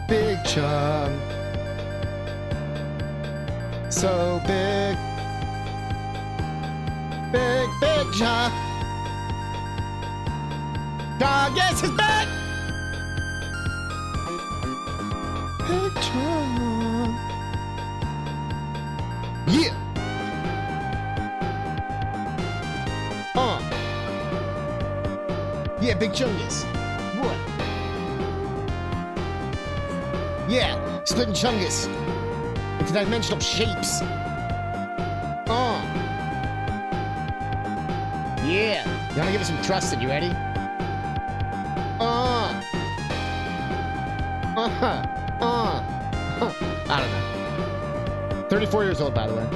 Big chunk. So big. Big chunk. Dog, yes, his back. Big chunk. Yeah. Yeah, Big Chungus. What? Yeah, splitting Chungus into dimensional shapes. Yeah. You wanna give it some trusted, you ready? I don't know. 34 years old, by the way.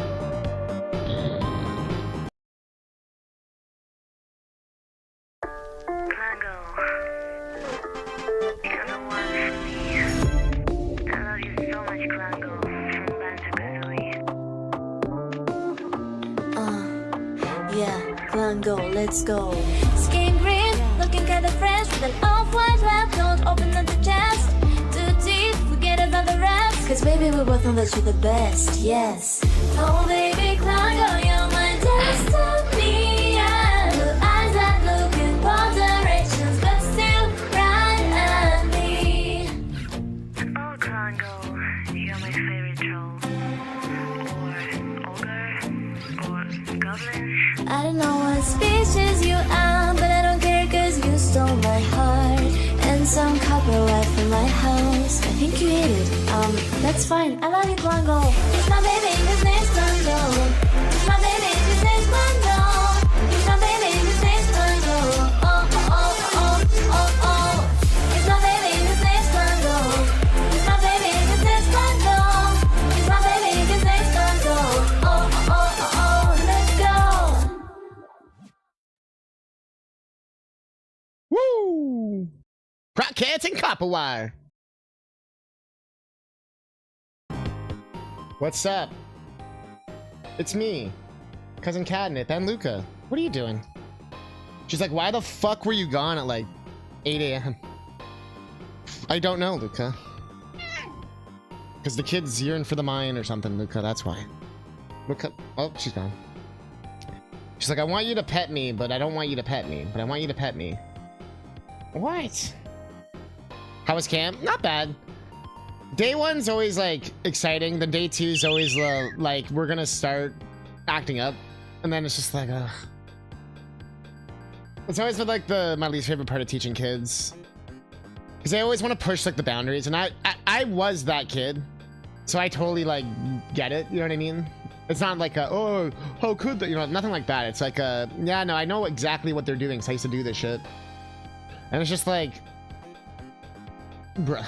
Let's go. Skin green, looking kinda fresh with an off-white lap. Don't open up the chest. Too deep, forget about the rest. Cause baby, we both know that you're the best, yes. Oh baby, climb on, you're my destiny. Yeah. Blue eyes that look in both directions, but still right at me. Oh, Congo, you're my favorite troll. Or ogre. Or goblin. I don't know what species you are, but I don't care cause you stole my heart. And some copperware from my house. I think you ate it. That's fine. I love you, Congo. It's my baby, his name's Congo. It's my baby, his name's Congo. It's my baby, his name's Congo. Oh, oh, oh, oh, oh, oh. It's my baby, his name's Congo. It's my baby, his name's Congo. It's my baby, his name's Congo. Oh, oh, oh, oh, oh. Let's go. Woo! Crockets and copperwire. What's up? It's me, CousinCatnip and Luca. What are you doing? She's like, why the fuck were you gone at like 8 a.m.? I don't know, Luca. Because the kids yearn for the mine or something, Luca, that's why. Luca, oh, she's gone. She's like, I want you to pet me, but I don't want you to pet me, but I want you to pet me. What? How was camp? Not bad. Day one's always like exciting. The day two's always like we're gonna start acting up, and then it's just like, it's always been like my least favorite part of teaching kids, because they always want to push like the boundaries, and I was that kid, so I totally like get it. You know what I mean? It's not like a, oh, how could that? You know, nothing like that. It's like a, yeah, no, I know exactly what they're doing, so I used to do this shit. And it's just like, bruh.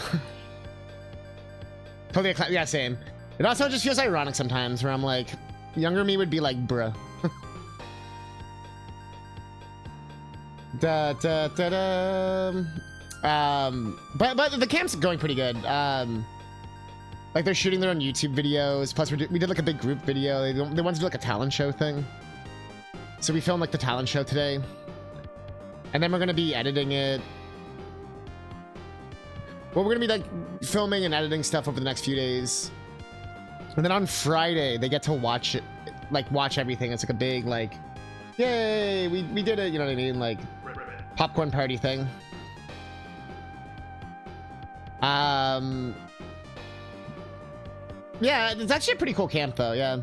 Totally, yeah, same. It also just feels ironic sometimes where I'm like, younger me would be like, bruh. Da, da, da, da. But the camp's going pretty good. Like they're shooting their own YouTube videos. Plus we did like a big group video. They wanted to do like a talent show thing. So we filmed like the talent show today. And then we're gonna be editing it. Well, we're gonna be like filming and editing stuff over the next few days. And then on Friday, they get to watch it, like watch everything. It's like a big like, yay, we did it, you know what I mean? Like popcorn party thing. Yeah, it's actually a pretty cool camp though, yeah.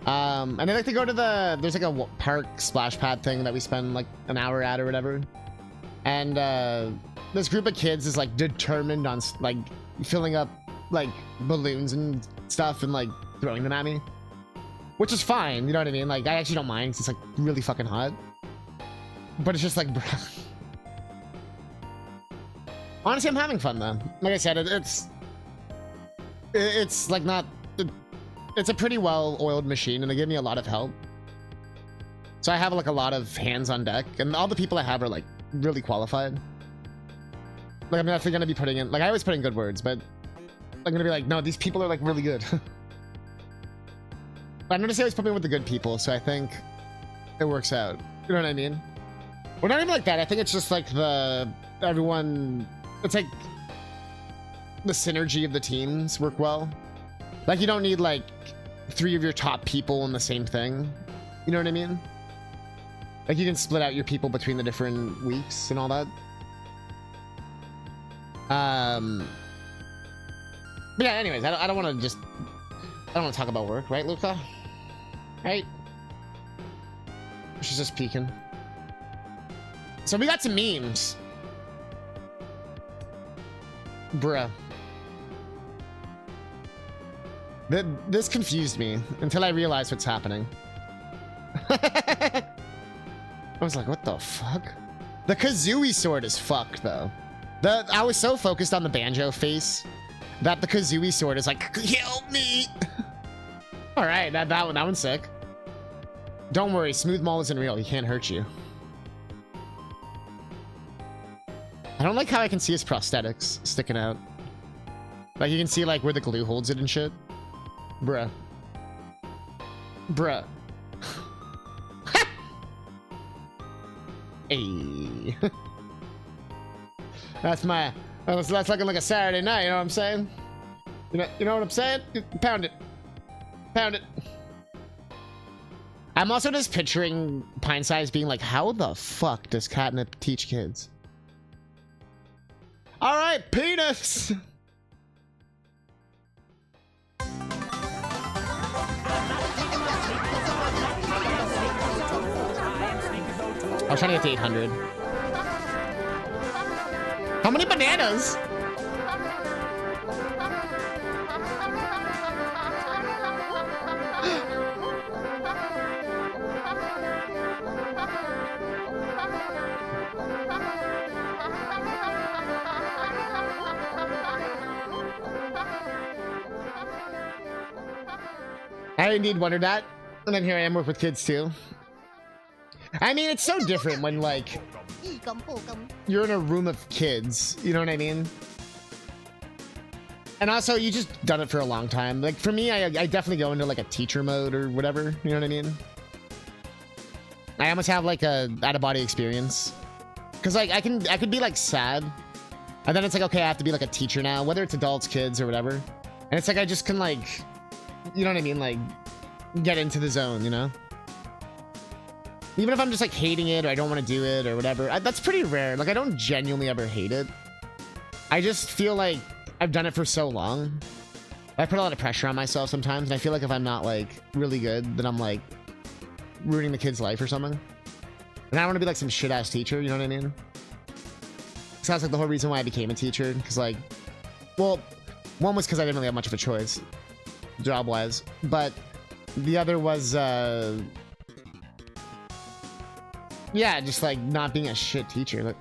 And they like to go to there's like a park splash pad thing that we spend like an hour at or whatever. And this group of kids is like determined on like filling up like balloons and stuff and like throwing them at me. Which is fine, you know what I mean? Like I actually don't mind 'cause it's like really fucking hot. But it's just like, bruh. Honestly, I'm having fun though. Like I said, it's like not, it's a pretty well-oiled machine, and they give me a lot of help. So I have like a lot of hands on deck, and all the people I have are like really qualified. Like I'm definitely gonna be putting in, like I always put in good words, but I'm gonna be like, no, these people are like really good. But I'm gonna say always put me with the good people, so I think it works out. You know what I mean? Well, not even like that. I think it's just like everyone. It's like the synergy of the teams work well. Like you don't need like 3 of your top people in the same thing. You know what I mean? Like you can split out your people between the different weeks and all that. But yeah, anyways, I don't want to talk about work, right, Luca? Right? She's just peeking. So we got some memes. Bruh. This confused me until I realized what's happening. I was like, what the fuck? The Kazooie sword is fucked, though. I was so focused on the Banjo face that the Kazooie sword is like, help me! Alright, that one's sick. Don't worry, Smooth Maul isn't real. He can't hurt you. I don't like how I can see his prosthetics sticking out. Like, you can see, like, where the glue holds it and shit. Bruh. Bruh. Hey. That's looking like a Saturday night, you know what I'm saying? You know what I'm saying? Pound it. Pound it. I'm also just picturing Pine Size being like, how the fuck does Catnip teach kids? Alright, penis! I was trying to get to 800. How many bananas? I indeed wondered that. And then here I am with kids too. I mean, it's so different when, like, you're in a room of kids. You know what I mean? And also, you just done it for a long time. Like, for me, I definitely go into, like, a teacher mode or whatever. You know what I mean? I almost have, like, a out-of-body experience. Because, like, I could be, like, sad. And then it's like, okay, I have to be, like, a teacher now. Whether it's adults, kids, or whatever. And it's like, I just can, like... You know what I mean? Like, get into the zone, you know? Even if I'm just, like, hating it or I don't want to do it or whatever. That's pretty rare. Like, I don't genuinely ever hate it. I just feel like I've done it for so long. I put a lot of pressure on myself sometimes. And I feel like if I'm not, like, really good, then I'm, like, ruining the kid's life or something. And I don't want to be, like, some shit-ass teacher. You know what I mean? Sounds like the whole reason why I became a teacher. Because, like... Well, one was because I didn't really have much of a choice. Job-wise. But the other was, yeah, just like not being a shit teacher. Like,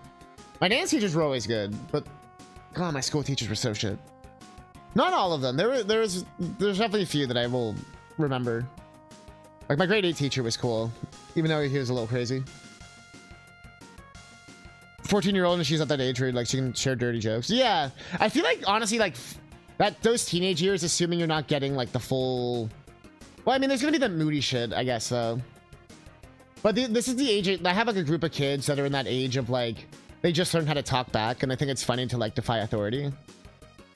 my dance teachers were always good, but God, my school teachers were so shit. Not all of them. There's definitely a few that I will remember. Like my grade 8 teacher was cool, even though he was a little crazy. 14-year-old and she's at that age where like she can share dirty jokes. Yeah, I feel like honestly like those teenage years, assuming you're not getting like the full. Well, I mean, there's gonna be the moody shit, I guess, though. But this is the age. I have like a group of kids that are in that age of like they just learned how to talk back, and I think it's funny to like defy authority,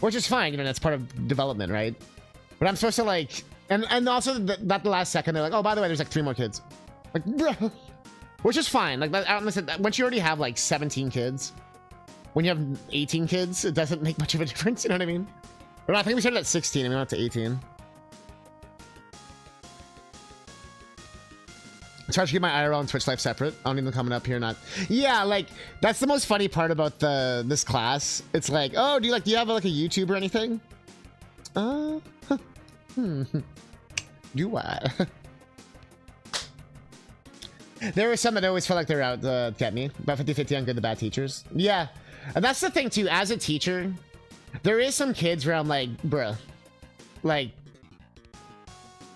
which is fine. You know, that's part of development, right? But I'm supposed to like, and also that the last second they're like, oh, by the way, there's like 3 more kids, like, bruh. Which is fine. Like, listen, once you already have like 17 kids, when you have 18 kids, it doesn't make much of a difference. You know what I mean? But I think we started at 16 and we went to 18. I try to keep my IRL and Twitch life separate. I don't need them coming up here or not. Yeah, like that's the most funny part about this class. It's like, oh, do you have like a YouTube or anything? Do I? There were some that always felt like they were out to get me. About 50-50 on good to bad teachers. Yeah. And that's the thing too, as a teacher, there is some kids where I'm like, bruh, like,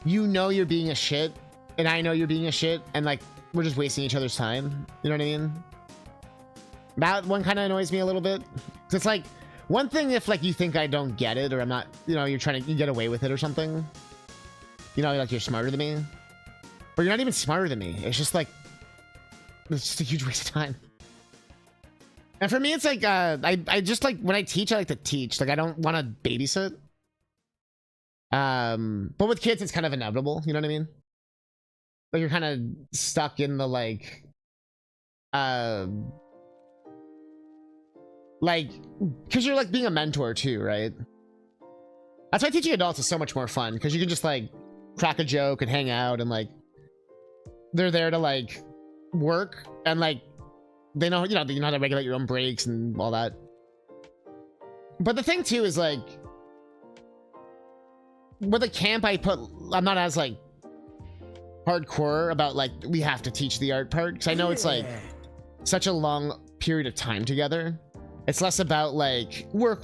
you know you're being a shit, and I know you're being a shit, and like, we're just wasting each other's time. You know what I mean? That one kind of annoys me a little bit. 'Cause it's like, one thing if like you think I don't get it, or I'm not, you know, you're trying to get away with it or something. You know, like you're smarter than me. But you're not even smarter than me. It's just like, it's just a huge waste of time. And for me, it's like, I just like, when I teach, I like to teach. Like, I don't want to babysit. But with kids, it's kind of inevitable. You know what I mean? Like, you're kind of stuck in the, like, because you're, like, being a mentor, too, right? That's why teaching adults is so much more fun. Because you can just, like, crack a joke and hang out and, like, they're there to, like, work and, like, they know, you know how to regulate your own breaks and all that. But the thing too is like, with the camp I'm not as like hardcore about like, we have to teach the art part. Cause I know it's like such a long period of time together. It's less about like work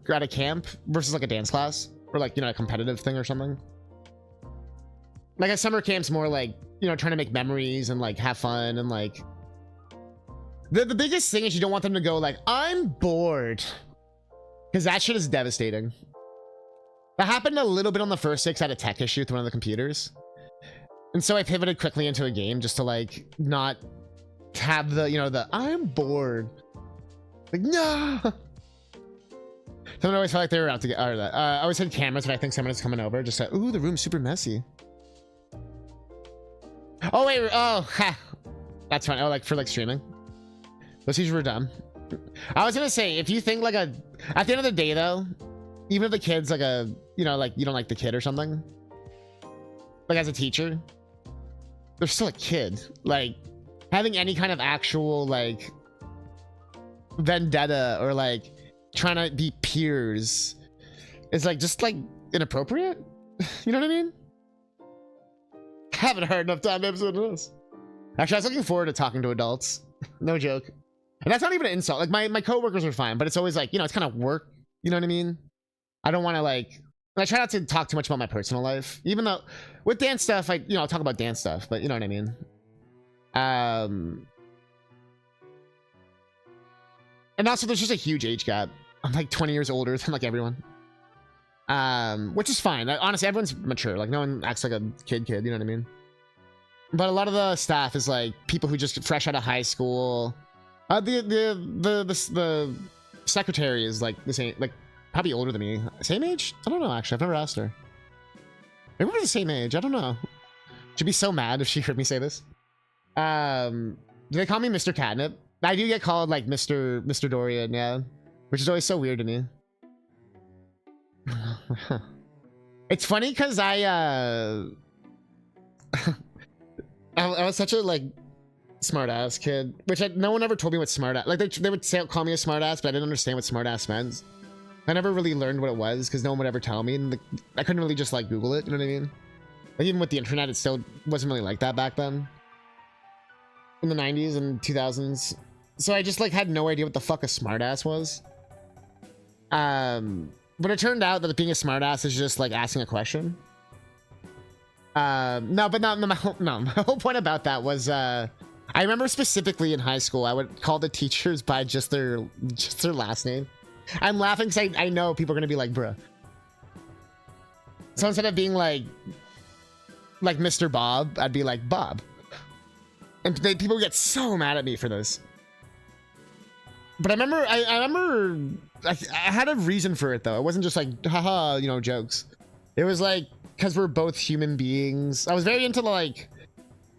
at a camp versus like a dance class or like, you know, a competitive thing or something. Like a summer camp's more like, you know, trying to make memories and like have fun and like, the biggest thing is you don't want them to go like, I'm bored. Because that shit is devastating. That happened a little bit on the first 6 at a tech issue with one of the computers. And so I pivoted quickly into a game just to like, not have the, you know, the, I'm bored. Like, no! Someone always felt like they were out to get out of that. I always had cameras when I think someone is coming over. Just like, ooh, the room's super messy. Oh, wait, oh, ha. That's fine. Oh, like for like streaming. Those features were dumb. I was gonna say, if you think like at the end of the day though, even if the kid's like a, you know, like you don't like the kid or something, like as a teacher, they're still a kid. Like having any kind of actual like vendetta or like trying to be peers is like just like inappropriate. You know what I mean? I haven't heard enough time episode of this. Actually, I was looking forward to talking to adults. No joke. And that's not even an insult. Like my coworkers are fine, but it's always like, you know, it's kind of work. You know what I mean? I don't want to like, I try not to talk too much about my personal life, even though with dance stuff, I, you know, I'll talk about dance stuff, but you know what I mean? And also there's just a huge age gap. I'm like 20 years older than like everyone. Which is fine. Honestly, everyone's mature. Like no one acts like a kid, you know what I mean? But a lot of the staff is like people who just fresh out of high school. The secretary is like the same, like probably older than me. Same age? I don't know. Actually, I've never asked her. Maybe we're the same age. I don't know. She'd be so mad if she heard me say this. Do they call me Mr. Catnip? I do get called like Mr. Dorian, yeah, which is always so weird to me. It's funny because I was such a like smart ass kid, which no one ever told me what smart ass, like they would say, call me a smart ass, but I didn't understand what smart ass meant. I never really learned what it was because no one would ever tell me, and I couldn't really just like Google it. You know what I mean? Like even with the internet, it still wasn't really like that back then. In the 90s and 2000s, so I just like had no idea what the fuck a smart ass was. But it turned out that being a smart ass is just like asking a question. No, my whole point about that was I remember specifically in high school I would call the teachers by just their last name. I'm laughing because I know people are gonna be like, bruh. So instead of being like Mr. Bob, I'd be like Bob. And people get so mad at me for this. But I remember I had a reason for it though. It wasn't just like haha, you know, jokes. It was like because we're both human beings. I was very into like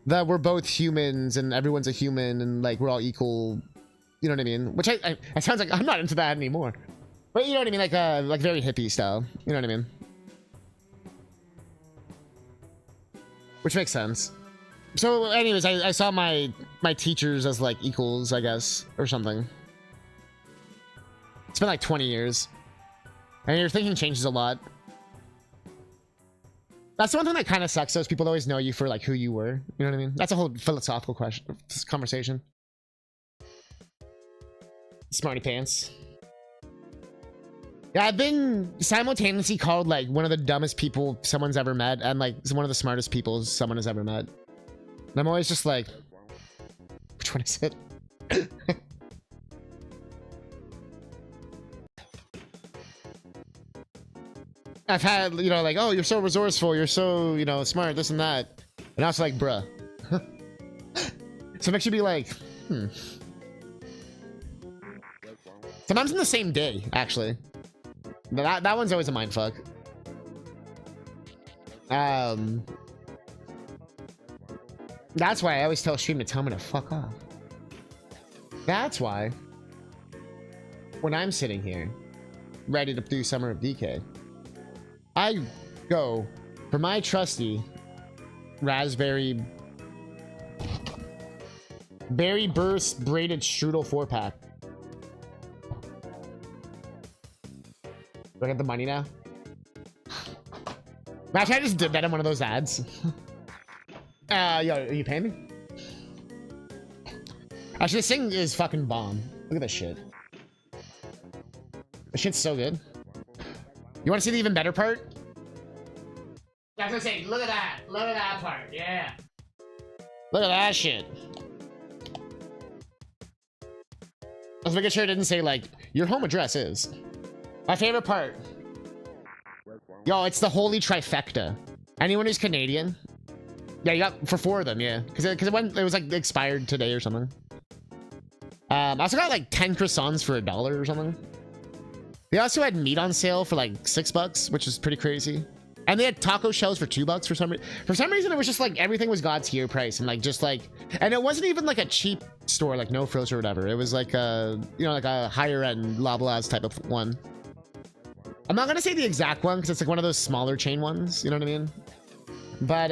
that we're both humans and everyone's a human and like we're all equal. You know what I mean? Which it sounds like I'm not into that anymore. But you know what I mean? Like very hippie style. You know what I mean? Which makes sense. So anyways, I saw my teachers as like equals, I guess, or something. It's been like 20 years. And your thinking changes a lot. That's the one thing that kind of sucks. Those people always know you for like who you were. You know what I mean? That's a whole philosophical conversation. Smarty pants. Yeah, I've been simultaneously called like one of the dumbest people someone's ever met and like one of the smartest people someone has ever met. And I'm always just like, which one is it? I've had, you know, like, oh, you're so resourceful, you're so, you know, smart, this and that. And I was like, bruh. So it makes you be like, Sometimes in the same day, actually. That one's always a mindfuck. That's why I always tell stream to tell me to fuck off. That's why when I'm sitting here ready to do Summer of DK, I go for my trusty raspberry berry burst braided strudel 4-pack. Look at the money now. Imagine I just did that in one of those ads. Yo, are you paying me? Actually, this thing is fucking bomb. Look at this shit. This shit's so good. You want to see the even better part? I was gonna say, look at that. Look at that part. Yeah. Look at that shit. I was making sure it didn't say, like, your home address is. My favorite part. Yo, it's the holy trifecta. Anyone who's Canadian? Yeah, you got for 4 of them, yeah. Because it was like expired today or something. I also got like 10 croissants for $1 or something. They also had meat on sale for like $6, which is pretty crazy. And they had taco shells for $2 for some reason. For some reason, it was just like everything was God tier price and like just like, and it wasn't even like a cheap store like No Frills or whatever. It was like a, you know, like a higher end Loblaws type of one. I'm not gonna say the exact one because it's like one of those smaller chain ones. You know what I mean? But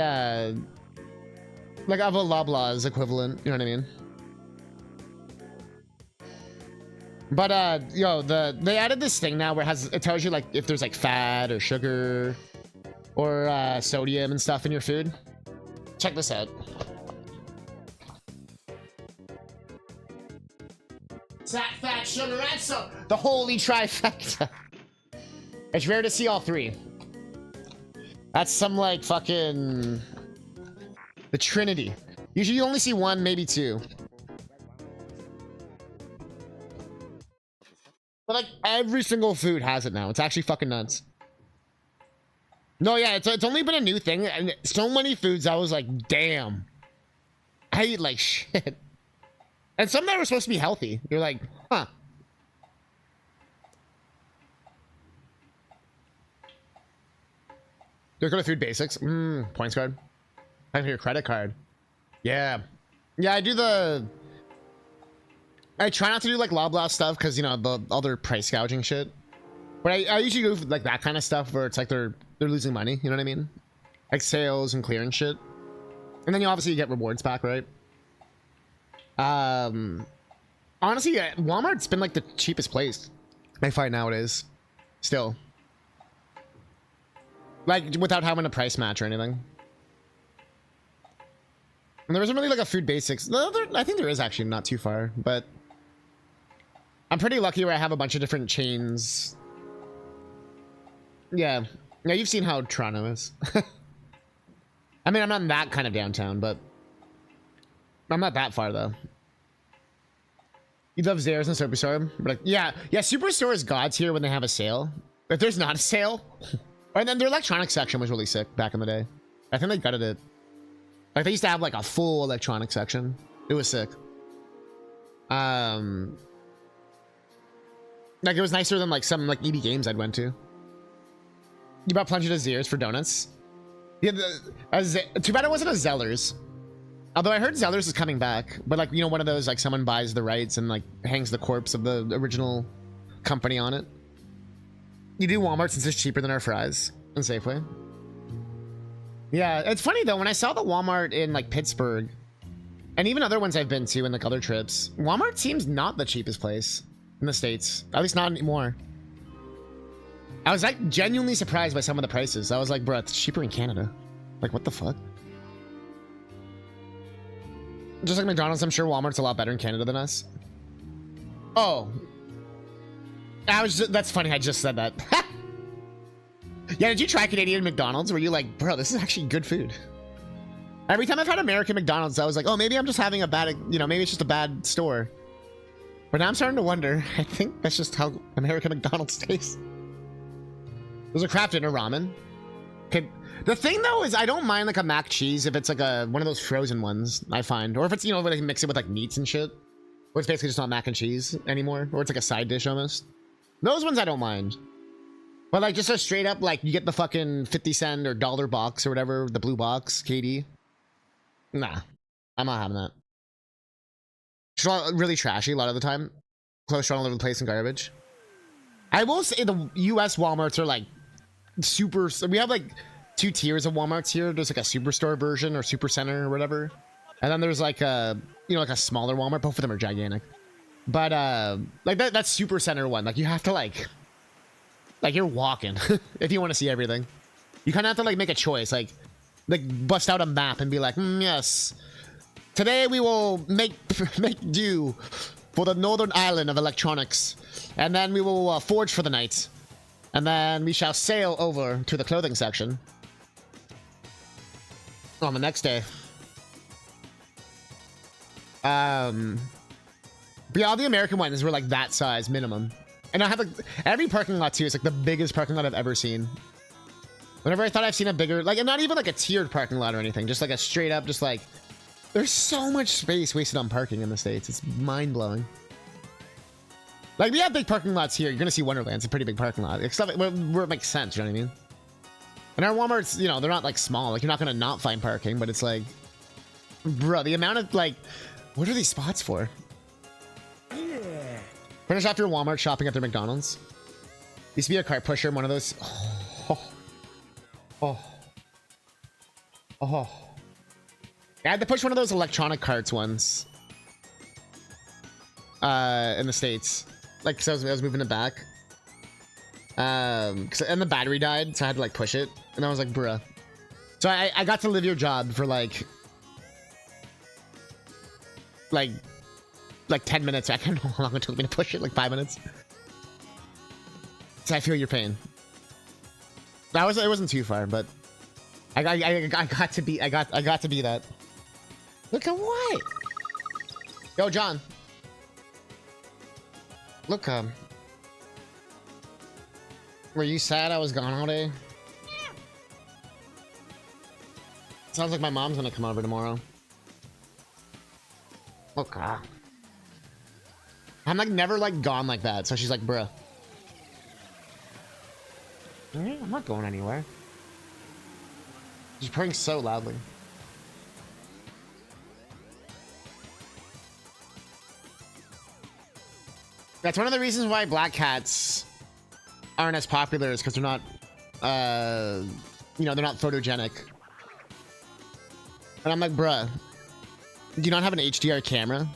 like of a Loblaws equivalent. You know what I mean? But yo, they added this thing now where it tells you like if there's like fat or sugar or sodium and stuff in your food. Check this out. Fat, sugar, and so the holy trifecta. It's rare to see all 3. That's some like fucking the Trinity. Usually you only see 1, maybe 2. But like every single food has it now. It's actually fucking nuts. No, yeah, it's only been a new thing, and so many foods I was like, damn. I eat like shit. And some that were supposed to be healthy. You're like, huh. Let's go to food basics. Points card. I have your credit card. Yeah. Yeah, I try not to do like Loblaw stuff because, you know, the other price gouging shit. But I usually do like that kind of stuff where it's like they're losing money. You know what I mean? Like sales and clearance shit. And then you obviously get rewards back, right? Honestly, yeah, Walmart's been like the cheapest place I find nowadays. Still. Like without having a price match or anything. And there isn't really like a food basics. No, I think there is actually not too far, but I'm pretty lucky where I have a bunch of different chains. Yeah. Yeah, you've seen how Toronto is. I mean, I'm not in that kind of downtown, but I'm not that far though. You love Zara's and Superstore? But like, yeah, Superstore is God's here when they have a sale. If there's not a sale, and then their electronics section was really sick back in the day. I think they gutted it. Like they used to have like a full electronics section. It was sick. Like it was nicer than like some like EB Games I'd went to. You bought plenty of Zers for donuts. Yeah, too bad it wasn't a Zellers. Although I heard Zellers is coming back, but like, you know, one of those like someone buys the rights and like hangs the corpse of the original company on it. You do Walmart since it's cheaper than our fries and Safeway. Yeah, it's funny though, when I saw the Walmart in like Pittsburgh and even other ones I've been to in like other trips, Walmart seems not the cheapest place in the States, at least not anymore. I was like genuinely surprised by some of the prices. I was like, bro, it's cheaper in Canada. Like, what the fuck? Just like McDonald's, I'm sure Walmart's a lot better in Canada than us. Oh. That's funny, I just said that. Yeah, did you try Canadian McDonald's? Were you like, bro, this is actually good food? Every time I've had American McDonald's, I was like, oh, maybe I'm just having a bad, you know, maybe it's just a bad store. But now I'm starting to wonder. I think that's just how American McDonald's tastes. Those are crafted in a ramen. Okay. The thing though is I don't mind like a mac cheese if it's like one of those frozen ones, I find. Or if it's, you know, when I mix it with like meats and shit. Or it's basically just not mac and cheese anymore. Or it's like a side dish almost. Those ones I don't mind. But like just a straight up, like you get the fucking 50-cent or dollar box or whatever, the blue box, KD. Nah, I'm not having that. It's really trashy a lot of the time. Close all over the place and garbage. I will say the US Walmarts are like super. We have like 2 tiers of Walmarts here. There's like a superstore version or super center or whatever. And then there's like a, you know, like a smaller Walmart. Both of them are gigantic. But like that super center one, like you have to like you're walking if you want to see everything. You kind of have to like make a choice, like bust out a map and be like, yes, today we will make do for the northern island of electronics, and then we will forge for the night, and then we shall sail over to the clothing section on the next day. But yeah, all the American ones were like that size minimum. And I have like every parking lot too is like the biggest parking lot I've ever seen. Whenever I thought I've seen a bigger, like, and not even like a tiered parking lot or anything, just like a straight up, just like, there's so much space wasted on parking in the States. It's mind blowing. Like we have big parking lots here. You're gonna see Wonderland. It's a pretty big parking lot. It's stuff where it makes sense. You know what I mean? And our Walmarts, you know, they're not like small. Like you're not gonna not find parking, but it's like, bro, the amount of like, what are these spots for? Finish off your Walmart shopping at their McDonald's. Used to be a cart pusher, one of those. Oh. I had to push one of those electronic carts once. In the States. Like, so I was moving it back. And the battery died, so I had to like push it. And I was like, bruh. So I got to live your job for like 10 minutes. I don't know how long it took me to push it, like 5 minutes. So I feel your pain. It wasn't too far, but I got to be that. Look at what? Yo, John. Look, were you sad I was gone all day? Sounds like my mom's gonna come over tomorrow. Look, I'm like never like gone like that, so she's like, bruh. I'm not going anywhere. She's purring so loudly. That's one of the reasons why black cats aren't as popular, is because they're not, you know, they're not photogenic. And I'm like, bruh, do you not have an HDR camera?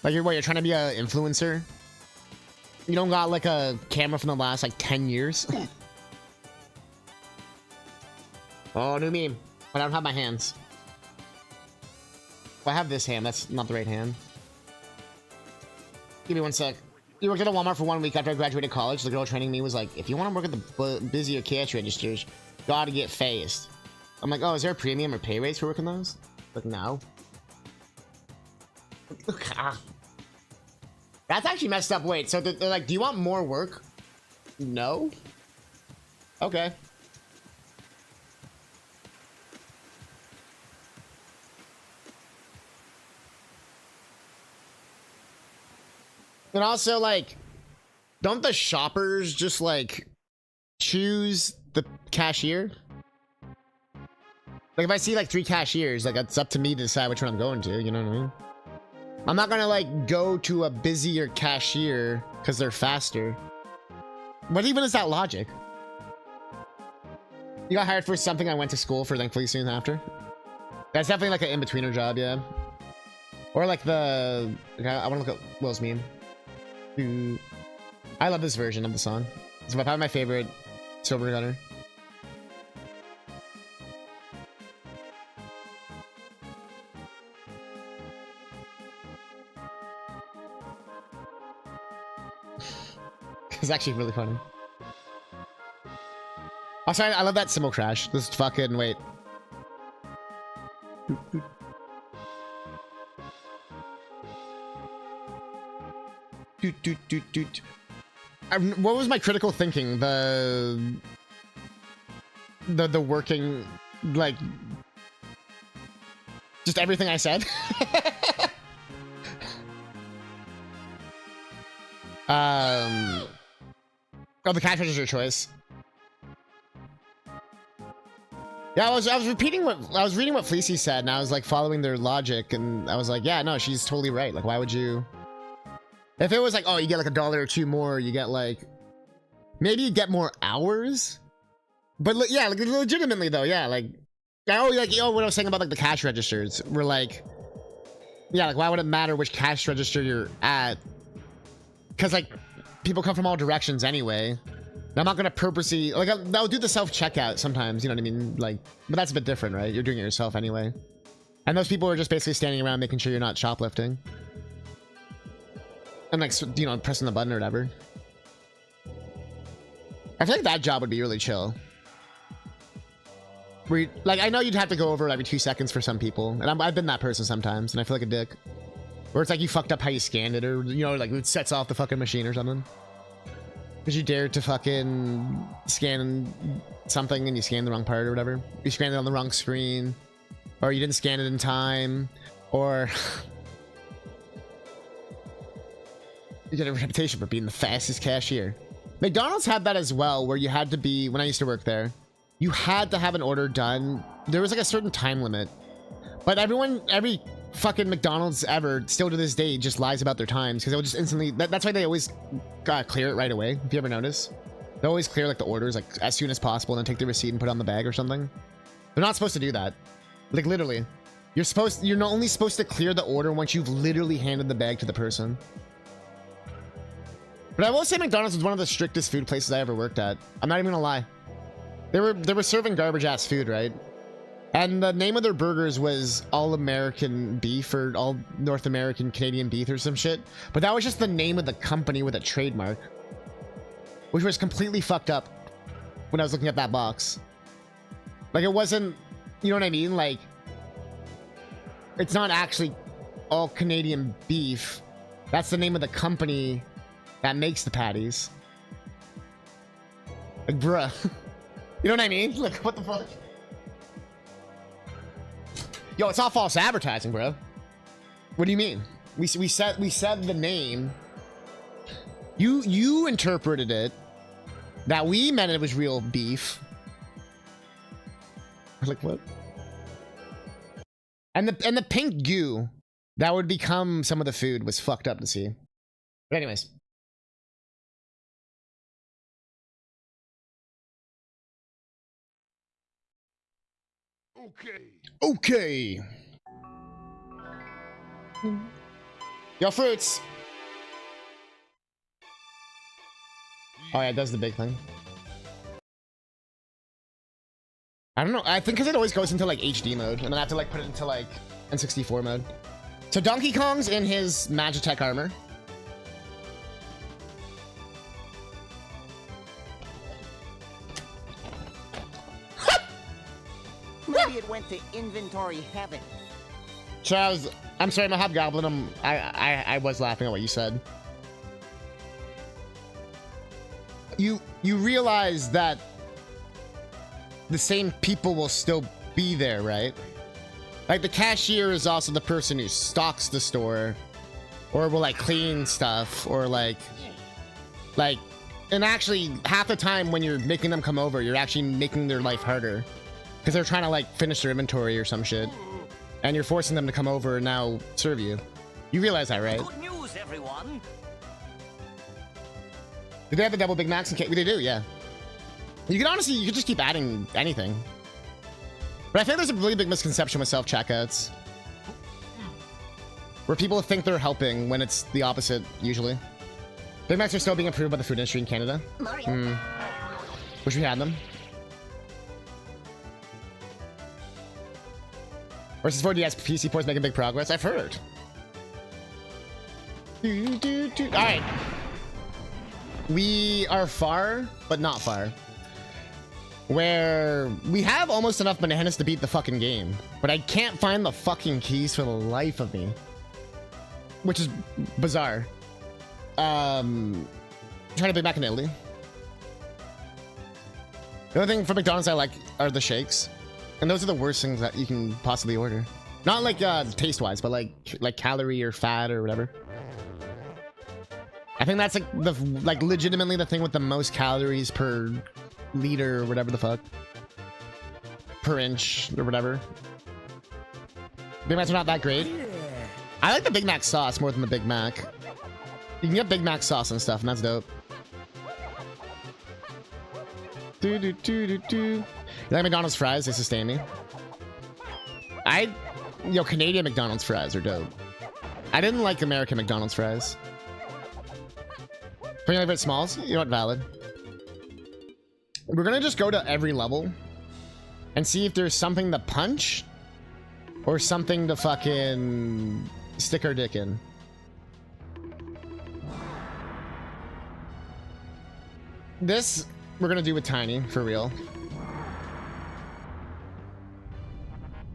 Like, you're trying to be an influencer? You don't got like a camera from the last like 10 years? Oh, new meme. But I don't have my hands. Well, I have this hand. That's not the right hand. Give me one sec. You worked at a Walmart for 1 week after I graduated college. The girl training me was like, if you want to work at the busier cash registers, you gotta get phased. I'm like, oh, is there a premium or pay raise for working those? Like, no. That's actually messed up. Wait, so they're like, do you want more work? No? Okay. And also, like, don't the shoppers just, like, choose the cashier? Like, if I see, like, 3 cashiers, like, it's up to me to decide which one I'm going to, you know what I mean? I'm not gonna, like, go to a busier cashier because they're faster. What even is that logic? You got hired for something I went to school for, thankfully, soon after. That's definitely, like, an in-betweener job, yeah. Or, like, I want to look at Will's meme. I love this version of the song. It's probably my favorite silver gunner. It's actually really funny. Also, I love that cymbal crash. This fucking wait. What was my critical thinking? The working, like, just everything I said. Oh, the cash register choice. Yeah, I was repeating what I was reading what Fleecy said, and I was like following their logic, and I was like, yeah, no, she's totally right. Like, why would you? If it was like, oh, you get like $1 or $2 more, you get like, maybe you get more hours, but yeah, like legitimately though, yeah, like, oh, like, oh, what I was saying about like the cash registers, were like, yeah, like, why would it matter which cash register you're at? Because like, people come from all directions anyway. And I'm not gonna purposely like I'll do the self checkout sometimes, you know what I mean? Like, but that's a bit different, right? You're doing it yourself anyway, and those people are just basically standing around making sure you're not shoplifting. And like, you know, pressing the button or whatever. I feel like that job would be really chill. Where you, like, I know you'd have to go over every 2 seconds for some people, and I've been that person sometimes, and I feel like a dick. Or it's like you fucked up how you scanned it, or you know, like it sets off the fucking machine or something. Because you dared to fucking scan something and you scanned the wrong part or whatever. You scanned it on the wrong screen, or you didn't scan it in time, or you get a reputation for being the fastest cashier. McDonald's had that as well, where you had to be, when I used to work there, you had to have an order done. There was like a certain time limit, but every fucking McDonald's ever, still to this day, just lies about their times, because they'll just instantly, that's why they always clear it right away. If you ever notice, they always clear like the orders like as soon as possible, and then take the receipt and put it on the bag or something. They're not supposed to do that. Like, literally, you're not only supposed to clear the order once you've literally handed the bag to the person. But I will say McDonald's was one of the strictest food places I ever worked at. I'm not even gonna lie. They were serving garbage ass food, right? And the name of their burgers was All American Beef, or All North American Canadian Beef or some shit. But that was just the name of the company with a trademark, which was completely fucked up when I was looking at that box. Like, it wasn't, you know what I mean? Like, it's not actually All Canadian Beef. That's the name of the company that makes the patties. Like, bruh. You know what I mean? Like, what the fuck? Yo, it's all false advertising, bro. What do you mean? We said the name. You interpreted it that we meant it was real beef. Like, what? And the pink goo that would become some of the food was fucked up to see. But anyways. Okay. Yo, fruits. Oh yeah, it does the big thing. I don't know. I think because it always goes into like HD mode, and then I have to like put it into like N64 mode. So Donkey Kong's in his Magitech armor. Maybe it went to inventory heaven. So I'm sorry, my hobgoblin. I was laughing at what you said. You realize that the same people will still be there, right? Like, the cashier is also the person who stocks the store, or will like clean stuff, or like, and actually half the time when you're making them come over, you're actually making their life harder. Because they're trying to like finish their inventory or some shit, and you're forcing them to come over and now serve you. You realize that, right? Good news, everyone. Do they have the double Big Macs and cake? They do, yeah. You could just keep adding anything. But I think there's a really big misconception with self-checkouts, where people think they're helping when it's the opposite, usually. Big Macs are still being approved by the food industry in Canada. Wish we had them. Versus 4DS PC ports making big progress. I've heard. Alright. We are far, but not far. Where we have almost enough bananas to beat the fucking game. But I can't find the fucking keys for the life of me. Which is bizarre. Trying to be back in Italy. The only thing for McDonald's I like are the shakes. And those are the worst things that you can possibly order. Not like taste-wise, but like calorie or fat or whatever. I think that's like legitimately the thing with the most calories per liter or whatever the fuck. Per inch or whatever. Big Macs are not that great. I like the Big Mac sauce more than the Big Mac. You can get Big Mac sauce and stuff, and that's dope. You like McDonald's fries? They sustain me. Yo, Canadian McDonald's fries are dope. I didn't like American McDonald's fries. For your favorite smalls? You know what? Valid. We're gonna just go to every level and see if there's something to punch or something to fucking stick our dick in. This we're gonna do with Tiny, for real.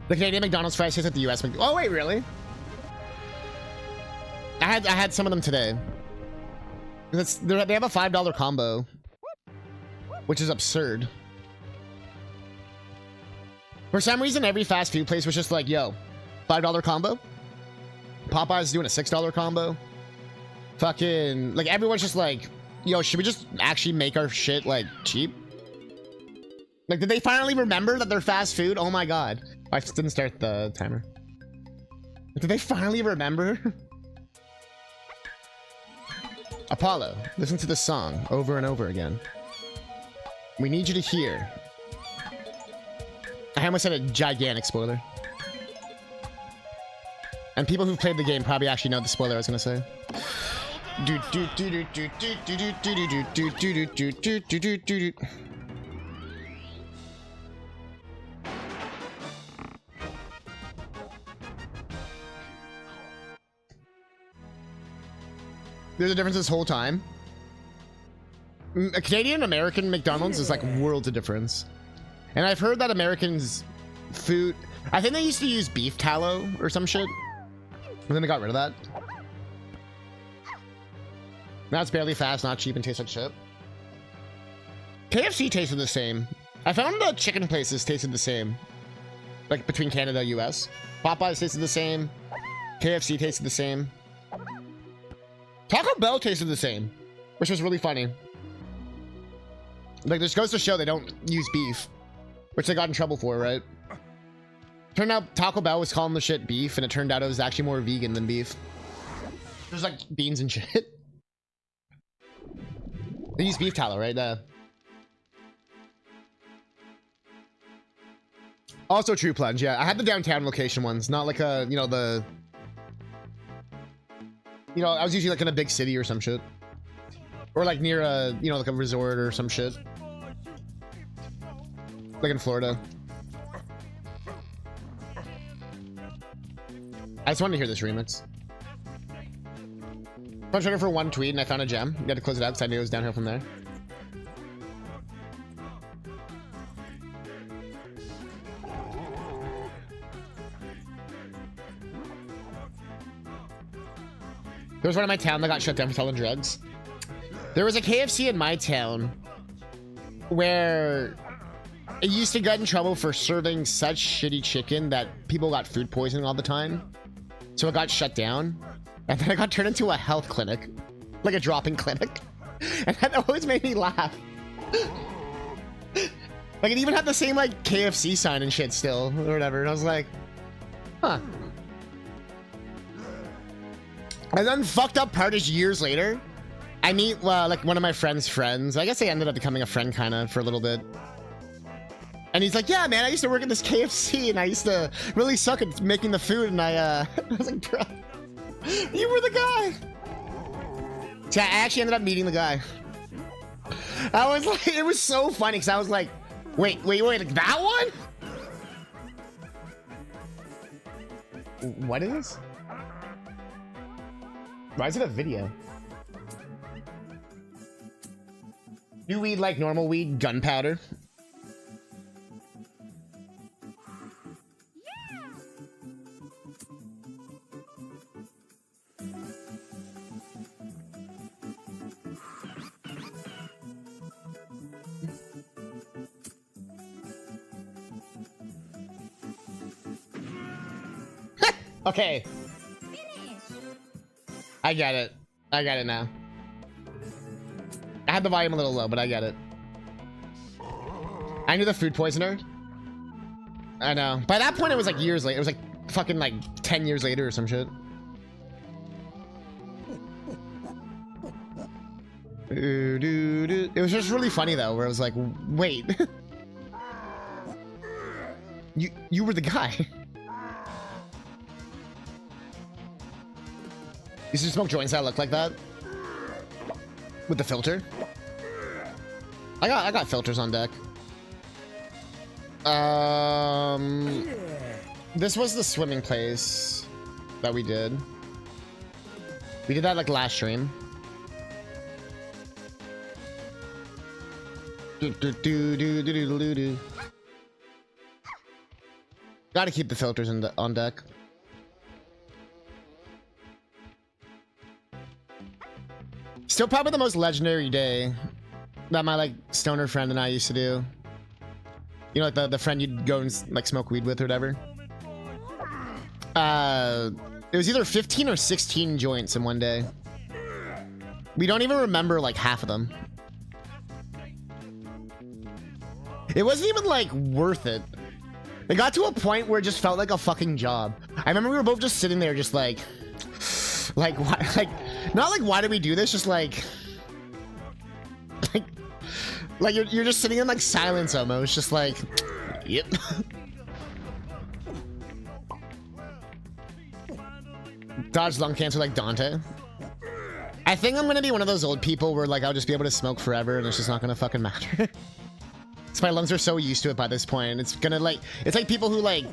The Canadian McDonald's fries taste like the US Oh wait, really? I had some of them today. They have a $5 combo, which is absurd. For some reason, every fast food place was just like, yo, $5 combo. Popeye's doing a $6 combo. Fucking, like, everyone's just like, yo, should we just actually make our shit, like, cheap? Like, did they finally remember that they're fast food? Oh my god. I didn't start the timer. Did they finally remember? Apollo, listen to the song over and over again. We need you to hear. I almost said a gigantic spoiler. And people who've played the game probably actually know the spoiler I was gonna say. There's a difference this whole time. A Canadian American McDonald's is like worlds of difference. And I've heard that Americans food, I think they used to use beef tallow or some shit. And then they got rid of that. Now it's barely fast, not cheap, and tastes like shit. KFC tasted the same. I found the chicken places tasted the same. Like between Canada and US. Popeyes tasted the same. KFC tasted the same. Taco Bell tasted the same, which was really funny. Like, this goes to show they don't use beef, which they got in trouble for, right? Turned out Taco Bell was calling the shit beef, and it turned out it was actually more vegan than beef. There's like beans and shit. They use beef tallow, right? Also True Plunge, yeah. I had the downtown location ones, not like a, you know, the... You know, I was usually like in a big city or some shit. Or like near a, you know, like a resort or some shit. Like in Florida. I just wanted to hear this remix. I was trying for one tweet and I found a gem. You had to close it out because I knew it was downhill from there. There was one in my town that got shut down for selling drugs. There was a KFC in my town where it used to get in trouble for serving such shitty chicken that people got food poisoning all the time. So it got shut down. And then it got turned into a health clinic. Like a drop-in clinic. And that always made me laugh. Like, it even had the same, like, KFC sign and shit still, or whatever. And I was like, huh. And then fucked up part is years later, I meet, like, one of my friend's friends. I guess they ended up becoming a friend, kind of, for a little bit. And he's like, yeah, man, I used to work at this KFC, and I used to really suck at making the food, and I was like, bro, you were the guy. See, I actually ended up meeting the guy. I was like, it was so funny because I was like, wait, like that one? What is this? Why is it a video? Do weed like normal weed? Gunpowder? Okay. I get it. I get it now. I had the volume a little low, but I get it. I knew the food poisoner. I know. By that point, it was like years later. It was like fucking like 10 years later or some shit. It was just really funny though, where I was like, wait. You were the guy. You should smoke joints that look like that with the filter. I got filters on deck. This was the swimming place that we did. We did that like last stream. Gotta keep the filters on deck. Still probably the most legendary day that my like stoner friend and I used to do. You know, like the friend you'd go and like smoke weed with or whatever. It was either 15 or 16 joints in one day. We don't even remember like half of them. It wasn't even like worth it. It got to a point where it just felt like a fucking job. I remember we were both just sitting there just like why, like not like why do we do this, just like you're just sitting in like silence almost, just like yep. Dodge lung cancer like Dante. I think I'm gonna be one of those old people where like I'll just be able to smoke forever and it's just not gonna fucking matter. My lungs are so used to it by this point. It's gonna like, it's like people who like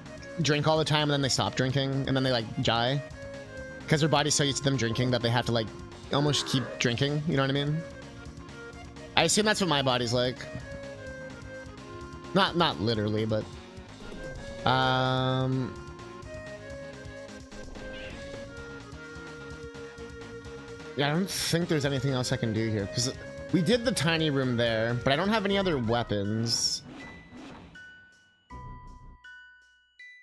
drink all the time and then they stop drinking and then they like die because their body's so used to them drinking that they have to like almost keep drinking. You know what I mean? I assume that's what my body's like. Not literally, but yeah, I don't think there's anything else I can do here because we did the tiny room there, but I don't have any other weapons.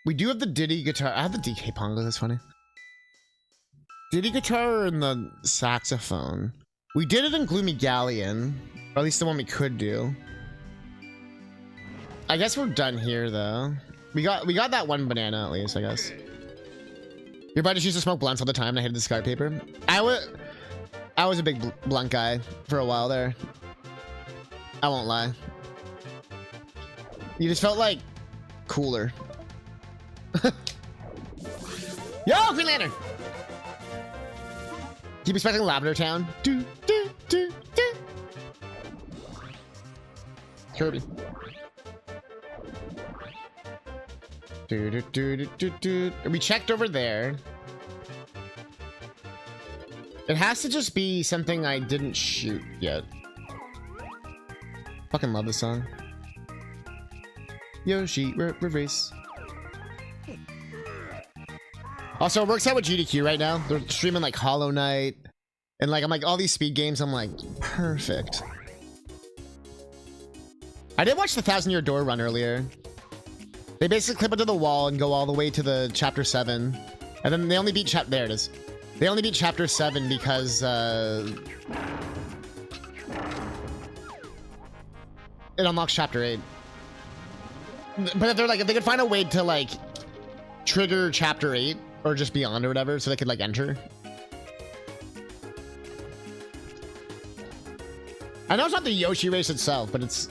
We do have the Diddy guitar. I have the DK Pongo, that's funny. Diddy guitar and the saxophone. We did it in Gloomy Galleon, or at least the one we could do. I guess we're done here though. We got that one banana at least, I guess. Your buddy used to smoke blunts all the time and I hated the scar paper. I was a big blunt guy for a while there. I won't lie. You just felt like cooler. Yo, Green Lantern! Keep expecting Lavender Town. Kirby. We checked over there. It has to just be something I didn't shoot yet. Fucking love this song. Yoshi, race. Also, it works out with GDQ right now. They're streaming like Hollow Knight. And like, I'm like, all these speed games, I'm like, perfect. I did watch the 1,000-Year Door run earlier. They basically clip it to the wall and go all the way to the chapter 7. And then they only beat there it is. They only beat chapter 7 because it unlocks chapter 8. But if they're like, if they could find a way to like trigger chapter 8 or just beyond or whatever, so they could like enter. I know it's not the Yoshi race itself, but it's.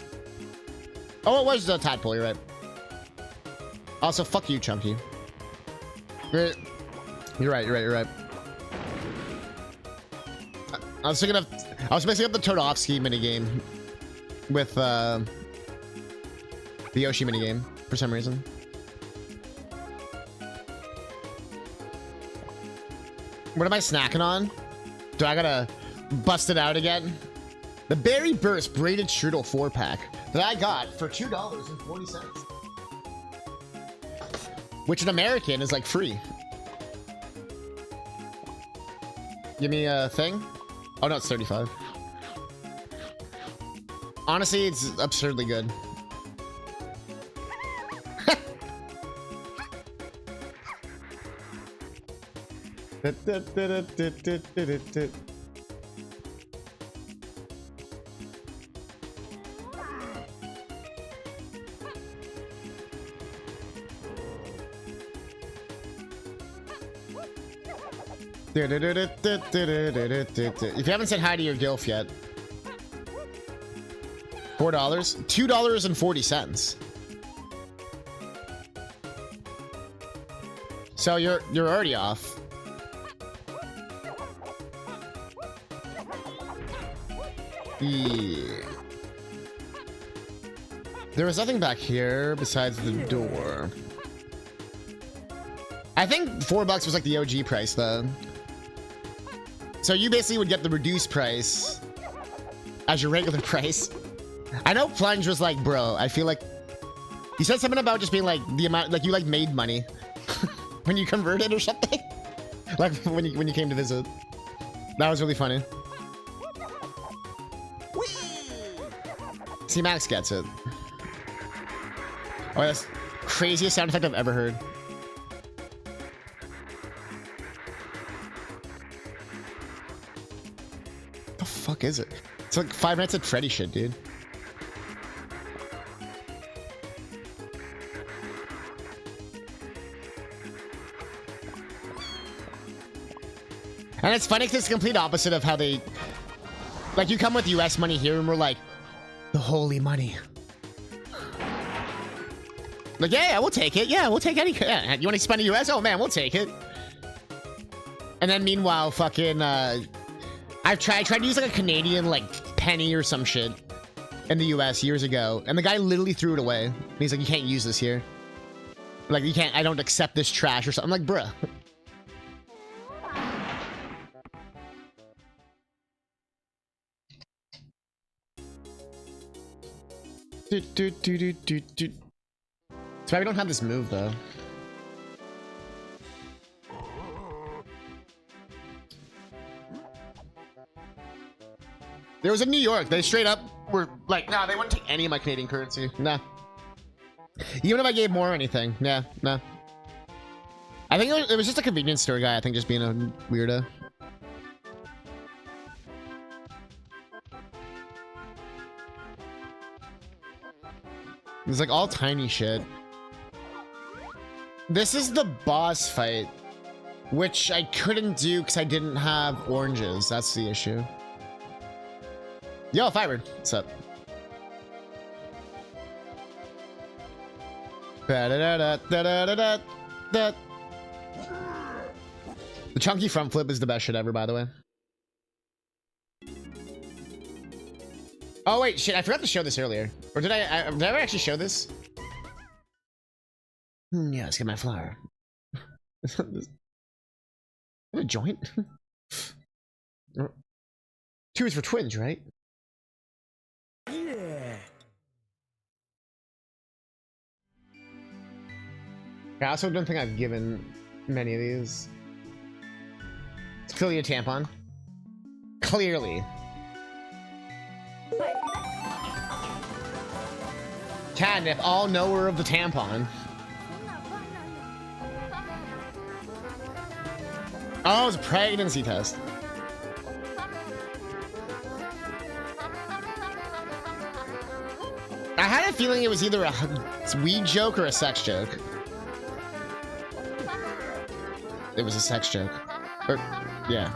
Oh, it was the tadpole. You're right. Also, fuck you, Chunky. You're right. You're right. I was mixing up the Todovsky minigame with the Yoshi minigame for some reason. What am I snacking on? Do I gotta bust it out again? The Berry Burst Braided Strudel 4-pack that I got for $2.40. Which in American is like free. Give me a thing. Oh no, it's 35. Honestly, it's absurdly good. If you haven't said hi to your gilf yet, $4, $2.40. So you're already off. Yeah. There was nothing back here besides the door. I think $4 was like the OG price though. So you basically would get the reduced price as your regular price. I know Plunge was like, bro, I feel like you said something about just being like the amount, like you like made money when you converted or something. Like when you came to visit. That was really funny. See, Max gets it. Oh, that's craziest sound effect I've ever heard. The fuck is it? It's like 5 Nights at Freddy shit, dude. And it's funny because it's the complete opposite of how they... Like, you come with US money here and we're like, the holy money. Like, yeah, we'll take it. Yeah, we'll take any... Yeah, you want to spend a US? Oh, man, we'll take it. And then meanwhile, fucking... I tried to use like a Canadian like penny or some shit in the US years ago, and the guy literally threw it away. And he's like, you can't use this here. Like, you can't, I don't accept this trash or something. I'm like, bruh. That's why we don't have this move though. There was in New York, they straight up were like, nah, they wouldn't take any of my Canadian currency. Nah. Even if I gave more or anything. Yeah, nah. I think it was just a convenience store guy, I think, just being a weirdo. It's like all tiny shit. This is the boss fight, which I couldn't do because I didn't have oranges. That's the issue. Yo, Firebird, what's up? The chunky front flip is the best shit ever, by the way. Oh wait, shit! I forgot to show this earlier, or did I? Did I ever actually show this? Yeah, let's get my flower. Is that a joint? 2 is for twins, right? I also don't think I've given many of these. It's clearly a tampon. Clearly. Catnip, all knower of the tampon. Oh, it was a pregnancy test. I had a feeling it was either a weed joke or a sex joke. It was a sex joke. Or, yeah.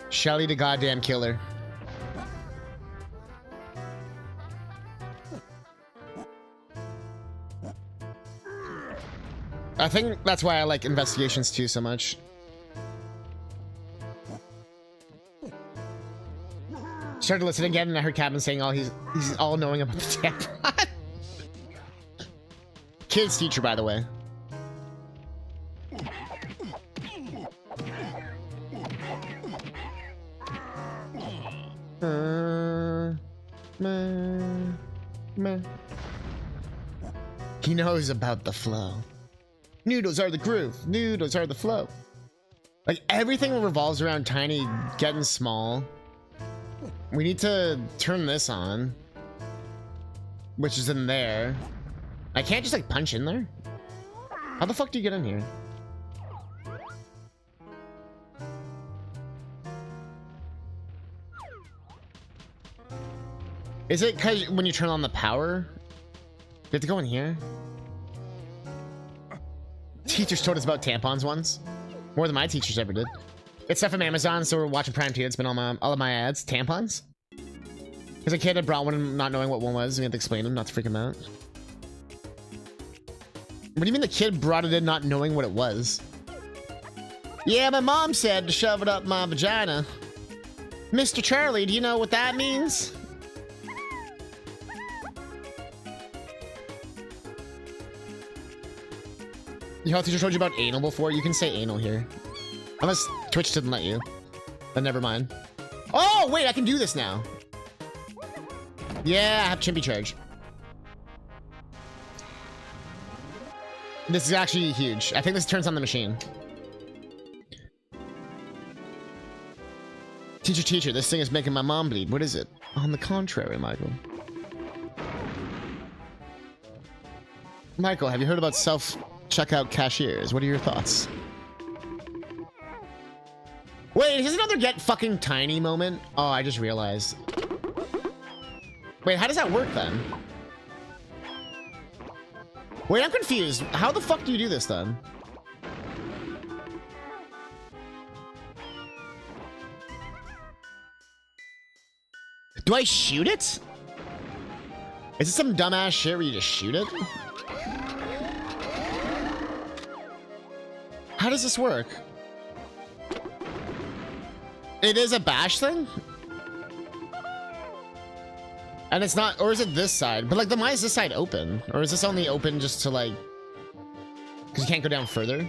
Shelly the goddamn killer. I think that's why I like investigations too so much. Started listening again, and I heard Captain saying, "Oh, he's all knowing about the tampon." Kid's teacher, by the way. He knows about the flow. Noodles are the groove. Noodles are the flow. Like, everything revolves around Tiny getting small. We need to turn this on, which is in there. I can't just like punch in there. How the fuck do you get in here? Is it because when you turn on the power, you have to go in here? Teachers told us about tampons once. More than my teachers ever did. It's stuff from Amazon, so we're watching Prime TV. It's been all of my ads. Tampons? Because a kid had brought one not knowing what one was. We had to explain them, not to freak him out. What do you mean the kid brought it in not knowing what it was? Yeah, my mom said to shove it up my vagina. Mr. Charlie, do you know what that means? Your health teacher told you about anal before? You can say anal here. Unless Twitch didn't let you. Then never mind. Oh, wait, I can do this now. Yeah, I have Chimpy Charge. This is actually huge. I think this turns on the machine. Teacher, this thing is making my mom bleed. What is it? On the contrary, Michael. Michael, have you heard about self-checkout cashiers? What are your thoughts? Wait, here's another get fucking tiny moment. Oh, I just realized. Wait, how does that work then? Wait, I'm confused. How the fuck do you do this then? Do I shoot it? Is it some dumbass shit where you just shoot it? How does this work? It is a bash thing? And it's not, or is it this side? But like, why is this side open? Or is this only open just to like, because you can't go down further?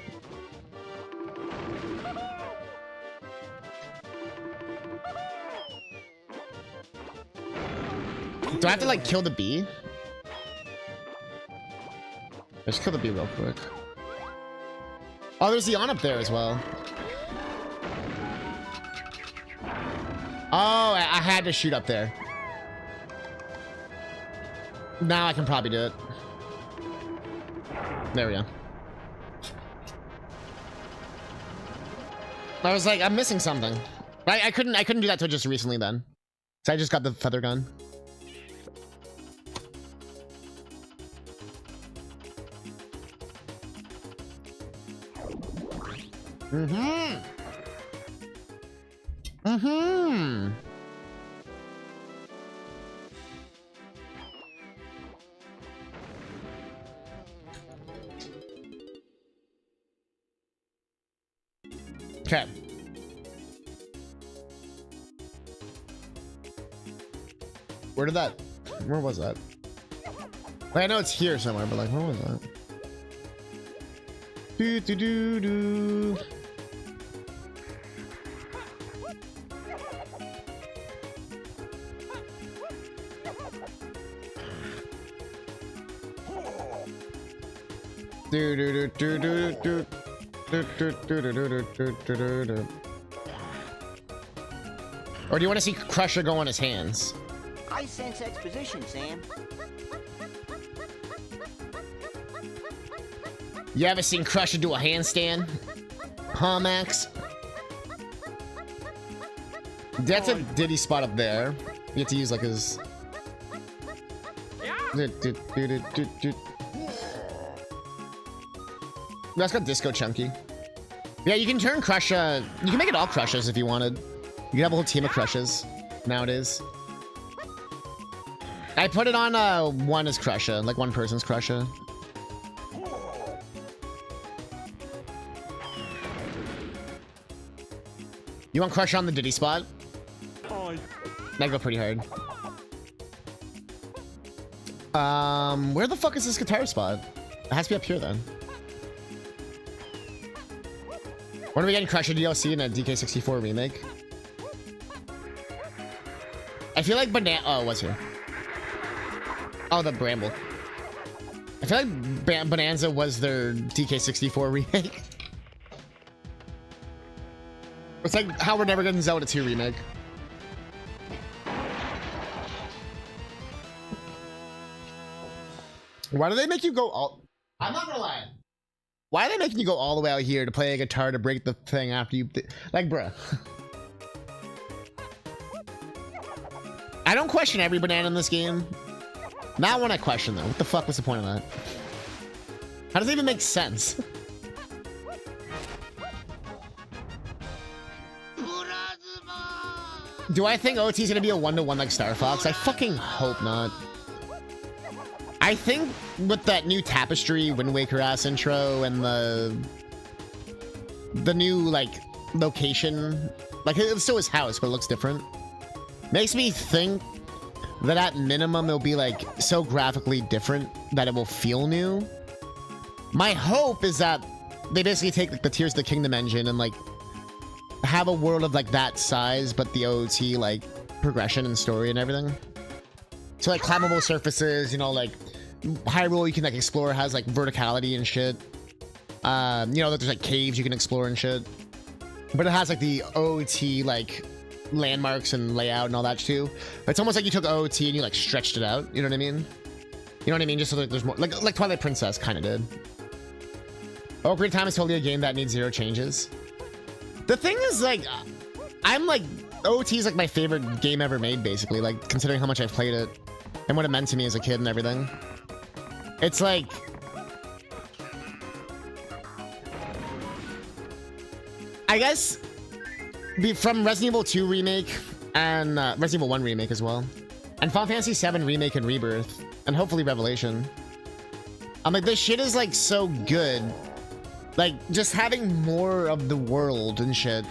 Do I have to like kill the bee? Let's kill the bee real quick. Oh, there's the on up there as well. Oh, I had to shoot up there. Now I can probably do it. There we go. I was like, I'm missing something. I couldn't do that till just recently then. So I just got the feather gun. Mm-hmm. Mm-hmm. Okay. Where was that? Like, I know it's here somewhere, but like, where was that? Do do do do. Do do do do do do. Or do you want to see Crusher go on his hands? I sense exposition, Sam. You ever seen Crusher do a handstand? Huh, Max? That's a Diddy spot up there. You have to use like his... That's got Disco Chunky. Yeah, you can turn Crusher... You can make it all Crushers if you wanted. You can have a whole team of Crushes nowadays. I put it on one as Crusher, like one person's Crusher. You want Crusher on the Diddy spot? That go pretty hard. Where the fuck is this guitar spot? It has to be up here then. When are we getting Crusher DLC in a DK64 remake? I feel like oh, it was here. Oh, the Bramble. I feel like Bonanza was their DK64 remake. It's like how we're never getting Zelda 2 remake. Why do they make you go all... I'm not gonna lie. Why are they making you go all the way out here to play a guitar to break the thing after you... Like, bruh. I don't question every banana in this game. Not when I question though. What the fuck was the point of that? How does it even make sense? Do I think OT is gonna be a 1-to-1 like Star Fox? I fucking hope not. I think with that new Tapestry Wind Waker ass intro and the new like location, like it's still his house, but it looks different. Makes me think that at minimum it'll be like so graphically different that it will feel new. My hope is that they basically take like the Tears of the Kingdom engine and like have a world of like that size, but the OT like progression and story and everything. So like climbable surfaces, you know, like Hyrule you can like explore has like verticality and shit. You know that there's like caves you can explore and shit. But it has like the OT like landmarks and layout and all that too. It's almost like you took OT and you like stretched it out. You know what I mean? You know what I mean? Just so that there's more like Twilight Princess kind of did. Ocarina of Time is totally a game that needs 0 changes. The thing is like, I'm like OT is like my favorite game ever made basically. Like considering how much I've played it and what it meant to me as a kid and everything. It's like I guess from Resident Evil 2 remake and Resident Evil 1 remake as well, and Final Fantasy 7 remake and Rebirth, and hopefully Revelation. I'm like, this shit is like so good. Like just having more of the world and shit.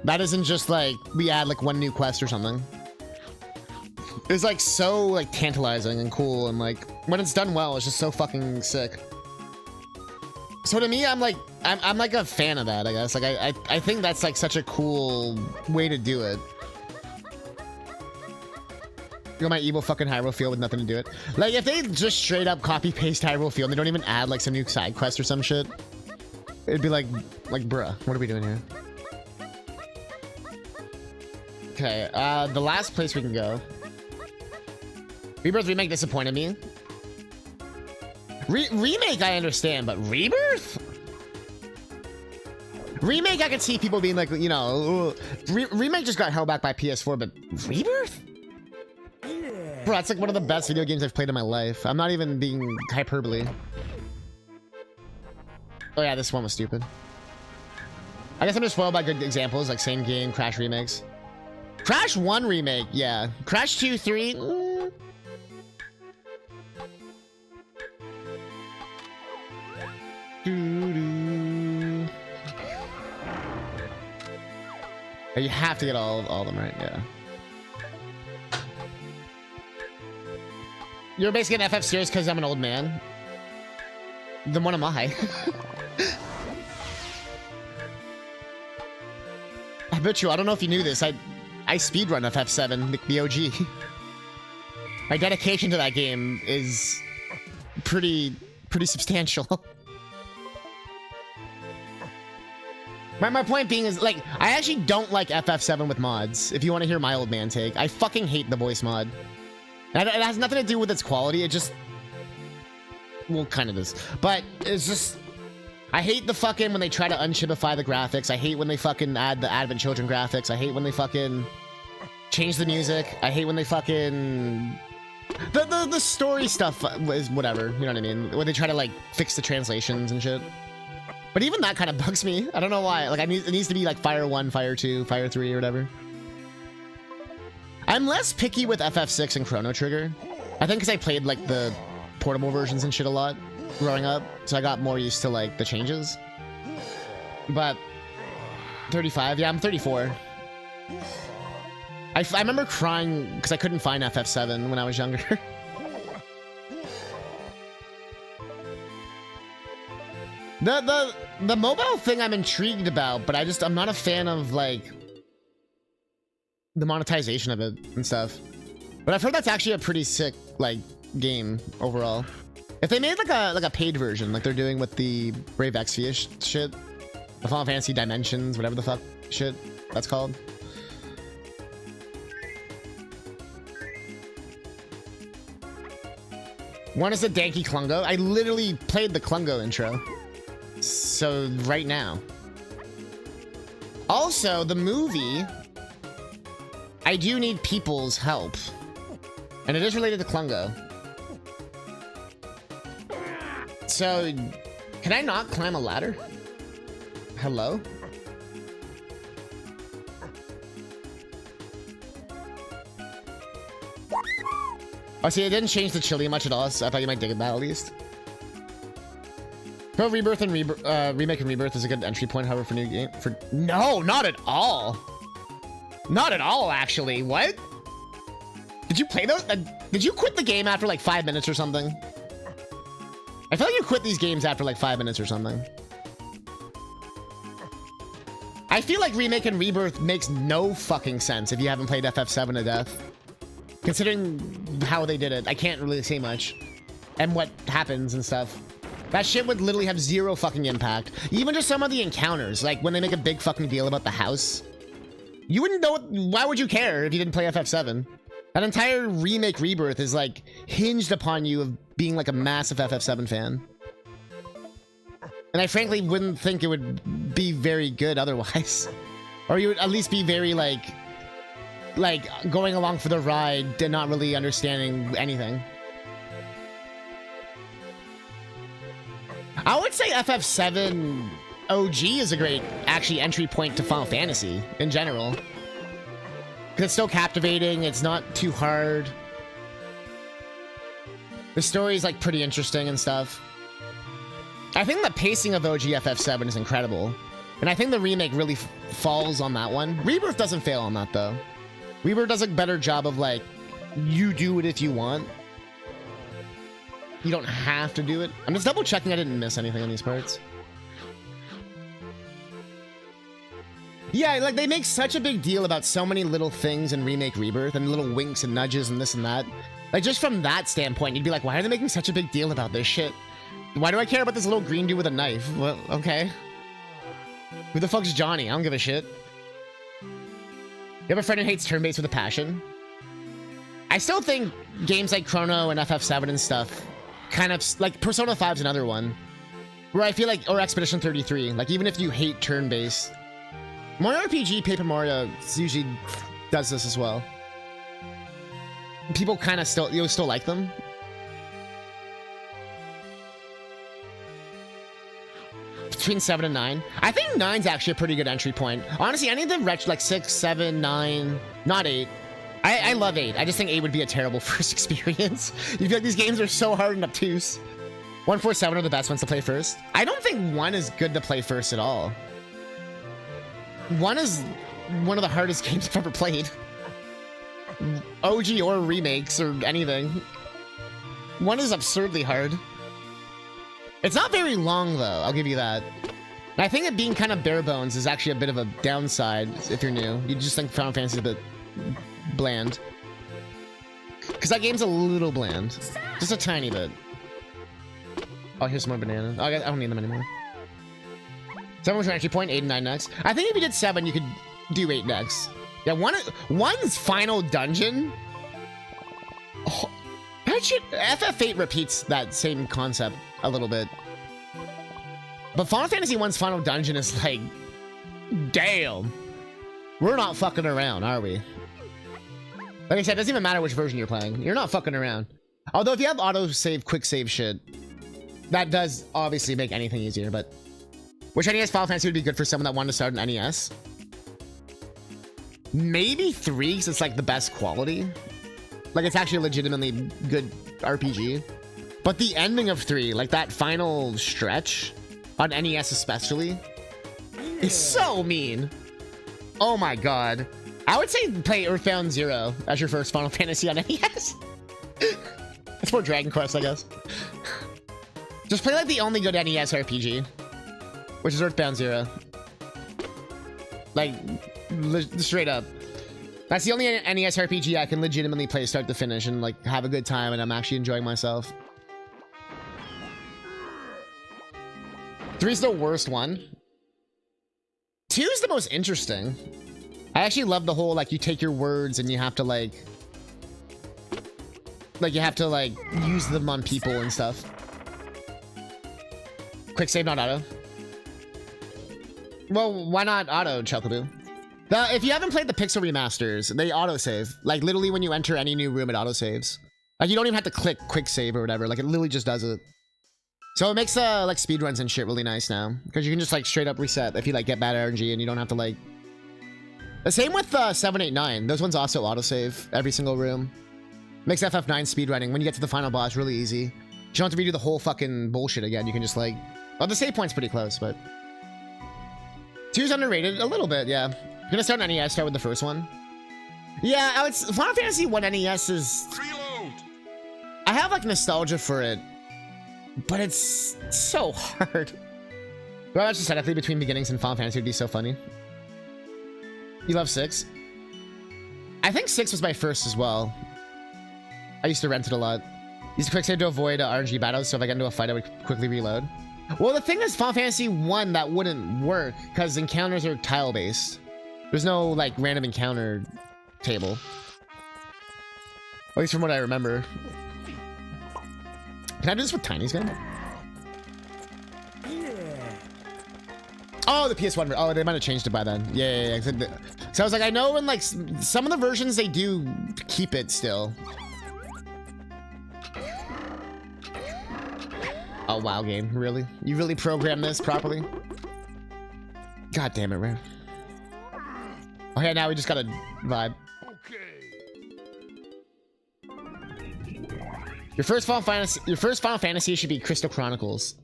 That isn't just like we add like one new quest or something. It's like so like tantalizing and cool, and like when it's done well, it's just so fucking sick. So to me, I'm like a fan of that, I guess. Like I think that's like such a cool way to do it. You know, my evil fucking Hyrule Field with nothing to do it. Like if they just straight up copy paste Hyrule Field and they don't even add like some new side quest or some shit, it'd be like bruh, what are we doing here? Okay, the last place we can go. Rebirth remake disappointed me. Remake I understand, but Rebirth? Remake I could see people being like, you know, remake just got held back by PS4, but Rebirth? Yeah. Bro, it's like one of the best video games I've played in my life. I'm not even being hyperbole. Oh yeah, this one was stupid. I guess I'm just spoiled by good examples, like same game, Crash remakes. Crash 1 remake, yeah. Crash 2, 3, You have to get all of them right, yeah. You're basically an FF series because I'm an old man. Then what am I? I bet you, I don't know if you knew this, I speedrun FF7, the OG. My dedication to that game is pretty substantial. My point being is, like, I actually don't like FF7 with mods, if you want to hear my old man take. I fucking hate the voice mod. And it has nothing to do with its quality, it just... Well, kind of does. But, it's just... I hate the fucking when they try to unchipify the graphics. I hate when they fucking add the Advent Children graphics. I hate when they fucking... change the music. I hate when they fucking... The story stuff is whatever, you know what I mean? When they try to, like, fix the translations and shit. But even that kind of bugs me. I don't know why. Like, it needs to be like Fire 1, Fire 2, Fire 3 or whatever. I'm less picky with FF6 and Chrono Trigger. I think because I played like the portable versions and shit a lot growing up. So I got more used to like the changes. But 35, yeah, I'm 34. I remember crying because I couldn't find FF7 when I was younger. The mobile thing I'm intrigued about, but I'm not a fan of like the monetization of it and stuff. But I've heard that's actually a pretty sick like game overall. If they made like a paid version, like they're doing with the Brave Exvius shit, the Final Fantasy Dimensions, whatever the fuck shit that's called. One is the Danky Klungo. I literally played the Klungo intro. So right now. Also, the movie, I do need people's help. And it is related to Klungo. So, can I not climb a ladder? Hello? Oh, see, it didn't change the chili much at all, so I thought you might dig it that at least. Pro Rebirth and Remake and Rebirth is a good entry point, however, for new game. No, not at all. Not at all, actually. What? Did you play those? Did you quit the game after like 5 minutes or something? I feel like you quit these games after like 5 minutes or something. I feel like Remake and Rebirth makes no fucking sense if you haven't played FF7 to death. Considering how they did it, I can't really say much. And what happens and stuff. That shit would literally have zero fucking impact. Even just some of the encounters, like when they make a big fucking deal about the house. You wouldn't know, why would you care if you didn't play FF7? That entire Remake Rebirth is like hinged upon you of being like a massive FF7 fan. And I frankly wouldn't think it would be very good otherwise. Or you would at least be very like going along for the ride and not really understanding anything. I would say FF7 OG is a great, actually, entry point to Final Fantasy in general. Because it's still captivating, it's not too hard. The story's like pretty interesting and stuff. I think the pacing of OG FF7 is incredible. And I think the remake really falls on that one. Rebirth doesn't fail on that though. Rebirth does a better job of like, you do it if you want. You don't have to do it. I'm just double checking I didn't miss anything on these parts. Yeah, like they make such a big deal about so many little things in Remake Rebirth and little winks and nudges and this and that. Like just from that standpoint, you'd be like, why are they making such a big deal about this shit? Why do I care about this little green dude with a knife? Well, okay. Who the fuck's Johnny? I don't give a shit. You have a friend who hates turn-based with a passion? I still think games like Chrono and FF7 and stuff kind of like Persona 5's another one where I feel like, or Expedition 33, like even if you hate turn-based, Mario RPG, Paper Mario usually does this as well. People kind of still like them. Between 7 and 9. I think 9's actually a pretty good entry point. Honestly, any of the like 6, 7, 9, not 8. I love 8. I just think 8 would be a terrible first experience. You feel like these games are so hard and obtuse. 1, 4, 7 are the best ones to play first. I don't think 1 is good to play first at all. 1 is one of the hardest games I've ever played. OG or remakes or anything. 1 is absurdly hard. It's not very long though, I'll give you that. And I think it being kind of bare bones is actually a bit of a downside if you're new. You just think Final Fantasy is a bit bland. Because that game's a little bland. Just a tiny bit. Oh, here's some more bananas. Oh, I don't need them anymore. 7 was your entry point, 8 and 9 next. I think if you did 7, you could do 8 next. Yeah, 1's final dungeon. Oh, that shit, FF8 repeats that same concept a little bit. But Final Fantasy 1's final dungeon is like, damn. We're not fucking around, are we? Like I said, it doesn't even matter which version you're playing. You're not fucking around. Although if you have auto-save, quick-save shit, that does obviously make anything easier, but... Which NES Final Fantasy would be good for someone that wanted to start an NES? Maybe 3, because it's like the best quality. Like it's actually a legitimately good RPG. But the ending of 3, like that final stretch, on NES especially, is so mean. Oh my god. I would say play Earthbound Zero as your first Final Fantasy on NES. It's more Dragon Quest, I guess. Just play like the only good NES RPG, which is Earthbound Zero. Like, straight up. That's the only NES RPG I can legitimately play start to finish and like have a good time, and I'm actually enjoying myself. 3 is the worst one. 2 is the most interesting. I actually love the whole, like, you take your words and you have to, like, use them on people and stuff. Quick save, not auto. Well, why not auto, Chuckaboo? If you haven't played the Pixel remasters, they autosave. Like, literally when you enter any new room, it autosaves. Like, you don't even have to click quick save or whatever. Like, it literally just does it. So it makes, like, speedruns and shit really nice now. Because you can just, like, straight up reset if you, like, get bad RNG and you don't have to, like... The same with 789. Those ones also autosave every single room. Makes FF9 speedrunning, when you get to the final boss, really easy. You don't have to redo the whole fucking bullshit again. You can just, like... Well, the save point's pretty close, but... 2's underrated. A little bit, yeah. You're gonna start on NES, start with the first one. Yeah, Final Fantasy 1 NES is... Reload. I have, like, nostalgia for it. But it's so hard. Well, that's just aesthetically between beginnings and Final Fantasy would be so funny. You love 6? I think 6 was my first as well. I used to rent it a lot. Used to quick save to avoid RNG battles, so if I got into a fight, I would quickly reload. Well, the thing is, Final Fantasy 1, that wouldn't work, because encounters are tile-based. There's no, like, random encounter table. At least from what I remember. Can I do this with Tiny's gun? Oh, the PS1. Oh, they might have changed it by then. Yeah. So I was like, I know in, like, some of the versions, they do keep it still. Oh, wow, game. Really? You really programmed this properly? God damn it, man. Oh, yeah, now we just got a vibe. Your first Final Fantasy should be Crystal Chronicles.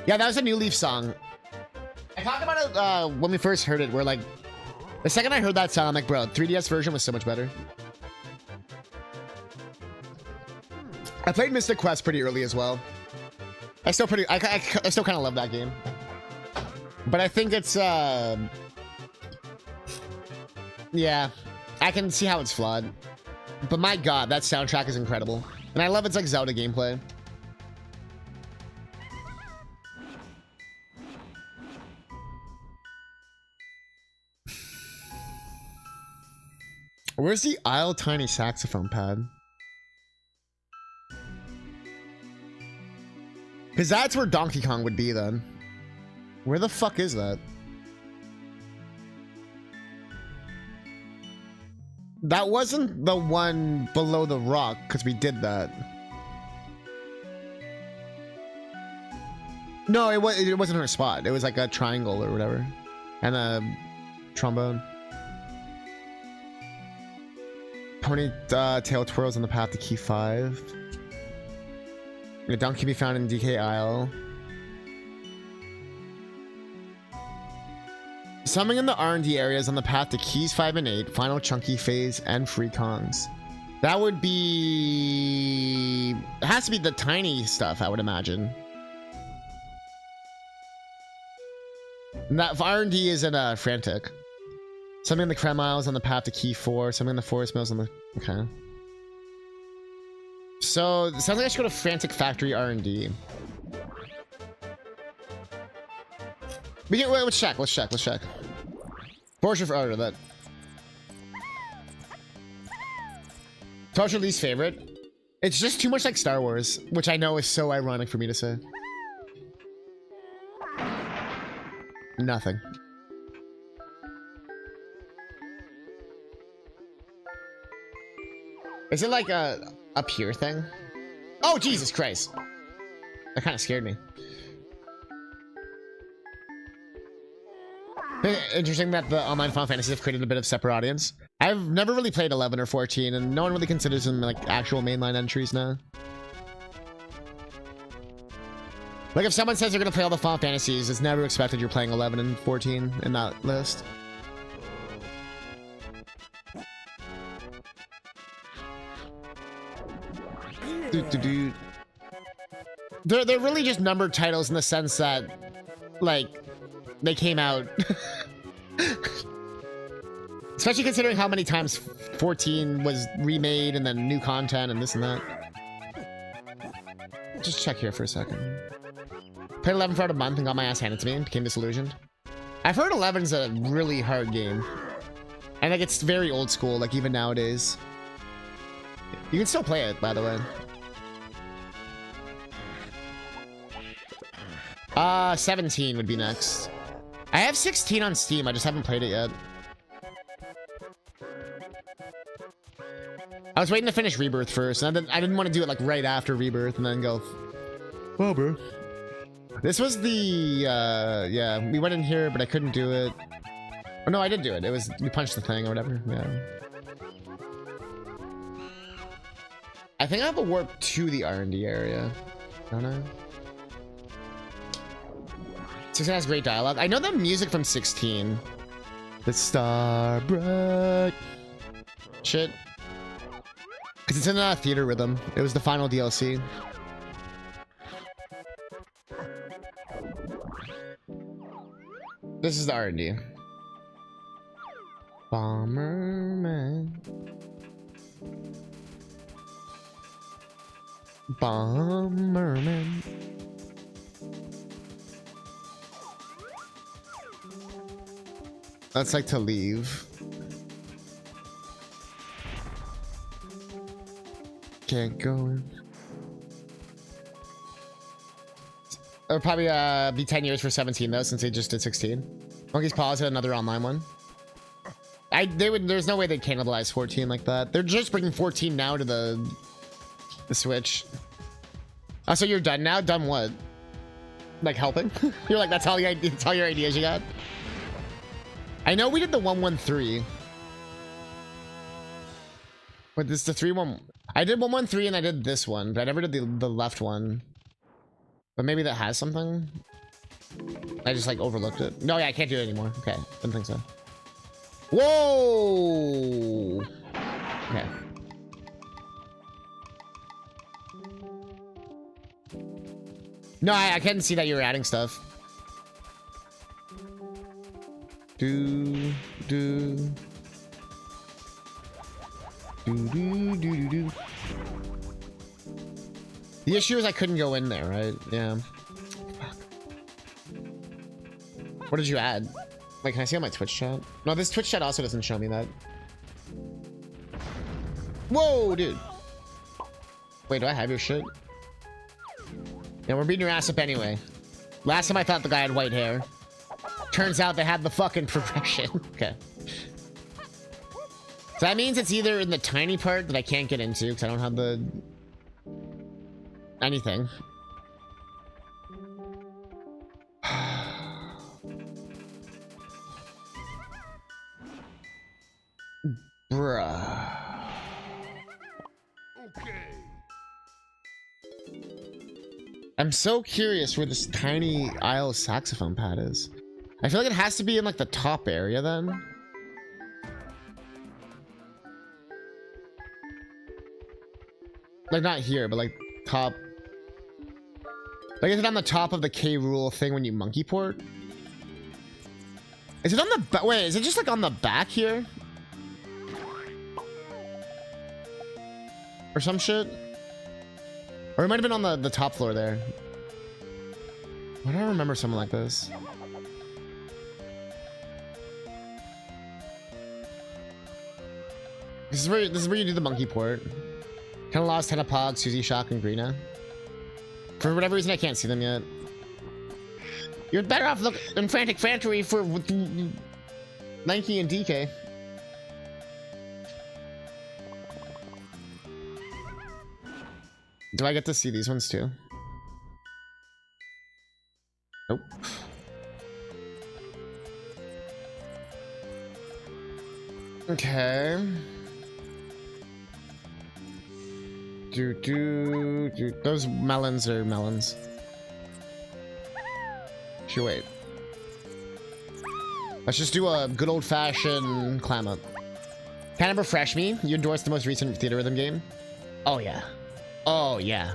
Yeah, that was a New Leaf song. I talked about it when we first heard it, where like the second I heard that song, I'm like, bro, 3DS version was so much better. I played Mystic Quest pretty early as well. I still kind of love that game. But I think it's yeah, I can see how it's flawed. But my god, that soundtrack is incredible. And I love its like Zelda gameplay. Where's the Isle Tiny saxophone pad? Because that's where Donkey Kong would be then. Where the fuck is that? That wasn't the one below the rock, because we did that. No, it wasn't her spot. It was like a triangle or whatever. And a trombone. Ponytail twirls on the path to key 5. The donkey can be found in DK Isle. Something in the R&D areas on the path to keys 5 and 8, final chunky phase, and free Kongs. That would be... It has to be the tiny stuff, I would imagine. And that R&D is in Frantic. Something in the Krem Isles on the path to key 4, something in the Forest Mills on the... Okay. So, it sounds like I should go to Frantic Factory R&D. Wait, let's check. What's your that? What's your least favorite? It's just too much like Star Wars, which I know is so ironic for me to say. Nothing. Is it like a pure thing? Oh, Jesus Christ. That kind of scared me. Interesting that the online Final Fantasies have created a bit of separate audience. I've never really played 11 or 14, and no one really considers them like actual mainline entries now. Like if someone says they're gonna play all the Final Fantasies, it's never expected you're playing 11 and 14 in that list. They're really just numbered titles in the sense that, like, they came out. Especially considering how many times 14 was remade and then new content and this and that. Just check here for a second. Played 11 for about a month and got my ass handed to me and became disillusioned. I've heard 11's a really hard game. And like it's very old school, like even nowadays. You can still play it, by the way. 17 would be next. I have 16 on Steam, I just haven't played it yet. I was waiting to finish Rebirth first, and I didn't want to do it like right after Rebirth and then go, well, bro. This was the, yeah, we went in here, but I couldn't do it. Oh, no, I did do it. It was, we punched the thing or whatever, yeah. I think I have a warp to the R&D area. Don't I? 16 has great dialogue. I know the music from 16. The star bright. Shit. Because it's in a theater rhythm. It was the final DLC. This is the R&D. Bomberman. Bomberman. That's like to leave. Can't go in. It'll probably be 10 years for 17 though, since they just did 16. Monkey's Paws had another online one. There's no way they'd cannibalize 14 like that. They're just bringing 14 now to the Switch. Oh, so you're done now? Done what? Like helping? You're like, that's all your ideas you got? I know we did the 113. But this is the 3-1. I did 113 and I did this one, but I never did the left one. But maybe that has something. I just like overlooked it. No, yeah, I can't do it anymore. Okay, didn't think so. Whoa! Okay. No, I couldn't see that you were adding stuff. Do. Do, do, do, do, do. The issue is I couldn't go in there, right? Yeah. Fuck. What did you add? Wait, can I see on my Twitch chat? No, this Twitch chat also doesn't show me that. Whoa, dude. Wait, do I have your shit? Yeah, we're beating your ass up anyway. Last time I thought the guy had white hair. Turns out they had the fucking progression. Okay. So that means it's either in the tiny part that I can't get into because I don't have the... anything. Bruh. I'm so curious where this tiny aisle saxophone pad is. I feel like it has to be in like the top area then. Like not here, but like top. Like is it on the top of the K Rool thing when you monkey port? Is it on the back? Wait, is it just like on the back here? Or some shit? Or it might have been on the top floor there. Why do I remember something like this? This is where you do the monkey port. Kinda lost Tenapog, Susie Shock, and Greena. For whatever reason I can't see them yet. You're better off looking in Frantic Fantery for Nike and DK. Do I get to see these ones too? Nope. Okay. Those melons are melons. Should wait. Let's just do a good old-fashioned climb up. Kind of refresh me. You endorsed the most recent theater rhythm game. Oh yeah. Oh, yeah.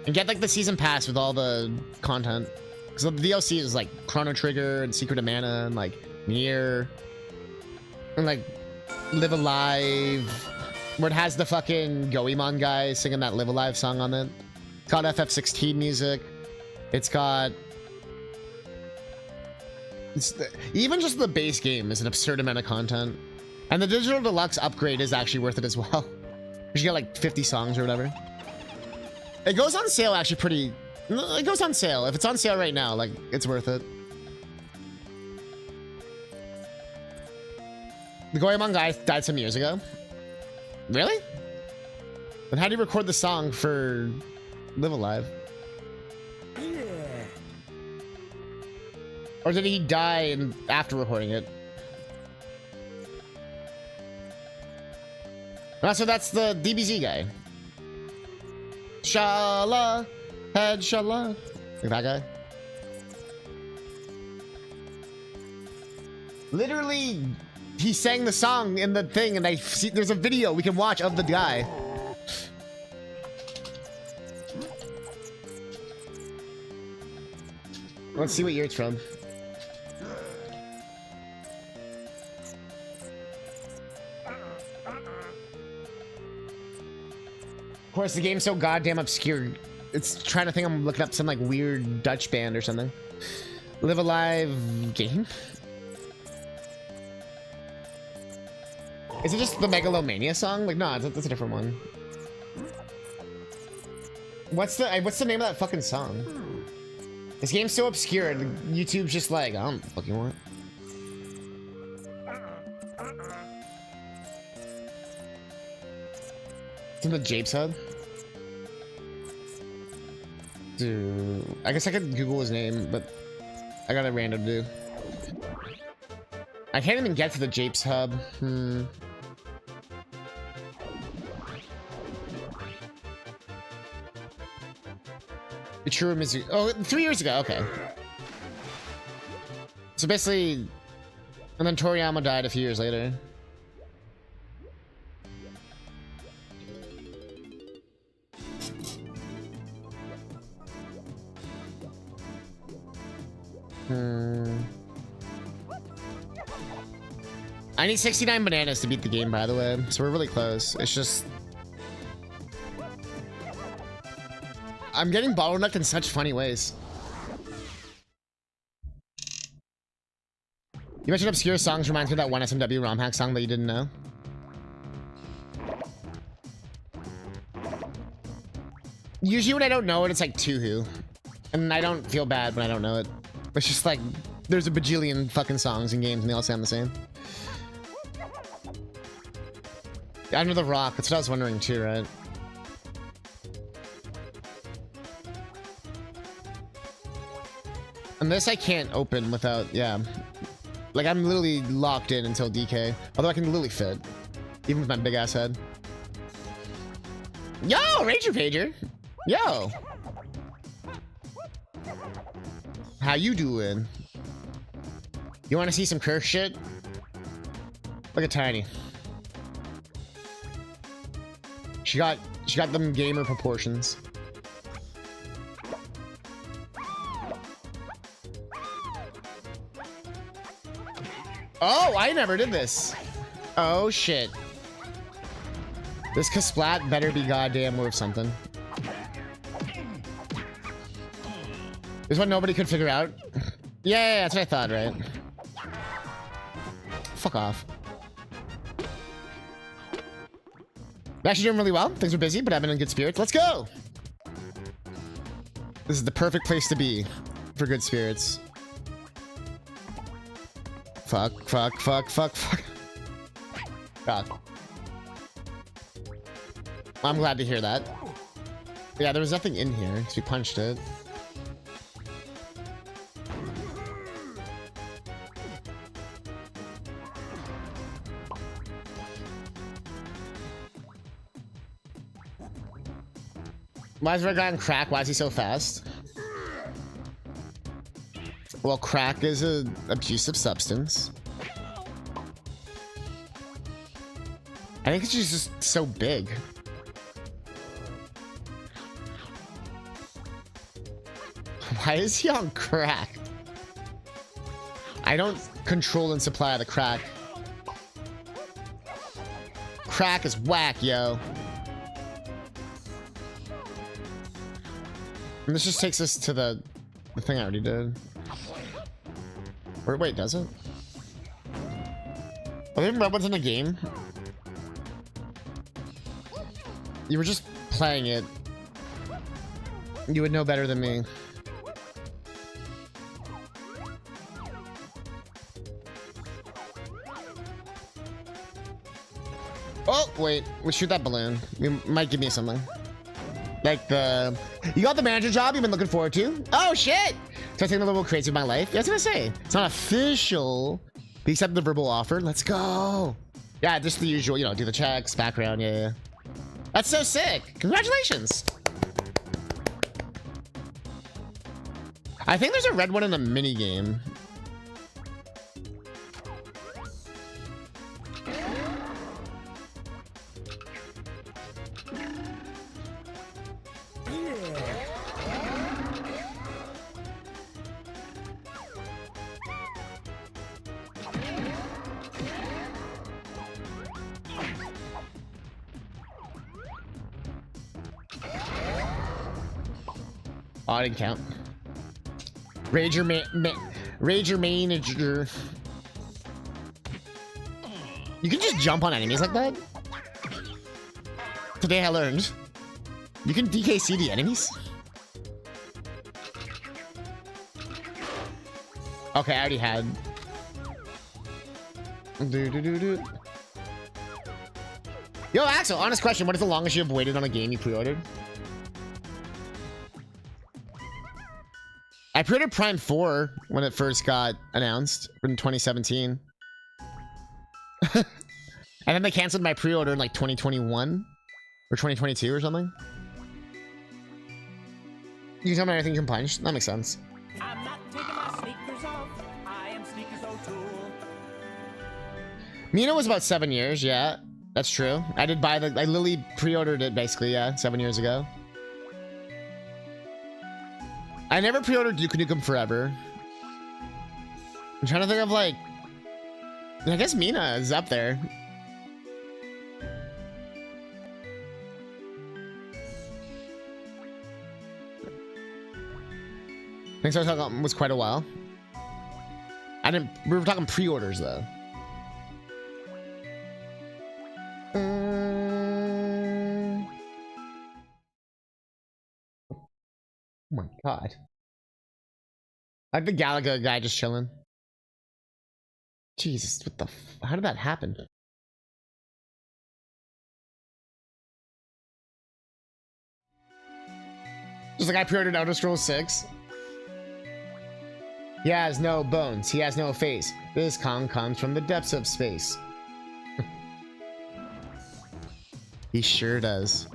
And get like the season pass with all the content. Because the DLC is like Chrono Trigger and Secret of Mana and like Nier. And like Live Alive. Where it has the fucking Goemon guy singing that Live Alive song on it. It's got FF16 music. It's got... even just the base game is an absurd amount of content. And the Digital Deluxe upgrade is actually worth it as well. You get like 50 songs or whatever. It goes on sale actually pretty... it goes on sale. If it's on sale right now, like, it's worth it. The Goemon guy died some years ago. Really? Then how do you record the song for Live Alive? Or did he die after recording it? Oh, so that's the DBZ guy. Shala, head shala. Like that guy. Literally, he sang the song in the thing, and I see there's a video we can watch of the guy. Let's see what year it's from. Of course, the game's so goddamn obscure. It's trying to think I'm looking up some like weird Dutch band or something. Live Alive game? Is it just the Megalomania song? Like, no, that's a different one. What's the name of that fucking song? This game's so obscure, and YouTube's just like, I don't know what the fuck you want. It's in the Japes Hub. Dude, I guess I could Google his name, but I got a random do. I can't even get to the Japes Hub. Ichiro Mizu. Oh, 3 years ago. Okay. So basically, and then Toriyama died a few years later. I need 69 bananas to beat the game, by the way. So we're really close. It's just... I'm getting bottlenecked in such funny ways. You mentioned obscure songs reminds me of that one SMW ROM hack song that you didn't know. Usually when I don't know it, it's like Tuhu. And I don't feel bad when I don't know it. It's just like, there's a bajillion fucking songs and games and they all sound the same. Under the Rock, that's what I was wondering too, right? And this I can't open without, yeah. Like, I'm literally locked in until DK. Although I can literally fit. Even with my big ass head. Yo, Ranger Pager! Yo! How you doing? You wanna see some curse shit? Look at Tiny. She got them gamer proportions. Oh, I never did this. Oh shit. This Kasplat better be goddamn worth something. This is what nobody could figure out. Yeah, that's what I thought, right? Fuck off. I'm actually doing really well. Things are busy, but I've been in good spirits. Let's go! This is the perfect place to be for good spirits. Fuck, fuck, fuck, fuck, fuck. God. I'm glad to hear that. Yeah, there was nothing in here because we punched it. Why is Red guy on crack? Why is he so fast? Well, crack is an abusive substance. I think it's just so big. Why is he on crack? I don't control and supply the crack. Crack is whack, yo. And this just takes us to the thing I already did. Or wait, does it? Are there red ones in the game? You were just playing it. You would know better than me. Oh, wait. We'll shoot that balloon. You might give me something. Like the... You got the manager job you've been looking forward to? Oh, shit! So I think a little crazy of my life. Yeah, I was gonna say. It's not official. But accept the verbal offer. Let's go. Yeah, just the usual, you know, do the checks, background, yeah. That's so sick. Congratulations. I think there's a red one in a mini game. Oh, I didn't count. Rager manager. You can just jump on enemies like that? Today I learned. You can DKC the enemies? Okay, I already had. Yo, Axel, honest question. What is the longest you have waited on a game you pre-ordered? I pre-ordered Prime 4 when it first got announced in 2017. And then they canceled my pre-order in like 2021 or 2022 or something. You can tell me everything you can punch. That makes sense. I'm not taking my sneakers off. I am sneakers O'Toole. Mina was about 7 years. Yeah, that's true. I did buy I literally pre-ordered it basically. Yeah, 7 years ago. I never pre-ordered Duke Nukem Forever. I'm trying to think of like... I guess Mina is up there. I think so. It was quite a while. We were talking pre-orders though. Oh my god. Like the Galaga guy just chilling. Jesus, what the how did that happen? Just like I pre-ordered Outer Scrolls 6. He has no bones. He has no face. This Kong comes from the depths of space. He sure does.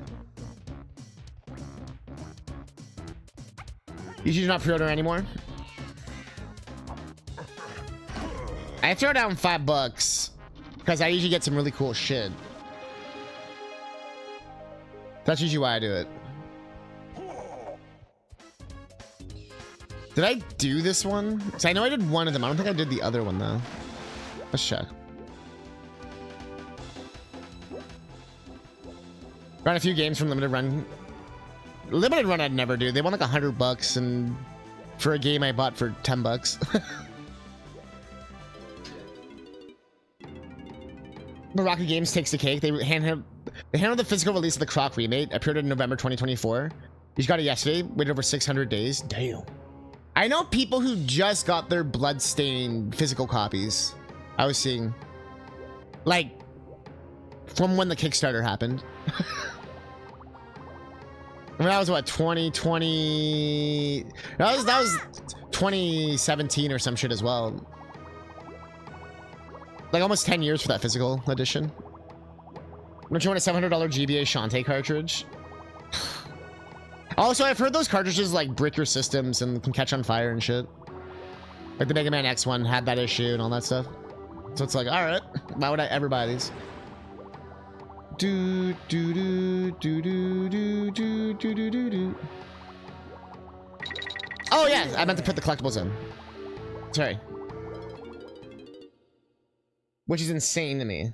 You should not pre-order anymore. I throw down $5 because I usually get some really cool shit. That's usually why I do it. Did I do this one? So I know I did one of them. I don't think I did the other one though. Let's check. Ran a few games from Limited Run. Limited Run I'd never do. They want like $100 and for a game I bought for $10. Baraka Games takes the cake. They handled the physical release of the Croc remake. Appeared in November 2024. You just got it yesterday. Waited over 600 days. Damn. I know people who just got their bloodstained physical copies. I was seeing, like, from when the Kickstarter happened. I mean, that was what 2020. That was 2017 or some shit as well. Like almost 10 years for that physical edition. Don't you want a $700 GBA Shantae cartridge? Also, I've heard those cartridges like brick your systems and can catch on fire and shit. Like the Mega Man X one had that issue and all that stuff. So it's like, all right, why would I ever buy these? Do do do do do do do do do do do. Oh yeah, I meant to put the collectibles in. Sorry. Which is insane to me.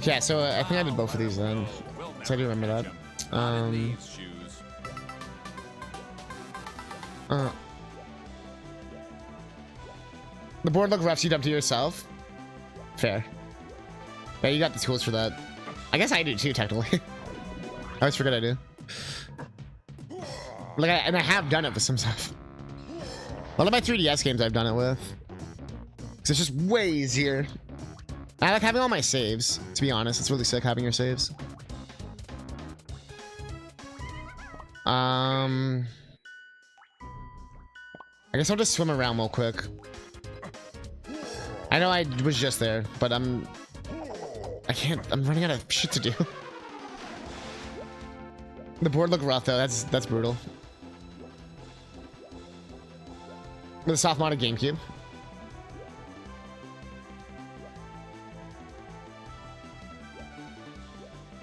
Yeah, so I think I did both of these then. So I do remember that. The board looked rough, so you dumped to yourself. Fair. Yeah, you got the tools for that. I guess I do too, technically. I always forget I do. Like, and I have done it with some stuff. A lot of my 3DS games I've done it with. Because it's just way easier. I like having all my saves, to be honest. It's really sick having your saves. I guess I'll just swim around real quick. I know I was just there, but I can't, I'm running out of shit to do. The board looked rough though, that's brutal. With a soft modded GameCube.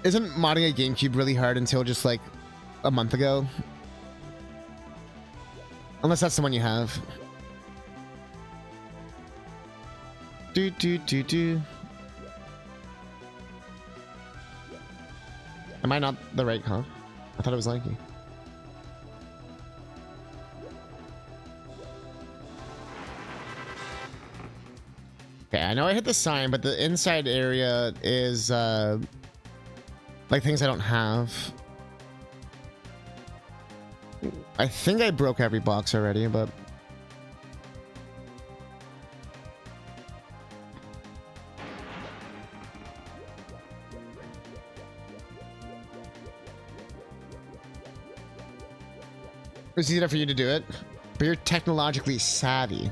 Isn't modding a GameCube really hard until just like a month ago? Unless that's the one you have. Do. Am I not the right comp? I thought it was Lanky. Okay, I know I hit the sign, but the inside area is like things I don't have. I think I broke every box already, but it's easier for you to do it, but you're technologically savvy.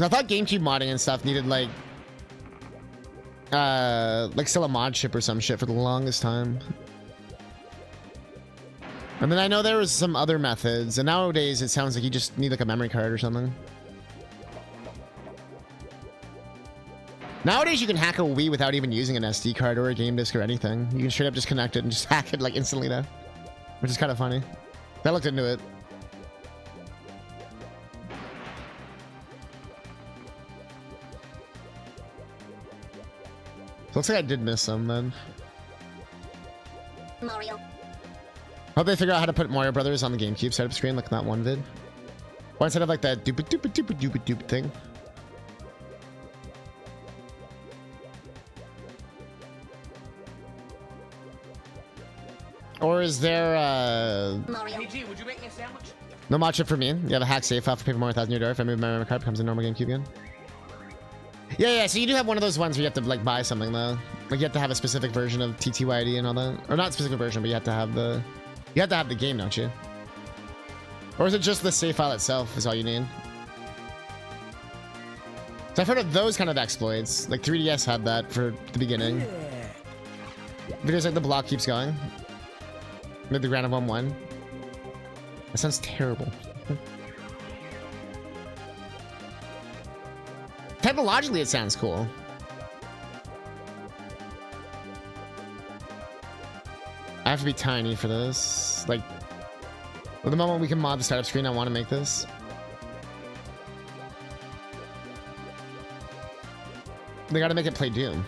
I thought GameCube modding and stuff needed like still a mod chip or some shit for the longest time. And then I know there was some other methods, and nowadays it sounds like you just need like a memory card or something. Nowadays you can hack a Wii without even using an SD card or a game disc or anything. You can straight up just connect it and just hack it like instantly now. Which is kind of funny. I looked into it. Looks like I did miss some then. Mario. Hope they figure out how to put Mario Brothers on the GameCube setup screen like that one vid. Or instead of like that doop thing. Or is there Mario. PG, would you make me a sandwich? no mod chip for me? You have a hack safe file for Paper Mario 1000 Year Door. If I move my memory card, becomes a normal GameCube again. Yeah, so you do have one of those ones where you have to like buy something though. Like you have to have a specific version of TTYD and all that. Or not specific version, but you have to have the game, don't you? Or is it just the save file itself is all you need? So I've heard of those kind of exploits. Like 3DS had that for the beginning. Because like the block keeps going. Mid the ground of 1-1. That sounds terrible. Technologically, it sounds cool. I have to be tiny for this. Like, at the moment we can mod the startup screen, I want to make this. They gotta make it play Doom.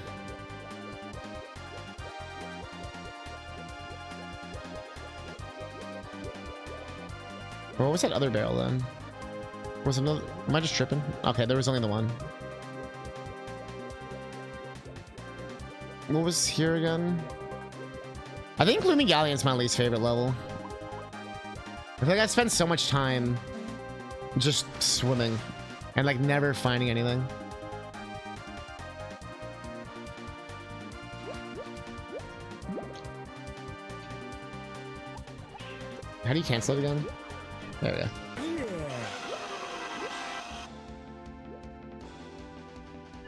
Or what was that other barrel then? Was another? Am I just tripping? Okay, there was only the one. What was here again? I think Gloomy Galleon's my least favorite level. I feel like I've spent so much time just swimming and like never finding anything. How do you cancel it again? There we go.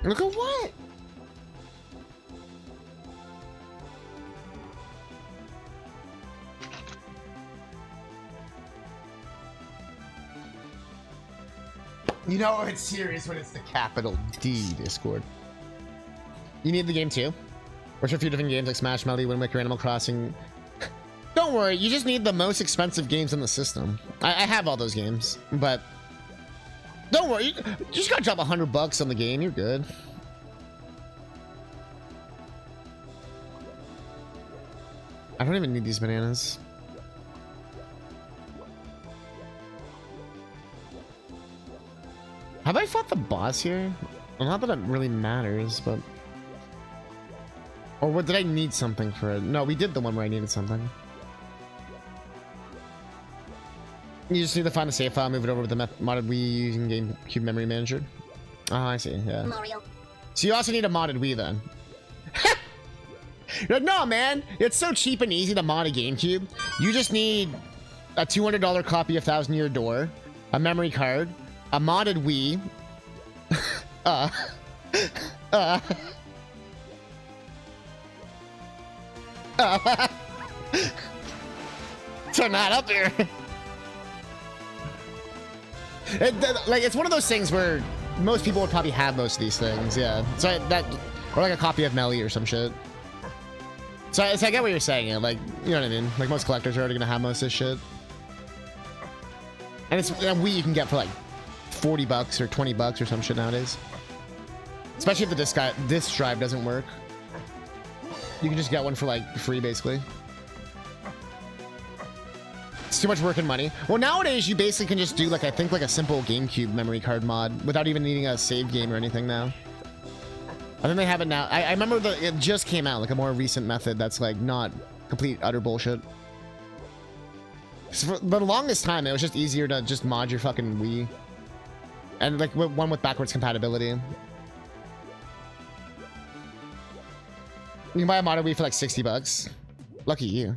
Look at what? You know it's serious when it's the capital D Discord. You need the game too? Or for a few different games like Smash, Melee, Wind Waker, Animal Crossing. Don't worry, you just need the most expensive games in the system. I have all those games, but don't worry, you just gotta drop $100 on the game, you're good. I don't even need these bananas. Have I fought the boss here? Well, not that it really matters, but... Or what, did I need something for it? No, we did the one where I needed something. You just need to find the save file, move it over to the modded Wii using GameCube Memory Manager. Oh, I see, yeah. Mario. So you also need a modded Wii then. You're like, no, man, it's so cheap and easy to mod a GameCube. You just need a $200 copy of Thousand Year Door, a memory card, a modded Wii, turn that up here. It's one of those things where most people would probably have most of these things, yeah. So that, or like a copy of Melee or some shit. So I get what you're saying, yeah. Like, you know what I mean? Like most collectors are already gonna have most of this shit. And it's a Wii you can get for like $40 or $20 or some shit nowadays. Especially if the disc drive doesn't work. You can just get one for like free, basically. It's too much work and money. Well, nowadays you basically can just do like, I think like a simple GameCube memory card mod without even needing a save game or anything now. I think they have it now. I remember it just came out, like a more recent method that's like not complete utter bullshit. For the longest time, it was just easier to just mod your fucking Wii. And like one with backwards compatibility. You can buy a modded Wii for like $60. Lucky you.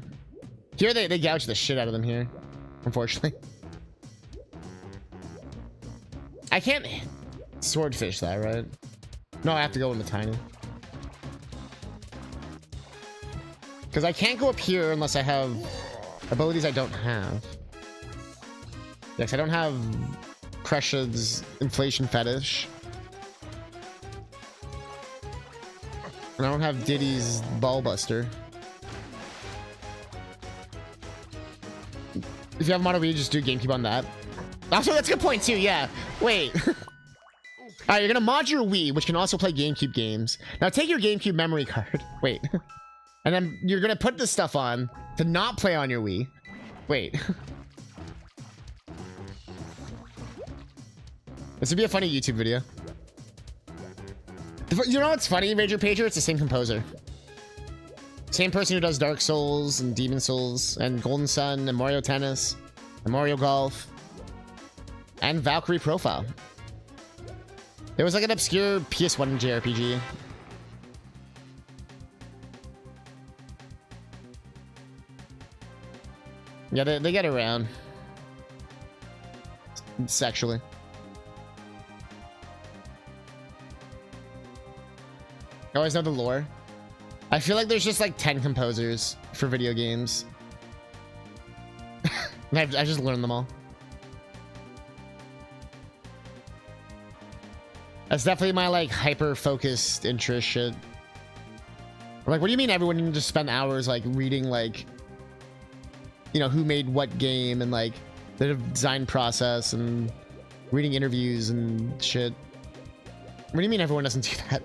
Here they gouge the shit out of them here, unfortunately. I can't swordfish that, right? No, I have to go in the tiny. Because I can't go up here unless I have abilities I don't have. Yes, I don't have Kresh's inflation fetish. And I don't have Diddy's ball buster. If you have modded Wii, just do GameCube on that. Also, that's a good point too, yeah. Wait. Alright, you're gonna mod your Wii, which can also play GameCube games. Now take your GameCube memory card. Wait. And then you're gonna put this stuff on to not play on your Wii. Wait. This would be a funny YouTube video. You know what's funny, Major Pager? It's the same composer. Same person who does Dark Souls and Demon Souls and Golden Sun and Mario Tennis and Mario Golf and Valkyrie Profile. It was like an obscure PS1 JRPG. Yeah, they get around. Sexually. I always know the lore. I feel like there's just like 10 composers for video games. I just learned them all. That's definitely my like hyper-focused interest shit. Like, what do you mean everyone can just spend hours like reading like, you know, who made what game and like the design process and reading interviews and shit? What do you mean everyone doesn't do that?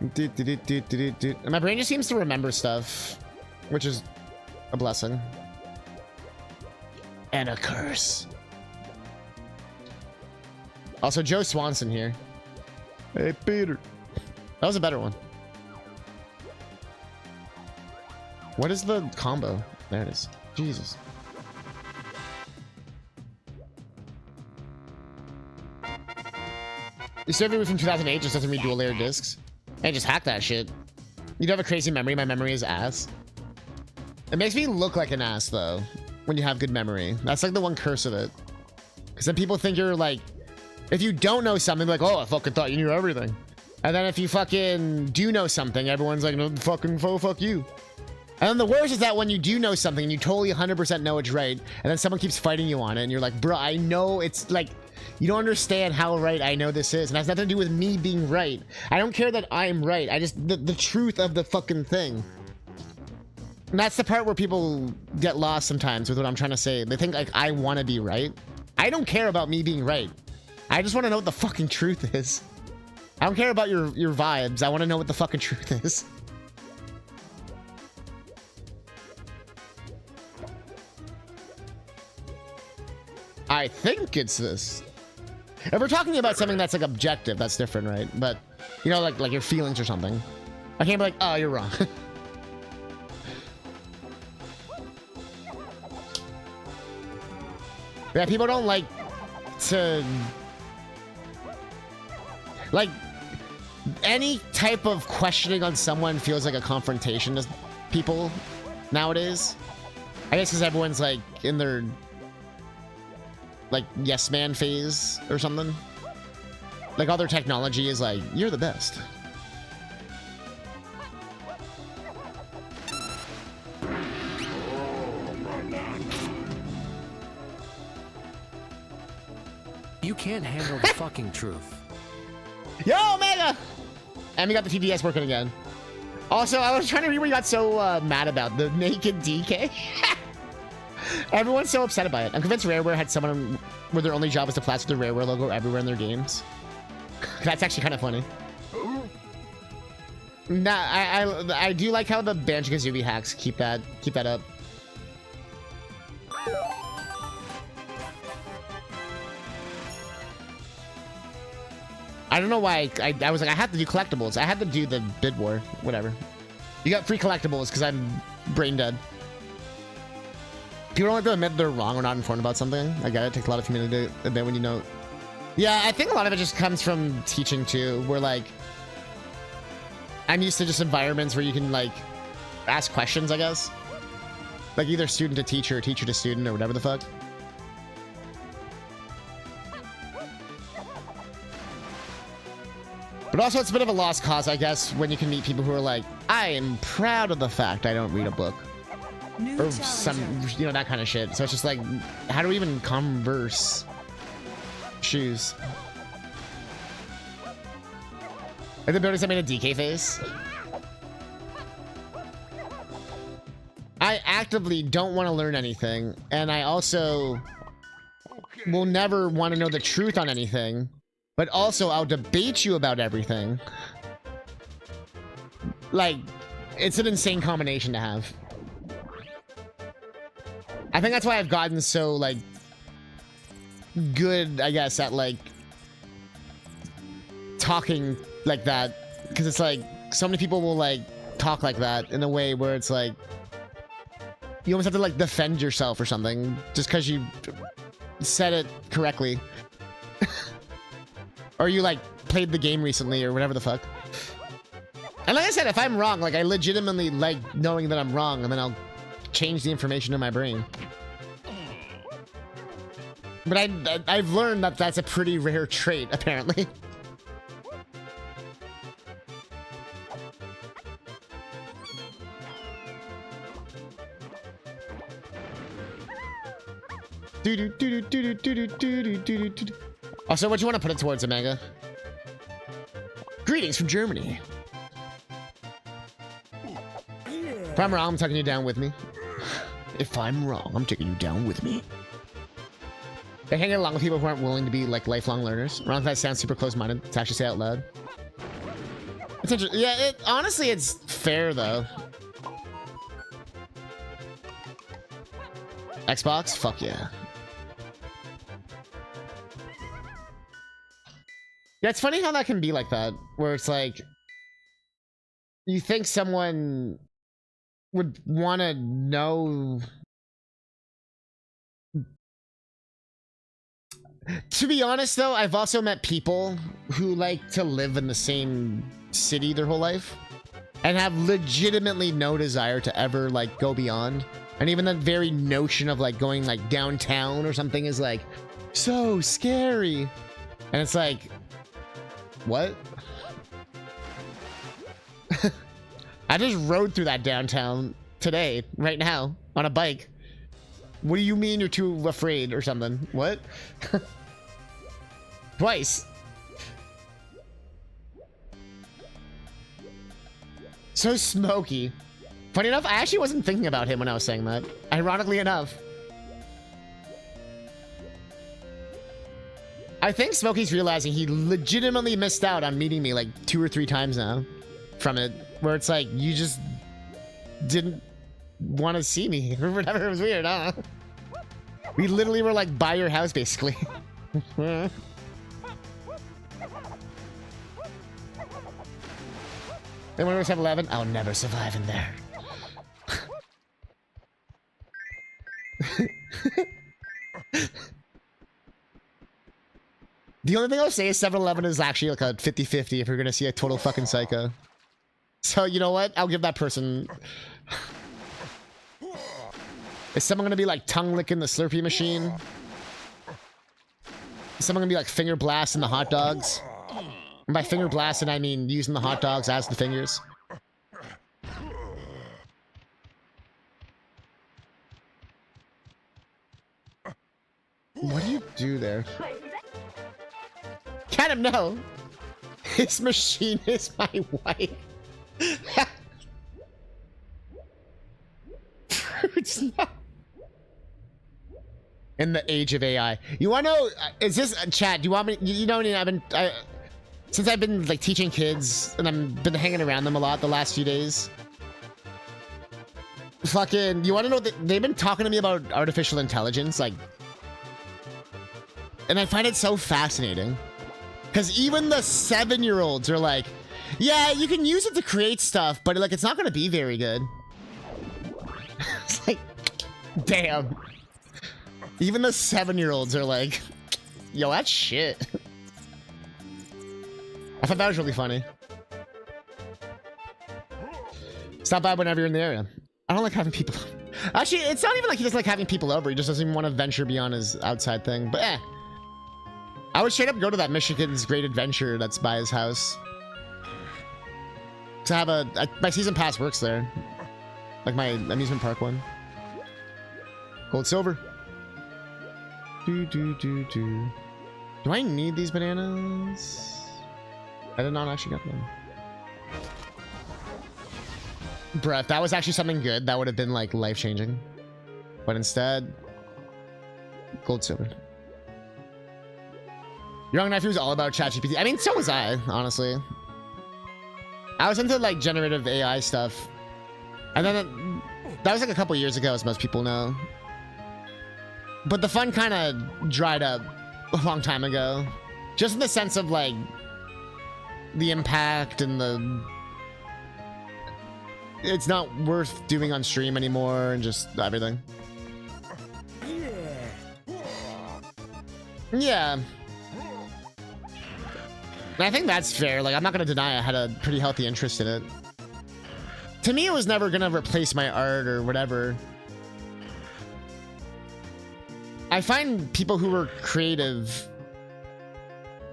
And my brain just seems to remember stuff, which is a blessing. And a curse. Also, Joe Swanson here. Hey, Peter. That was a better one. What is the combo? There it is. Jesus. You still have from 2008 just doesn't read dual layer discs. And just hack that shit. You'd have a crazy memory. My memory is ass. It makes me look like an ass though when you have good memory. That's like the one curse of it. Because then people think you're like, if you don't know something, like, oh, I fucking thought you knew everything. And then if you fucking do know something, everyone's like, no, fuck you. And then the worst is that when you do know something and you totally 100% know it's right, and then someone keeps fighting you on it, and you're like, bro, I know it's like, you don't understand how right I know this is, and it has nothing to do with me being right. I don't care that I'm right. I just, the truth of the fucking thing. And that's the part where people get lost sometimes with what I'm trying to say. They think like I want to be right. I don't care about me being right. I just want to know what the fucking truth is. I don't care about your vibes. I want to know what the fucking truth is. I think it's this. If we're talking about something that's like objective, that's different, right? But you know, like your feelings or something. I can't be like, oh, you're wrong. Yeah, people don't like to like any type of questioning on someone feels like a confrontation to people nowadays. I guess because everyone's like in their like yes man phase or something. Like all their technology is like, you're the best. You can't handle the fucking truth. Yo, Omega! And we got the TDS working again. Also, I was trying to read what you got so mad about. The naked DK. Everyone's so upset about it. I'm convinced Rareware had someone where their only job was to plaster the Rareware logo everywhere in their games. That's actually kind of funny. Nah, I do like how the Banjo-Kazooie hacks keep that up. I don't know why I was like, I have to do collectibles. I had to do the bid war, whatever. You got free collectibles because I'm brain dead. People don't like to admit they're wrong or not informed about something. I get it. It takes a lot of humility to admit when you know. Yeah, I think a lot of it just comes from teaching too, where like, I'm used to just environments where you can like ask questions, I guess. Like either student to teacher or teacher to student or whatever the fuck. But also it's a bit of a lost cause, I guess, when you can meet people who are like, I am proud of the fact I don't read a book. Or some, you know, that kind of shit. So it's just like, how do we even converse? Shoes. Are the buildings that made a DK face? I actively don't want to learn anything, and I also will never want to know the truth on anything. But also, I'll debate you about everything. Like, it's an insane combination to have. I think that's why I've gotten so, like, good, I guess, at, like, talking like that. Because it's like, so many people will, like, talk like that in a way where it's like, you almost have to, like, defend yourself or something just because you said it correctly. Or you, like, played the game recently or whatever the fuck. And like I said, if I'm wrong, like, I legitimately like knowing that I'm wrong, and then I'll change the information in my brain. But I've learned that that's a pretty rare trait, apparently. Also, what do you want to put it towards, Omega? Greetings from Germany. If I'm wrong, I'm taking you down with me. If I'm wrong, I'm taking you down with me. I can't get along with people who aren't willing to be like lifelong learners. Wrong if that sounds super close-minded to actually say it out loud. It's interesting. Yeah, honestly, it's fair though. Xbox? Fuck yeah. Yeah, it's funny how that can be like that, where it's like, you think someone would want to know. To be honest, though, I've also met people who like to live in the same city their whole life and have legitimately no desire to ever like go beyond. And even the very notion of like going like downtown or something is like so scary. And it's like, what? I just rode through that downtown today, right now, on a bike. What do you mean you're too afraid or something? What? Twice. So smoky. Funny enough, I actually wasn't thinking about him when I was saying that. Ironically enough. I think Smokey's realizing he legitimately missed out on meeting me like 2 or 3 times now from it. Where it's like, you just didn't want to see me or whatever. It was weird, huh? We literally were like by your house, basically. They want to have 11? I'll never survive in there. The only thing I'll say is 7-Eleven is actually like a 50-50 if you're gonna see a total fucking psycho. So, you know what? I'll give that person... Is someone gonna be like tongue licking the Slurpee machine? Is someone gonna be like finger blasting the hot dogs? And by finger blasting, I mean using the hot dogs as the fingers. What do you do there? Catnip, no! His machine is my wife. Fruits, no. In the age of AI. You wanna know, is this, chat, do you want me, you know, since I've been like teaching kids and I've been hanging around them a lot the last few days. Fucking, you wanna know that they've been talking to me about artificial intelligence, like, and I find it so fascinating. Because even the 7-year-olds are like, yeah, you can use it to create stuff, but like, it's not gonna be very good. It's like, damn. Even the 7-year-olds are like, yo, that's shit. I thought that was really funny. Stop by whenever you're in the area. I don't like having people. Actually, it's not even like he doesn't like having people over. He just doesn't even want to venture beyond his outside thing. But I would straight up go to that Michigan's Great Adventure that's by his house. To have my season pass works there. Like my amusement park one. Gold, silver. Do I need these bananas? I did not actually get them. Bruh, if that was actually something good, that would have been like life-changing. But instead, gold, silver. Your Young Nephew was all about ChatGPT. I mean, so was I, honestly. I was into like generative AI stuff. And then that was like a couple years ago, as most people know. But the fun kind of dried up a long time ago. Just in the sense of like the impact and the... It's not worth doing on stream anymore and just everything. Yeah. And I think that's fair. Like, I'm not going to deny I had a pretty healthy interest in it. To me, it was never going to replace my art or whatever. I find people who were creative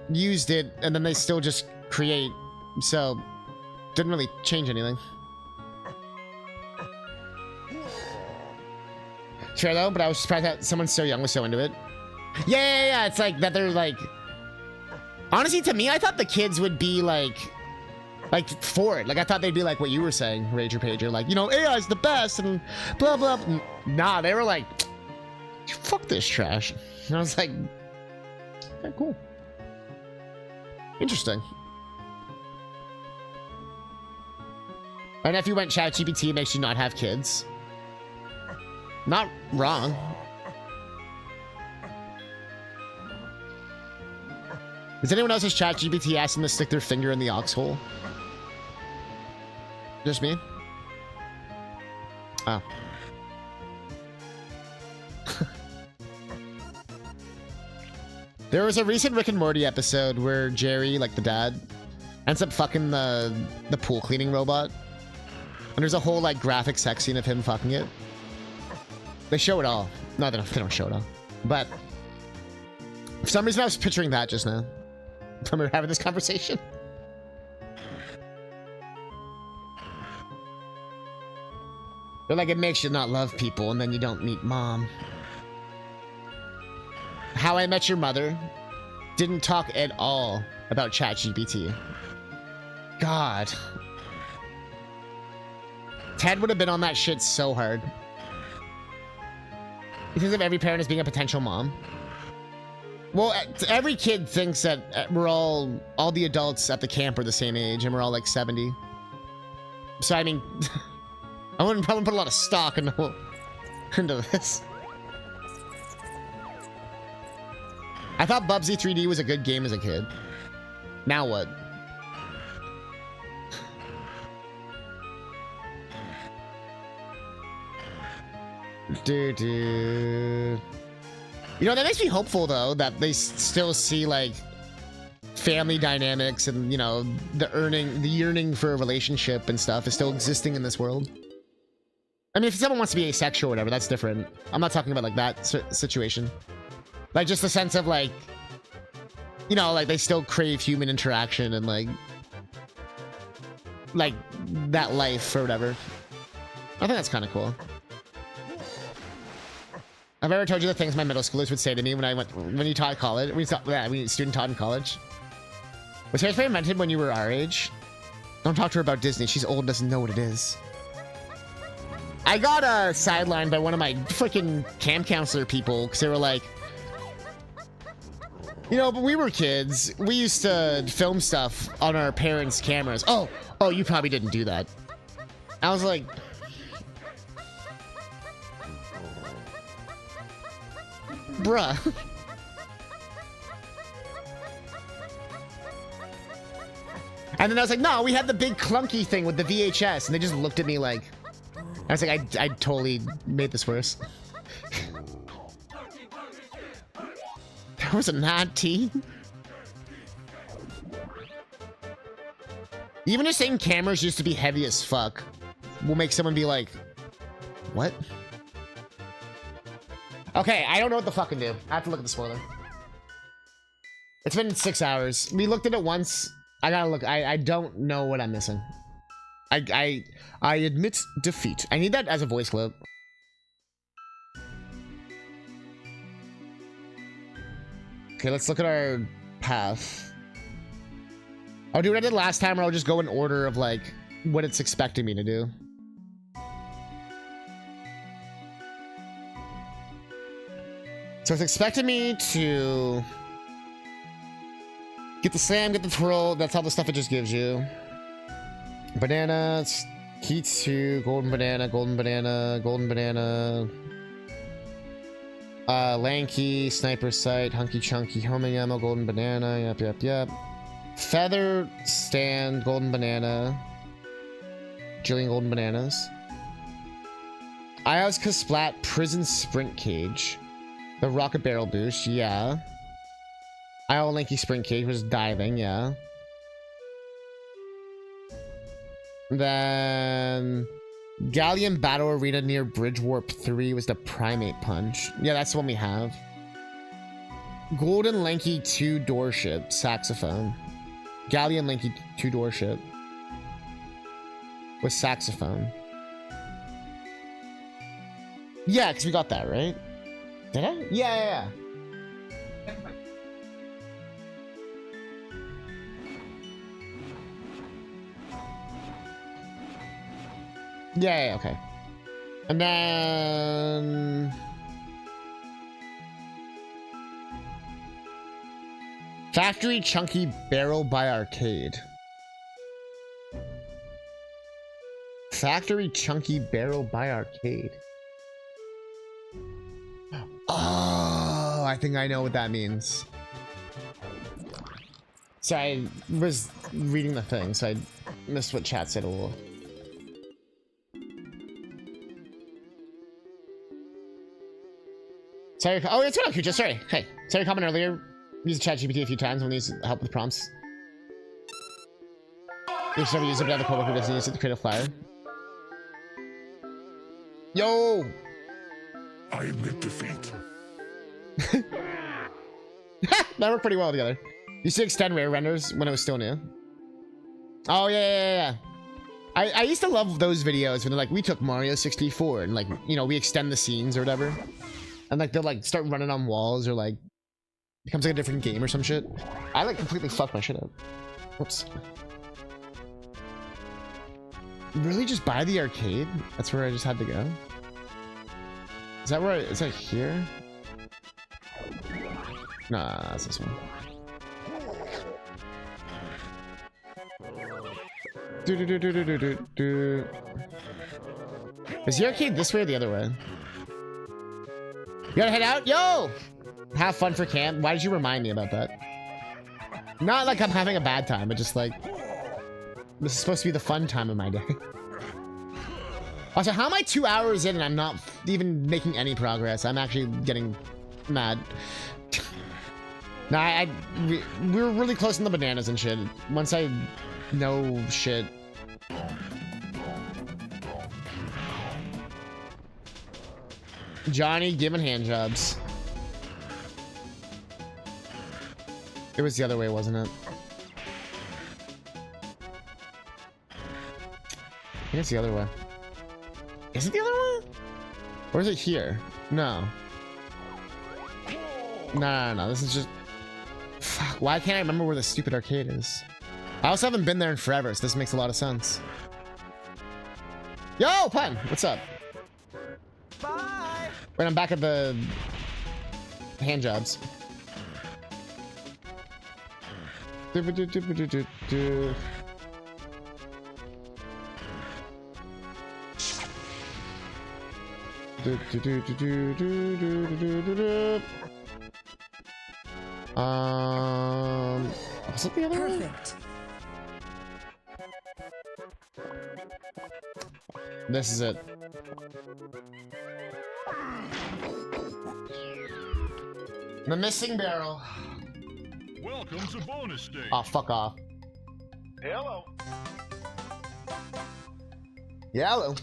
used it and then they still just create. So, didn't really change anything. Fair though, but I was surprised that someone so young was so into it. Yeah. It's like that they're like... Honestly, to me, I thought the kids would be like for it. Like, I thought they'd be like what you were saying, Rager Pager. Like, you know, AI's the best and blah, blah. Nah, they were like, fuck this trash. And I was like, okay, cool. Interesting. And if you went ChatGPT, it makes you not have kids. Not wrong. Does anyone else's ChatGPT ask them to stick their finger in the aux hole? Just me? Oh. There was a recent Rick and Morty episode where Jerry, like the dad, ends up fucking the pool cleaning robot. And there's a whole like graphic sex scene of him fucking it. They show it all. No, they don't show it all. But for some reason I was picturing that just now. When we were having this conversation. They're like, it makes you not love people, and then you don't meet mom. How I Met Your Mother didn't talk at all about ChatGPT. God. Ted would have been on that shit so hard. Because of every parent as being a potential mom. Well, every kid thinks that we're all the adults at the camp are the same age, and we're all like 70. So, I mean, I wouldn't probably put a lot of stock into this. I thought Bubsy 3D was a good game as a kid. Now what? Dude. You know, that makes me hopeful, though, that they still see, like, family dynamics and, you know, the yearning for a relationship and stuff is still existing in this world. I mean, if someone wants to be asexual or whatever, that's different. I'm not talking about, like, that situation. Like, just the sense of, like, you know, like, they still crave human interaction and, like, that life or whatever. I think that's kind of cool. I've ever told you the things my middle schoolers would say to me when you taught college, when you student taught in college. Was hairspray invented when you were our age? Don't talk to her about Disney. She's old and doesn't know what it is. I got sidelined by one of my freaking camp counselor people because they were like, you know, but we were kids. We used to film stuff on our parents' cameras. Oh, you probably didn't do that. I was like, bruh. And then I was like, no, we had the big clunky thing with the VHS. And they just looked at me like, I was like, I totally made this worse. There was a Nat T. Even just saying cameras used to be heavy as fuck will make someone be like, what? Okay, I don't know what to fucking do. I have to look at the spoiler. It's been 6 hours. We looked at it once. I gotta look. I don't know what I'm missing. I admit defeat. I need that as a voice clip. Okay, let's look at our path. I'll do what I did last time, or I'll just go in order of, like, what it's expecting me to do. So it's expecting me to get the slam, get the twirl. That's all the stuff it just gives you. Banana, heat 2, golden banana, golden banana, golden banana. Lanky, sniper sight, hunky chunky, homing ammo, golden banana. Yep. Feather stand, golden banana. Jillian golden bananas. Ioska splat, prison sprint cage. The rocket barrel boost, yeah. Iowa lanky sprint cage was diving, yeah. Then Galleon Battle Arena near Bridge Warp 3 was the Primate Punch. Yeah, that's the one we have. Golden Lanky 2 Door Ship, Saxophone. Galleon Lanky 2 Door Ship with Saxophone. Yeah, because we got that, right? Did I? Yeah. Yeah, okay. And then Factory Chunky Barrel by Arcade. Factory Chunky Barrel by Arcade. Oh, I think I know what that means. So I was reading the thing, so I missed what chat said a little. Sorry. Oh, it's what up, Kucha. Sorry. Hey, sorry, comment earlier. Used ChatGPT a few times when needs help with prompts. You should never use it, but have a coworker who doesn't use it to create a flyer. Yo! I admit defeat. That worked pretty well together. You should extend rare renders when it was still new. Oh, yeah. I used to love those videos when they're like, we took Mario 64 and like, you know, we extend the scenes or whatever. And like they'll like start running on walls or like becomes like a different game or some shit. I like completely fucked my shit up. Whoops. Really just buy the arcade? That's where I just had to go? Is that where is that here? Nah, that's this one. Is the arcade this way or the other way? You gotta head out? Yo! Have fun for camp. Why did you remind me about that? Not like I'm having a bad time, but just like this is supposed to be the fun time of my day. Also, how am I 2 hours in and I'm not even making any progress? I'm actually getting mad. Nah, we were really close in the bananas and shit. Once I know shit. Johnny giving hand jobs. It was the other way, wasn't it? I think it's the other way. Is it the other way? Or is it here? No. No. This is just... Fuck, why can't I remember where the stupid arcade is? I also haven't been there in forever, so this makes a lot of sense. Yo, Pun! What's up? Bye. Wait, I'm back at the... hand jobs. Was it the other one? Perfect. This is it. The missing barrel. Welcome to bonus stage. Oh, fuck off. Hello. Yellow.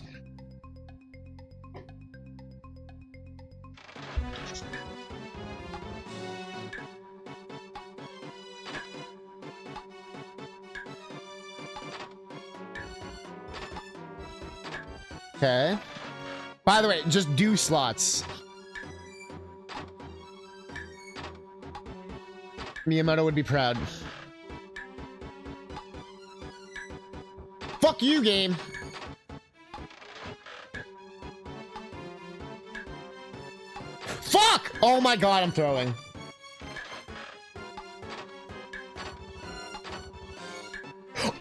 Okay. By the way, just do slots. Miyamoto would be proud. Fuck you, game. Fuck! Oh my god, I'm throwing.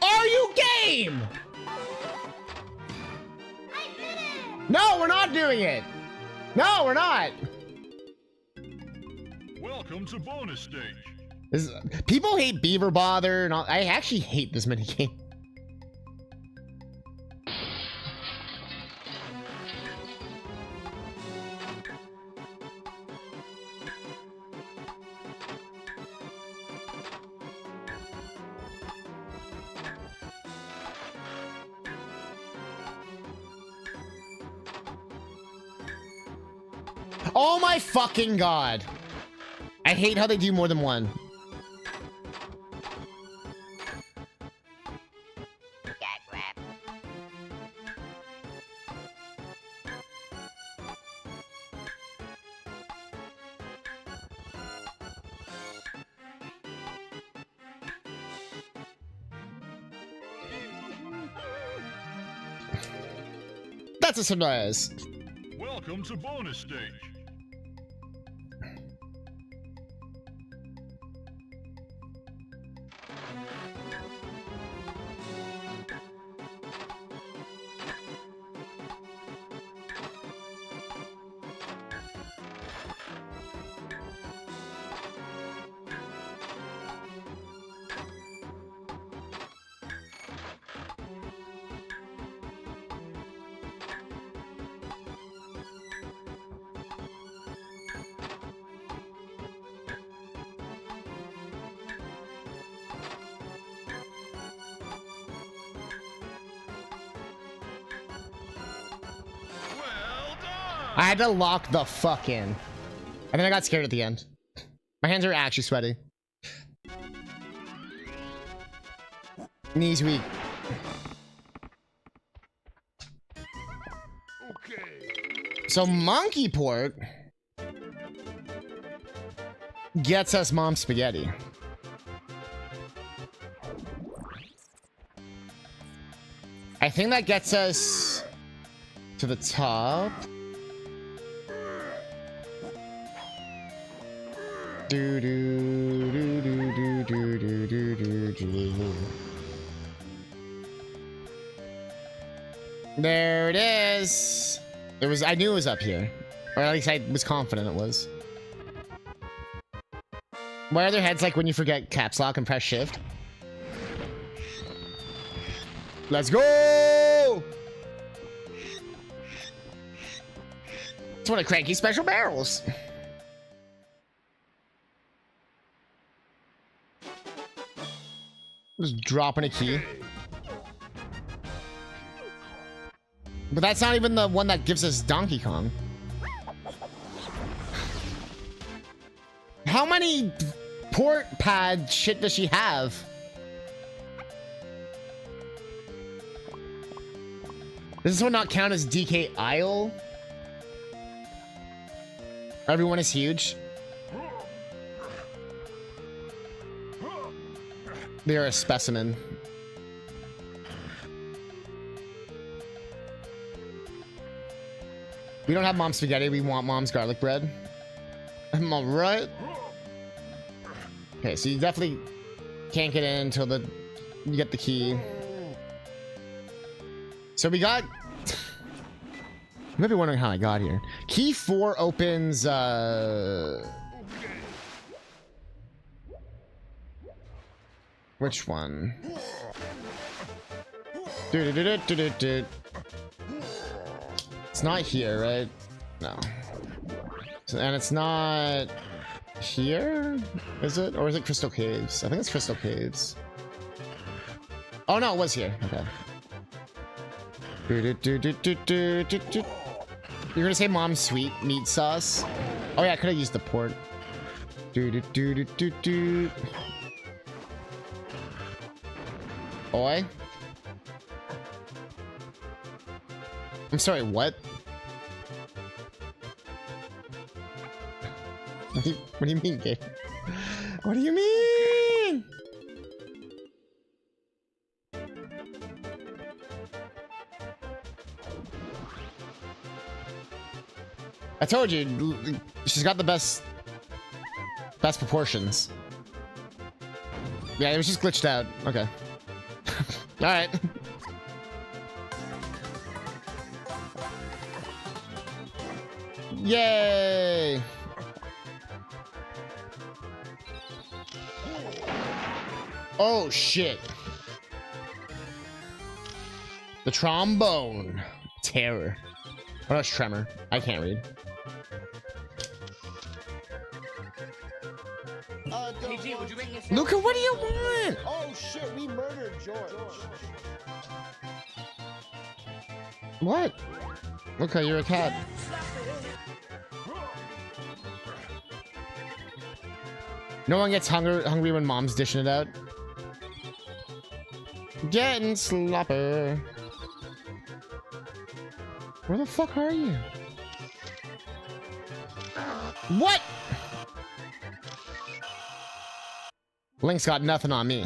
Are you game? No, we're not doing it. No, we're not. Welcome to bonus stage. This is, people hate Beaver Bother and all. I actually hate this minigame. Oh my fucking god. I hate how they do more than one. That's a surprise. Welcome to bonus stage. I had to lock the fuck in. And then I got scared at the end. My hands are actually sweaty. Knees weak. So monkey port gets us mom spaghetti. I think that gets us to the top. Do do do do do do do do do. There it is. It was. I knew it was up here, or at least I was confident it was. Why are their heads like when you forget caps lock and press shift? Let's go! It's one of Cranky's special barrels. Just dropping a key. But that's not even the one that gives us Donkey Kong. How many port pad shit does she have? Does this one not count as DK Isle? Everyone is huge. They are a specimen. We don't have mom's spaghetti. We want mom's garlic bread. Am I right? Okay, so you definitely can't get in until you get the key. So we got... You might be wondering how I got here. Key 4 opens... Which one? It's not here, right? No. And it's not here, is it? Or is it Crystal Caves? I think it's Crystal Caves. Oh no, it was here. Okay. You're gonna say mom's sweet meat sauce? Oh yeah, I could have used the port. Oi? I'm sorry, what? What do you mean, Gabe? What do you mean? I told you, she's got the best proportions. Yeah, it was just glitched out. Okay. All right. Yay! Oh shit! The trombone. Terror. Oh, that's tremor. I can't read. PG, would you make this? Luca, what do you want? Oh shit, we murdered George. What? Okay, you're a cat. No one gets hungry when mom's dishing it out. Getting sloppy. Where the fuck are you? What? Link's got nothing on me.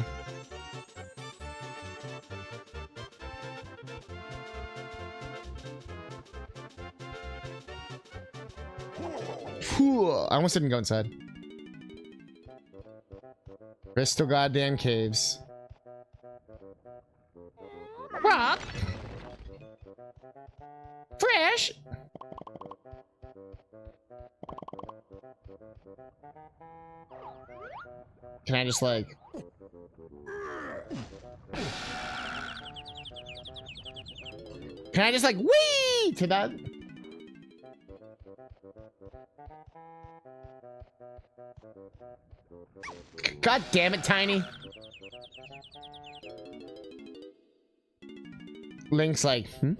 Whew, I almost didn't go inside. Crystal goddamn caves. Rock. Fresh. Can I just like... Can I just like wee to that? God damn it, Tiny. Link's like, hmm?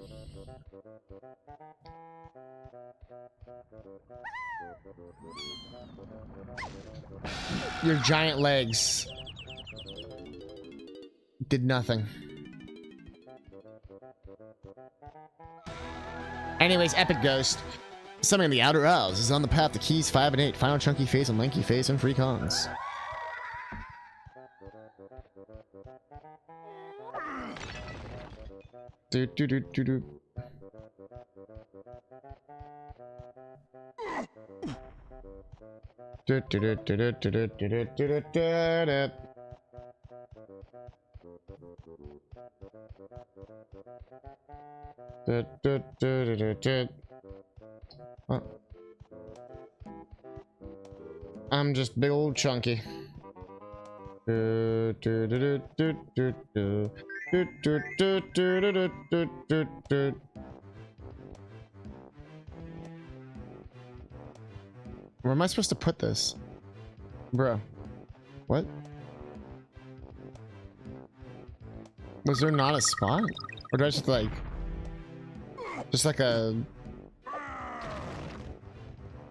Your giant legs did nothing. Anyways, Epic Ghost. Something in the outer hours is on the path to keys 5 and 8. Final chunky face and lanky face and free cons. Do do do do do. Do do do do do do do do do do do. Du, du, du, du, du, du. Oh. I'm just big old chunky. Du, du, du, du, du, du, du, du, du, du, du, du, du, du. Where am I supposed to put this? Bro. What? Was there not a spot? Or do I just like... Just like a...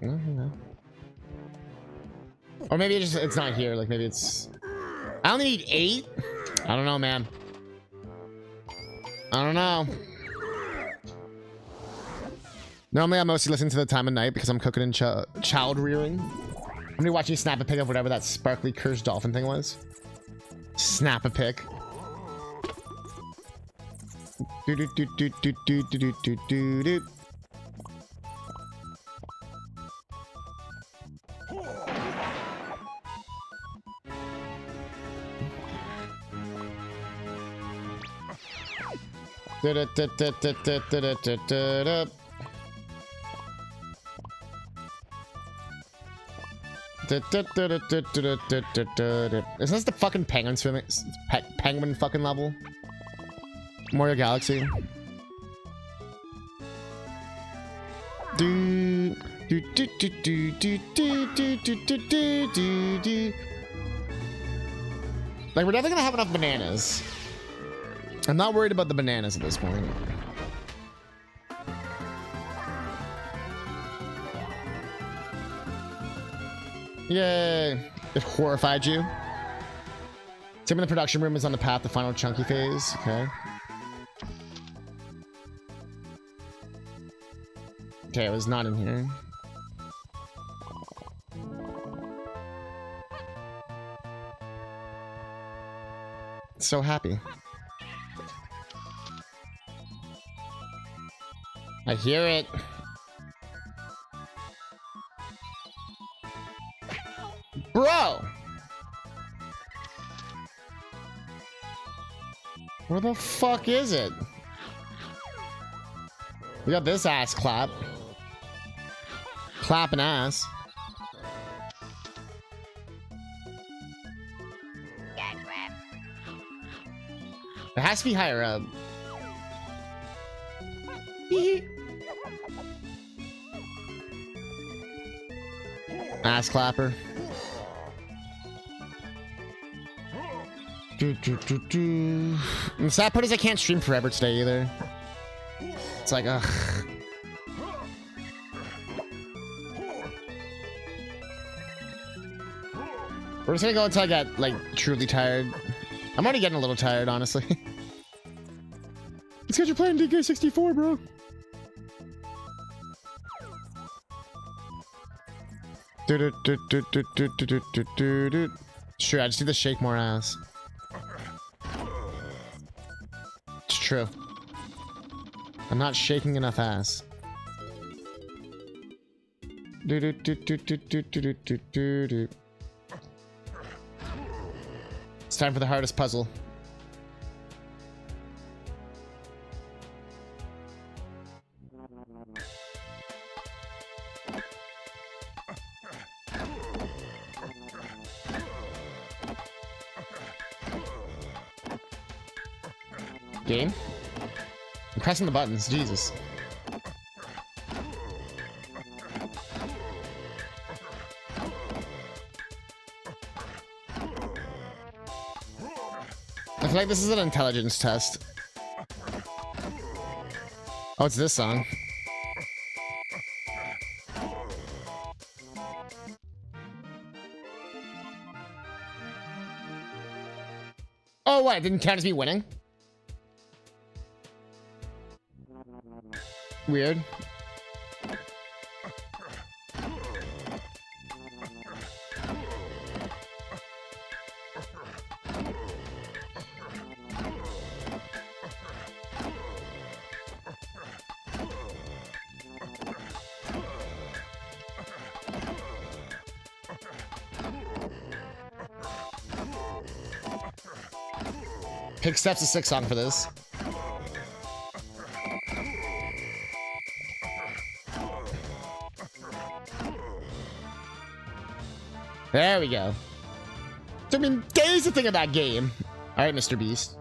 No. Or maybe it's not here. Like maybe it's... I only need 8? I don't know, man. I don't know. Normally I mostly listen to the time of night because I'm cooking and child rearing. I'm gonna watch you snap a pic of whatever that sparkly cursed dolphin thing was. Snap a pic. Do do do do do do do do do do. Da da da da da da da da da da. Is this the fucking penguin swimming? Penguin fucking level? Mario Galaxy. Do do do do do do do do do do do do. Like we're definitely gonna have enough bananas. I'm not worried about the bananas at this point. Yay! It horrified you. Tim in the production room is on the path to final chunky phase. Okay. Okay, it was not in here. So happy. I hear it. Bro! Where the fuck is it? We got this ass clap. Clapping ass. It has to be higher up. Ass clapper. And the sad part is I can't stream forever today either. It's like, ugh. We're just gonna go until I get, like, truly tired. I'm already getting a little tired, honestly. It's because you're playing DK64, bro. Sure, I just need to shake more ass. It's true. I'm not shaking enough ass. It's time for the hardest puzzle. Game? I'm pressing the buttons, Jesus. I feel like this is an intelligence test. Oh, it's this song. Oh, what? It didn't count as me winning? Weird. Pick Steps a sick song for this. There we go. Took me days to think of that game. All right, Mr. Beast.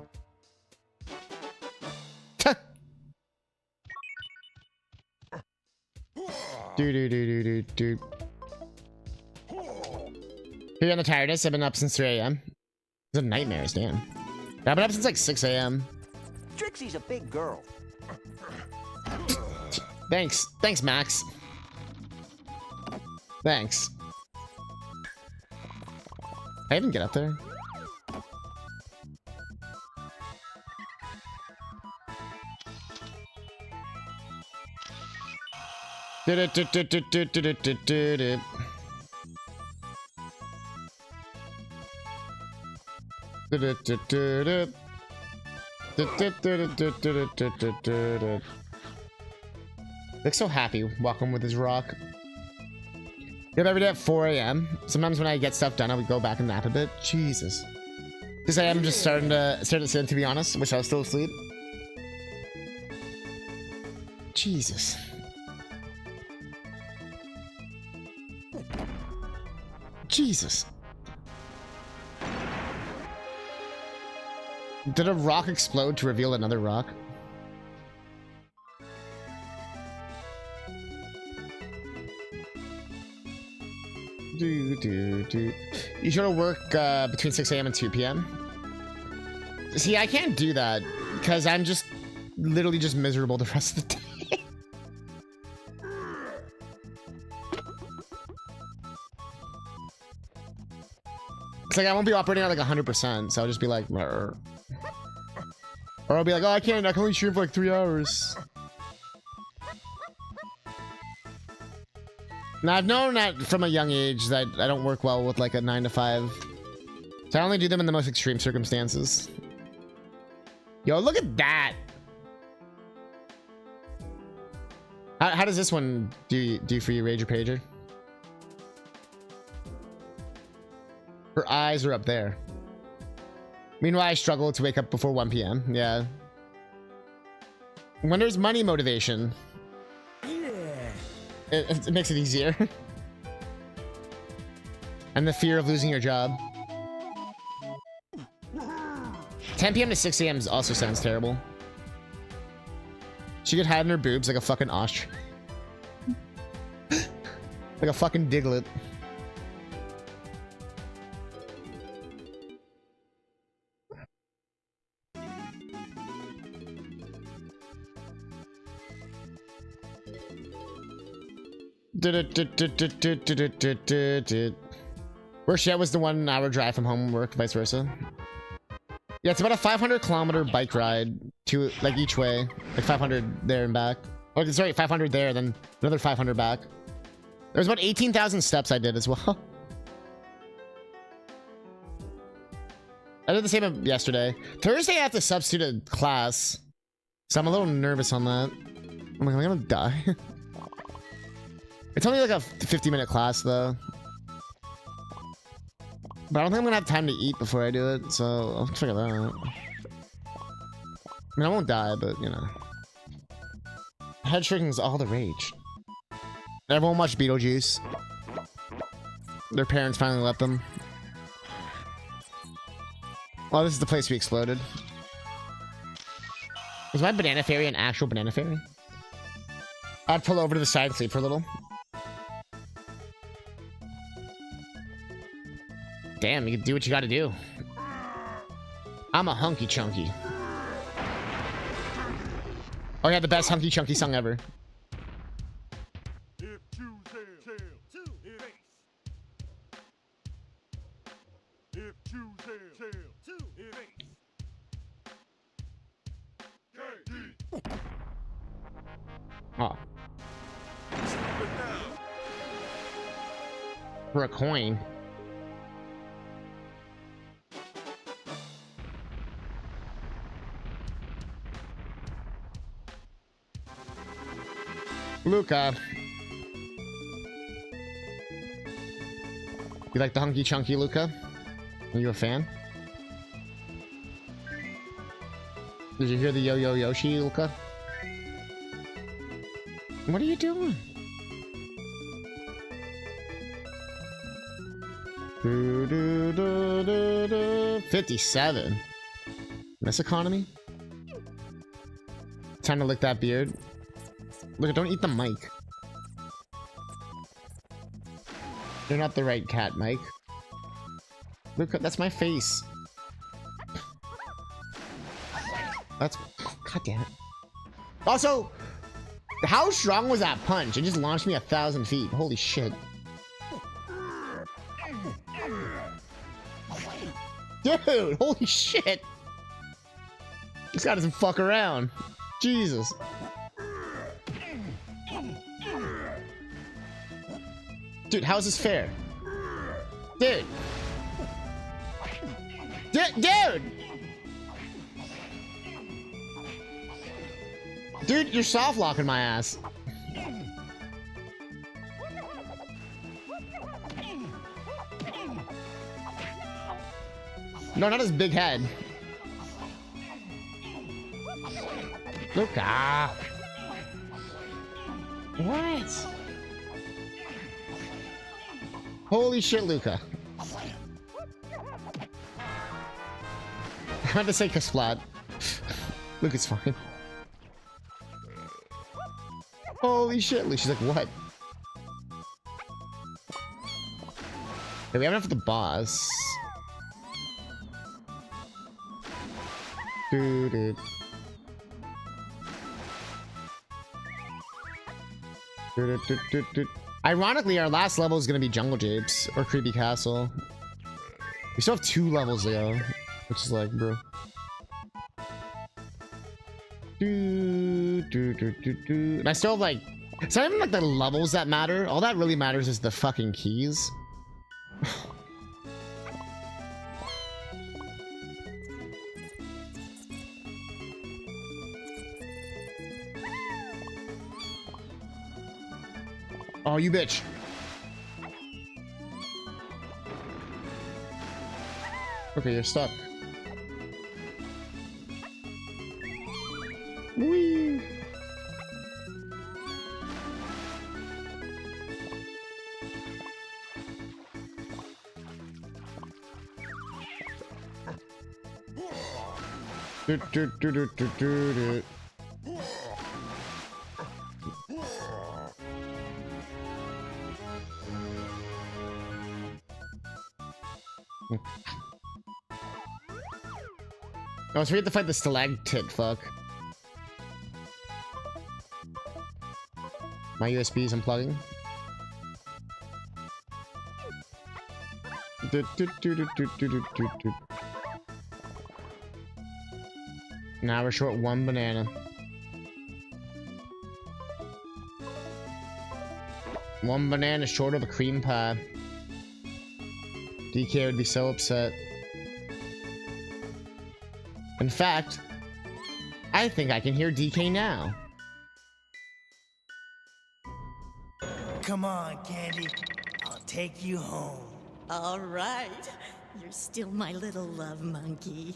Do. Here on the tiredness. I've been up since 3 a.m. These are nightmares, damn. I've been up since like 6 a.m. Trixie's a big girl. Thanks, Max. Thanks. I even get up there. Looks so happy walking with his rock. Get up every day at 4 a.m. Sometimes when I get stuff done, I would go back and nap a bit. Jesus. Because I am just starting to sit, to be honest. Wish I was still asleep. Jesus. Jesus. Did a rock explode to reveal another rock? You should work between 6 a.m. and 2 p.m. See, I can't do that because I'm just literally just miserable the rest of the day. It's like I won't be operating at like 100%, so I'll just be like, "Rrr." Or I'll be like, oh, I can only stream for like 3 hours. Now, I've known that from a young age that I don't work well with like a 9 to 5. So I only do them in the most extreme circumstances. Yo, look at that. How does this one do for you, Rager Pager? Her eyes are up there. Meanwhile, I struggle to wake up before 1 p.m. Yeah. When there's money motivation, it makes it easier. And the fear of losing your job. 10 p.m. to 6 a.m. also sounds terrible. She could hide in her boobs like a fucking ostrich. Like a fucking Diglett. Where Shet was the 1 hour drive from home work, vice versa. Yeah, it's about a 500-kilometer bike ride to like each way, like 500 there and back. Oh, sorry, 500 there, then another 500 back. There was about 18,000 steps I did as well. I did the same yesterday. Thursday I have to substitute a class, so I'm a little nervous on that. I'm like, I'm gonna die. It's only like a 50-minute class though. But I don't think I'm gonna have time to eat before I do it, so I'll figure that out. I mean, I won't die, but you know. Head shrinking is all the rage. Everyone watched Beetlejuice. Their parents finally let them. Oh, this is the place we exploded. Was my banana fairy an actual banana fairy? I'd pull over to the side and sleep for a little. Damn, you can do what you gotta do. I'm a hunky chunky. Oh yeah, the best hunky chunky song ever. Oh. For a coin. Luca. You like the hunky chunky, Luca? Are you a fan? Did you hear the yo-yo Yoshi, Luca? What are you doing? 57. Miss economy? Time to lick that beard. Look, don't eat the mic. You're not the right cat, Mike. Look, that's my face. That's... God damn it. Also, how strong was that punch? It just launched me 1,000 feet. Holy shit. Dude, holy shit. This guy doesn't fuck around. Jesus. Dude, how is this fair? Dude. Dude! Dude, you're soft locking my ass. No, not his big head. Luca. What? Holy shit, Luca. I had to say Kasplat. Luca's fine. Holy shit, Luca. She's like, what? Okay, we have enough for the boss. Dude. Ironically, our last level is gonna be Jungle Japes or Creepy Castle. We still have 2 levels to go, which is like, bro. And I still have like, it's not even like the levels that matter. All that really matters is the fucking keys. Oh, you bitch. Okay, you're stuck. Whee! Oh, so we have to fight the stalactite, fuck. My USB is unplugging. Now we're short 1 banana. 1 banana short of a cream pie. DK would be so upset. In fact, I think I can hear DK now. Come on, Candy. I'll take you home. All right. You're still my little love monkey.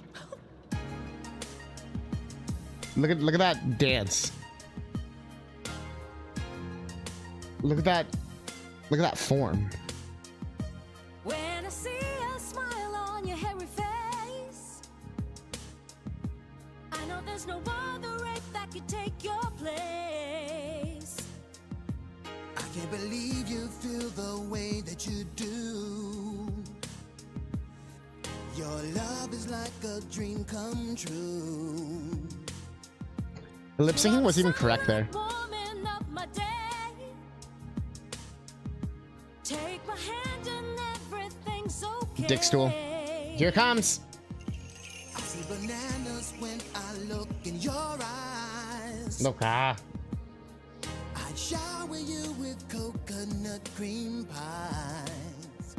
Look at that dance. Look at that form. When I see a smile on your hairy face, I know there's no other rape that could take your place. I can't believe you feel the way that you do. Your love is like a dream come true. The lip syncing was even correct there. Take my hand and everything's okay. Dick stool. Here it comes. I see bananas when I look in your eyes. Look, I'd shower you with coconut cream pies.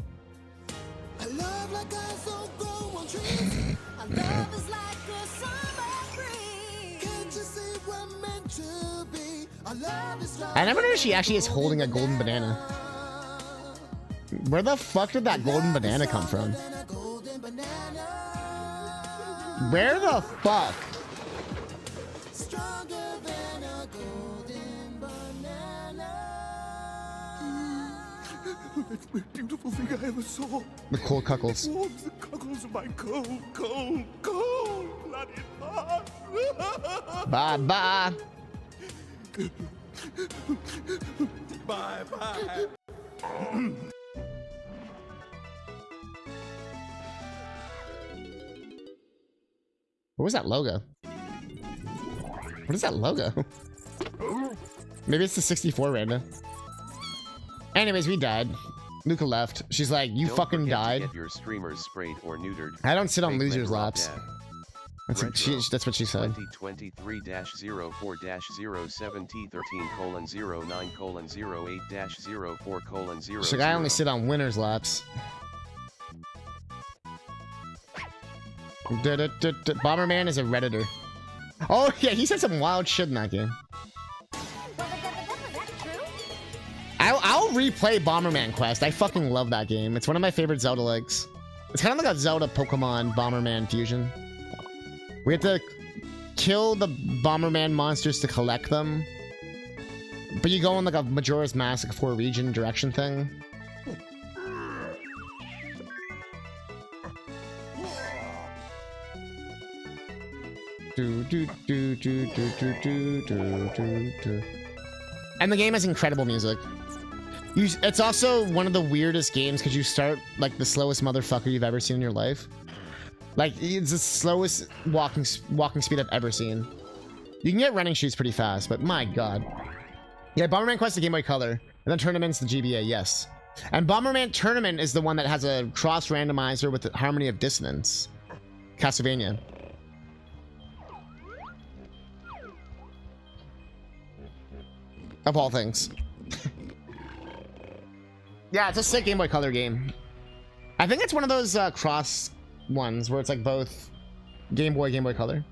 I love like eyes don't grow on trees. Our love is like a summer breeze. Can't you see we're meant to be? Our love is like I never knew she actually is holding a golden banana. Where the fuck did that golden banana come from? Where the fuck It's the most beautiful thing I ever saw. The cool cuckles. It warms the cuckles of my cold, cold, cold blooded heart. Bye bye. Bye bye. What was that logo? What is that logo? Maybe it's the 64 random. Anyways, we died. Luca left. She's like, you Don't fucking forget to died. Get your streamers sprayed or neutered. I don't sit on Fake losers' men laps. rob dad. That's what she said. 2023-04-017-13:09:08-04:0. She's like, I only sit on winners' laps. Bomberman is a redditor. Oh yeah, he said some wild shit in that game. I'll replay Bomberman Quest. I fucking love that game. It's one of my favorite Zelda legs. It's kind of like a Zelda Pokemon Bomberman fusion. We have to kill the Bomberman monsters to collect them. But you go on like a Majora's Mask, like a 4-region direction thing. And the game has incredible music. It's also one of the weirdest games because you start like the slowest motherfucker you've ever seen in your life. Like it's the slowest walking speed I've ever seen. You can get running shoes pretty fast, but my god. Yeah, Bomberman Quest the Game Boy Color, and then Tournament's the GBA, yes. And Bomberman Tournament is the one that has a cross randomizer with the Harmony of Dissonance. Castlevania. Of all things. Yeah, it's a sick Game Boy Color game. I think it's one of those cross ones where it's like both Game Boy Color.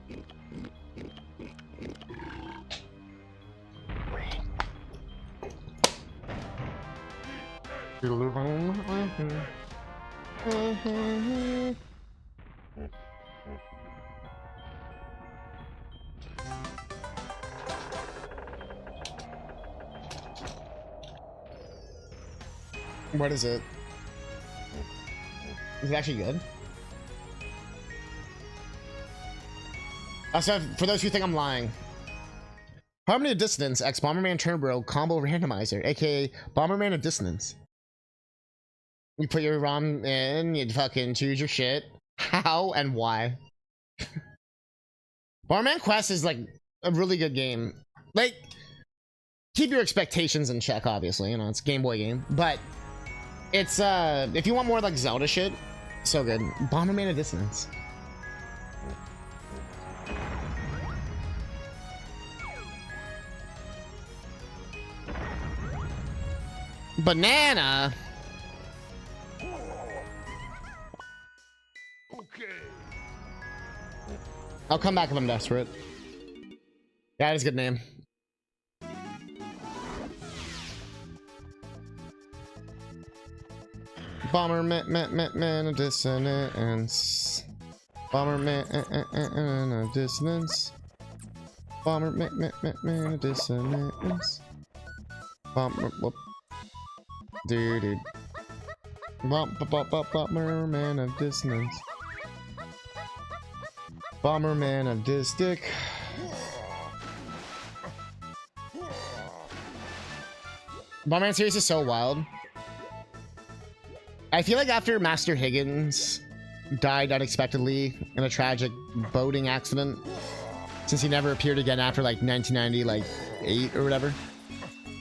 What is it? Is it actually good? Also, for those who think I'm lying, Harmony of Dissonance X Bomberman Turbo Combo Randomizer, aka Bomberman of Dissonance. You put your ROM in, you fucking choose your shit. How and why? Bomberman Quest is like a really good game. Like, keep your expectations in check, obviously, you know, it's a Game Boy game, but it's if you want more like Zelda shit, so good. Bomberman of Dissonance. Banana. Okay. I'll come back if I'm desperate. Yeah, it's a good name. Bomberman of Dissonance. Bomberman of Dissonance. Bomberman of Dissonance. Whoop. Dude. Bomberman of Dissonance. Bomberman of Distic. Bomberman series is so wild. I feel like after Master Higgins died unexpectedly in a tragic boating accident, since he never appeared again after like 1990, like 8 or whatever.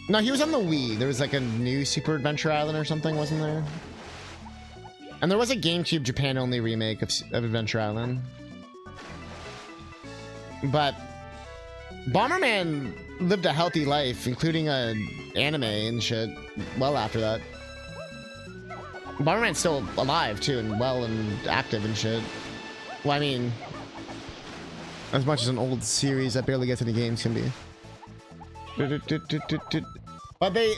No, he was on the Wii. There was like a new Super Adventure Island or something, wasn't there? And there was a GameCube Japan only remake of Adventure Island. But Bomberman lived a healthy life, including an anime and shit, well after that. Bomberman's still alive too, and well and active and shit. Well, I mean, as much as an old series that barely gets any games can be. But they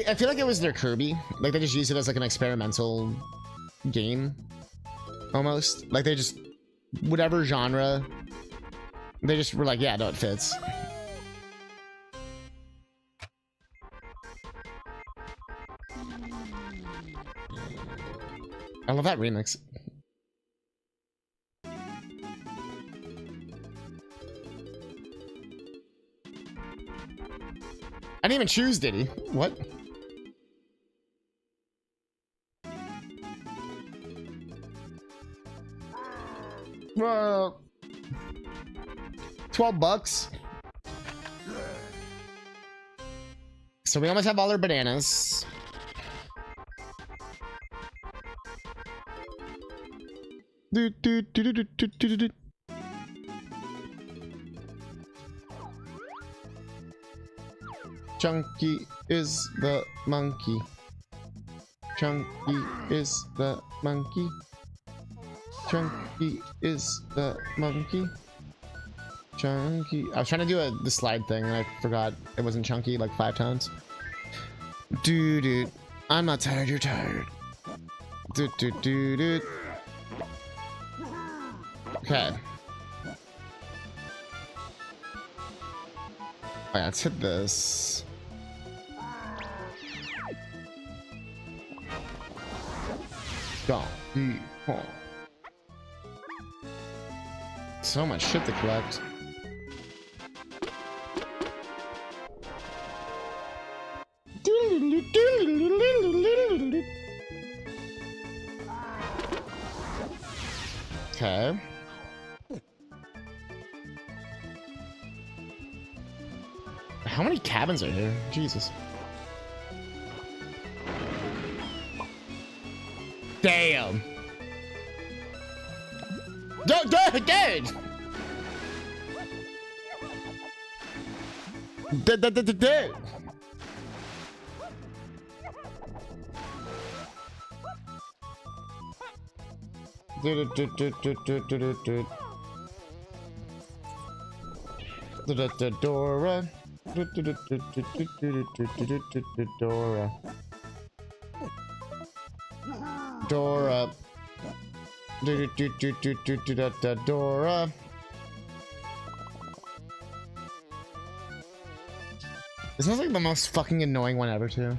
I feel like it was their Kirby. Like they just used it as like an experimental game, almost. Like they just, whatever genre, they just were like, yeah, no, it fits. I love that remix. I didn't even choose Diddy. What? Well, $12. So we almost have all our bananas. Do, do, do, do, do, do, do, do. Chunky is the monkey. Chunky is the monkey. Chunky is the monkey. Chunky. I was trying to do the slide thing and I forgot it wasn't chunky like 5 times. Dude, I'm not tired, you're tired. Dude. Okay. Alright, let's hit this. Go. So much shit to collect. Okay. How many cabins are here? Jesus. Damn. Dude. Dude. Dora. Dora. Dora. This sounds like the most fucking annoying one ever, too.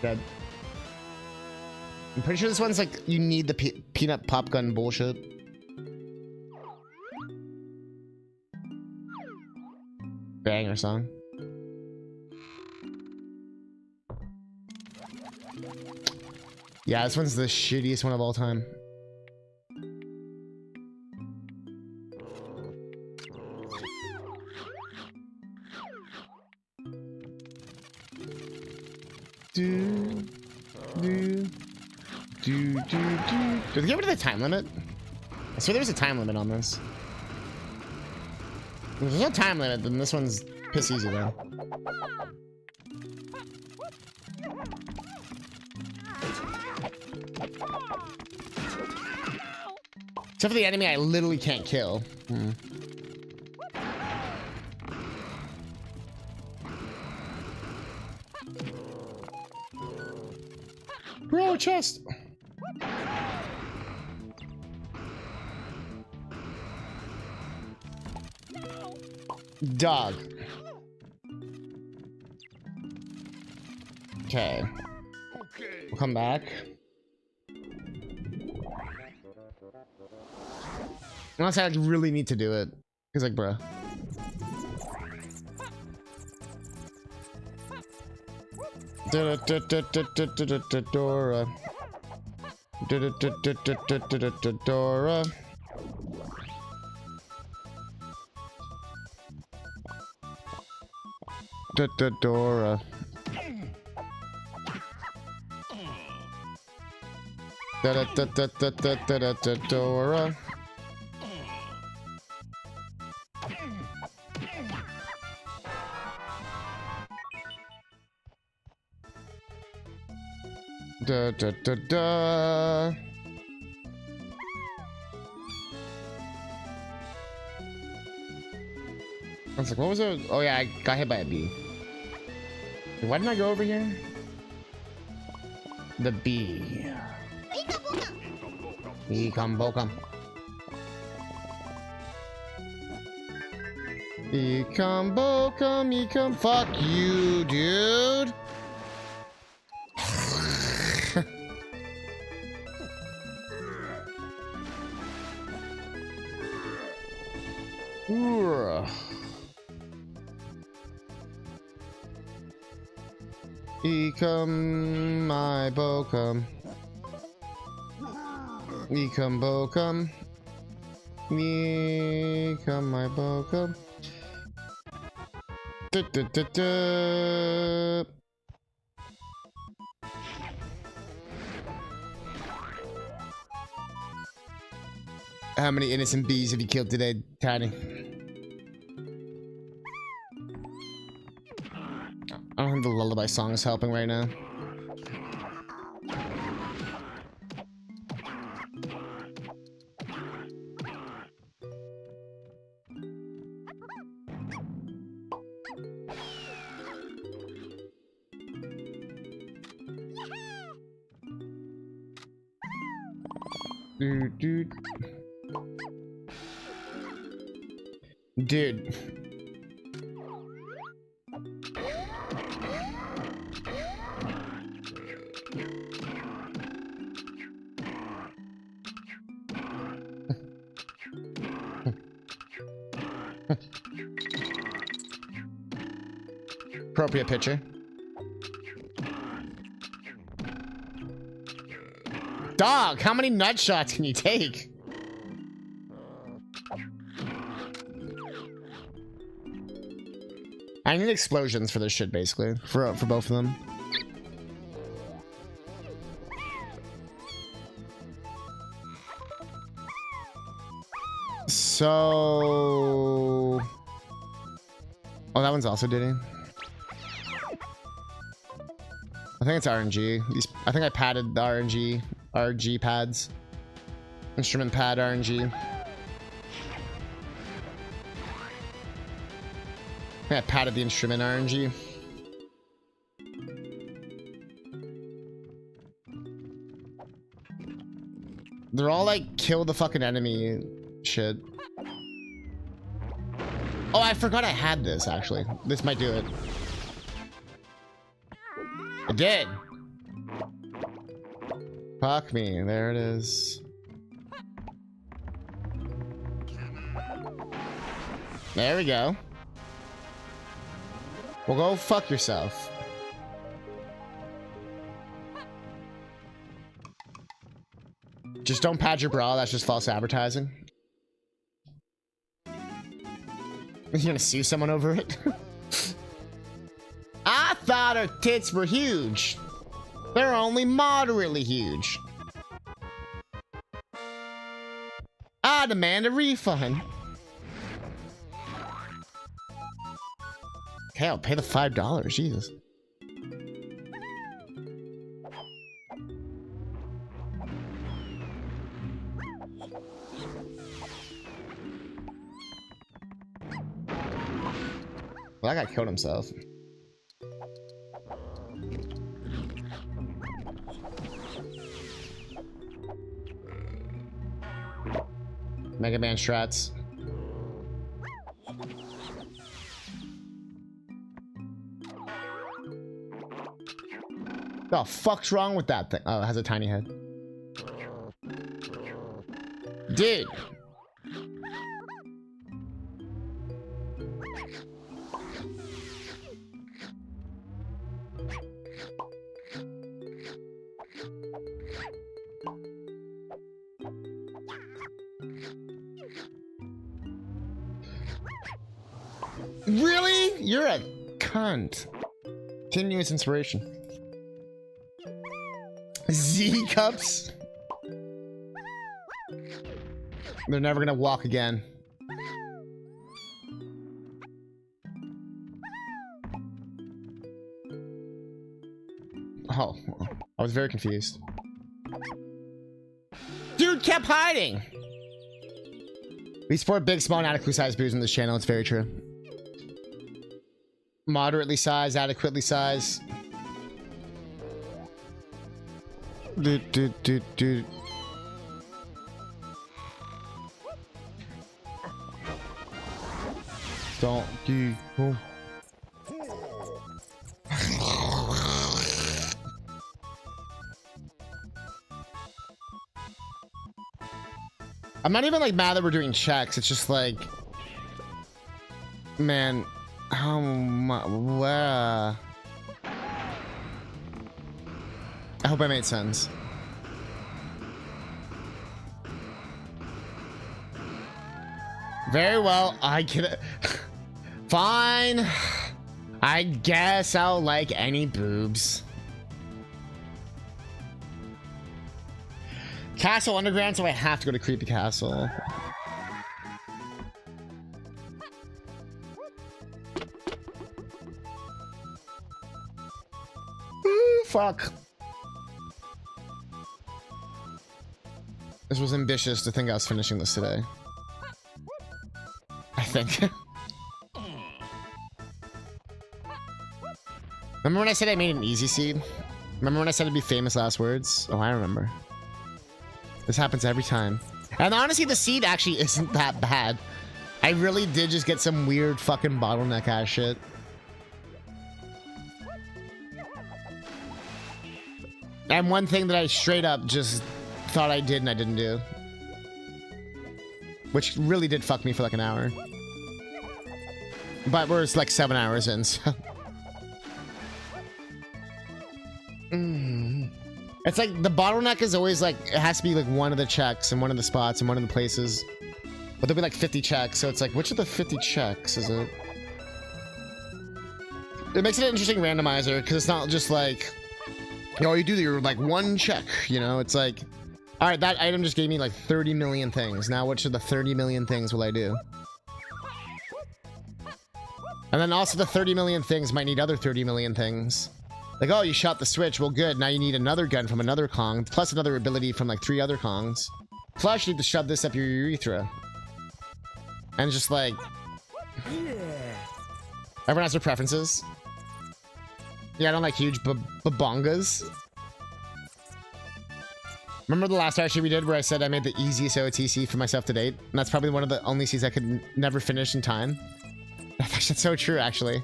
Dead. I'm pretty sure this one's like, you need the peanut pop gun bullshit. Banger song. Yeah, this one's the shittiest one of all time. Did they get rid of the time limit? I swear there's a time limit on this. If there's no time limit, then this one's piss easy though. Except for the enemy I literally can't kill. Bro, chest! Dog. Okay. We'll come back. Unless I really need to do it. He's like, bruh. Dora. Dora. Dora. Dora. I was like, what was it? Oh yeah, I got hit by a bee. Why didn't I go over here? The bee. Bee come. Ecom bokum, ecom. Fuck you, dude. Ecom my bokum. Ecom bokum. Ecom my bokum. How many innocent bees have you killed today, Tiny? I don't think the lullaby song is helping right now. Dude. Appropriate picture. Dog, how many nut shots can you take? I need explosions for this shit, basically. For both of them. So... Oh, that one's also Diddy. I think it's RNG. I think I padded the RNG pads. Instrument pad RNG. I patted the instrument RNG. They're all like kill the fucking enemy shit. Oh, I forgot I had this actually. This might do it. I did. Fuck me. There it is. There we go. Well, go fuck yourself. Just don't pad your bra. That's just false advertising. You're gonna sue someone over it? I thought her tits were huge. They're only moderately huge. I demand a refund. Okay, I'll pay the $5. Jesus. Well, that guy killed himself. Mega Man strats. The fuck's wrong with that thing? Oh, it has a tiny head. Dude. Really? You're a cunt. Continuous inspiration. Z cups. They're never gonna walk again. Oh, I was very confused. Dude kept hiding. We support big, small, and adequately sized booze on this channel. It's very true. Moderately sized, adequately sized. Dude. Donkey Kong. I'm not even like mad that we're doing checks. It's just like, man, how much? I hope I made sense. Very well, I can. Fine. I guess I'll like any boobs. Castle Underground, so I have to go to Creepy Castle. Ooh, fuck. This was ambitious to think I was finishing this today. I think. Remember when I said I made an easy seed? Remember when I said it'd be famous last words? Oh, I remember. This happens every time. And honestly, the seed actually isn't that bad. I really did just get some weird fucking bottleneck ass shit. And one thing that I straight up just thought I did and I didn't do. Which really did fuck me for like an hour. But we're like 7 hours in, so. It's like the bottleneck is always like, it has to be like one of the checks and one of the spots and one of the places. But there'll be like 50 checks, so it's like, which of the 50 checks is it? It makes it an interesting randomizer, because it's not just like, you know, you do your like one check, you know? It's like, all right, that item just gave me like 30 million things. Now which of the 30 million things will I do? And then also the 30 million things might need other 30 million things. Like, oh, you shot the switch. Well, good. Now you need another gun from another Kong, plus another ability from like 3 other Kongs. Plus you need to shove this up your urethra. And just like... Everyone has their preferences. Yeah, I don't like huge babongas. Remember the last archery we did where I said I made the easiest OTC for myself to date? And that's probably one of the only Cs I could never finish in time. That's so true, actually.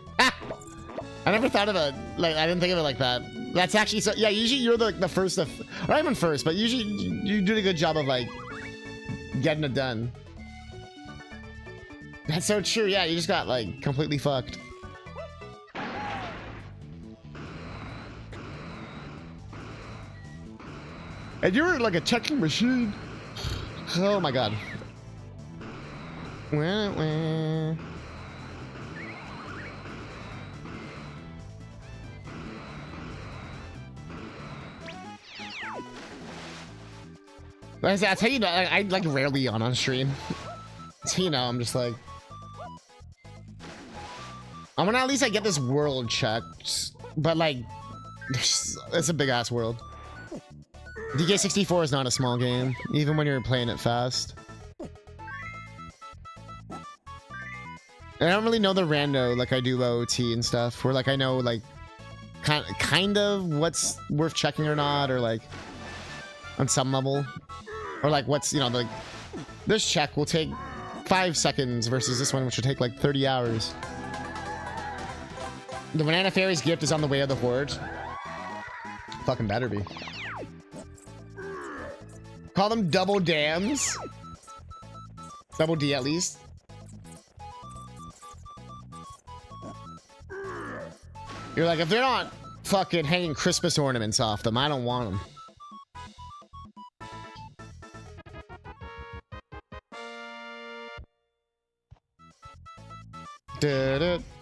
I never thought of it, like, I didn't think of it like that. That's actually so, yeah, usually you're the first of, or not even first, but usually you do a good job of, like, getting it done. That's so true, yeah, you just got, like, completely fucked. And you were like a checking machine. Oh my god. Wah, wah. That's how you know, I like rarely yawn on stream. So you know, I'm just like, I want to at least like get this world checked, but like, it's a big ass world. DK64 is not a small game, even when you're playing it fast. And I don't really know the rando like I do OT and stuff, where like I know like kind of what's worth checking or not, or like on some level. Or like what's, you know, like this check will take 5 seconds versus this one which will take like 30 hours. The Banana Fairy's gift is on the way of the Horde. Fucking better be. Call them double dams. Double D at least. You're like, if they're not fucking hanging Christmas ornaments off them, I don't want them.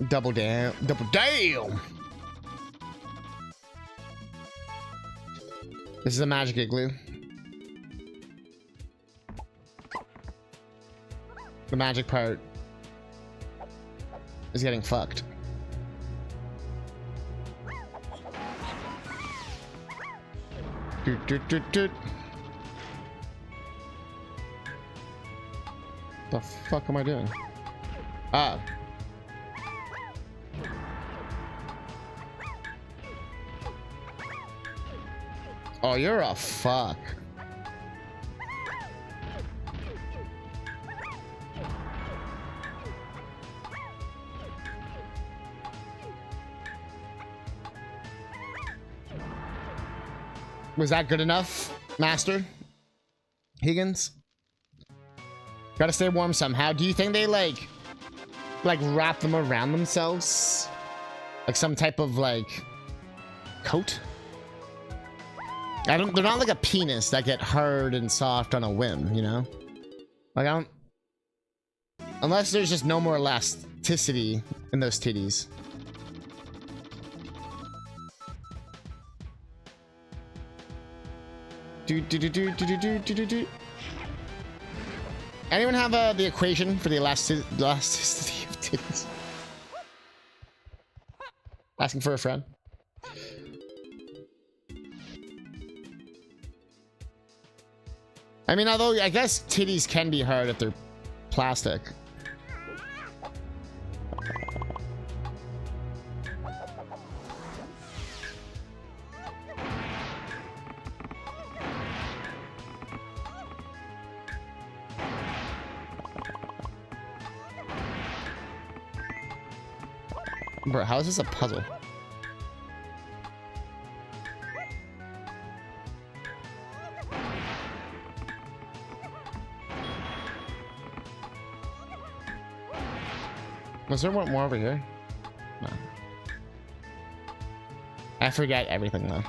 Double down. Double down. This is a magic igloo. The magic part is getting fucked. Doot, doot, doot, doot. The fuck am I doing? Ah. Oh, you're a fuck. Was that good enough, Master Higgins? Gotta stay warm somehow. Do you think they like wrap them around themselves? Like some type of like coat? They're not like a penis that get hard and soft on a whim, you know? Like I don't, unless there's just no more elasticity in those titties. Anyone have the equation for the elasticity of titties? Asking for a friend. I mean, although I guess titties can be hard if they're plastic. Bro, how is this a puzzle? Was there one more over here? No. I forget everything though.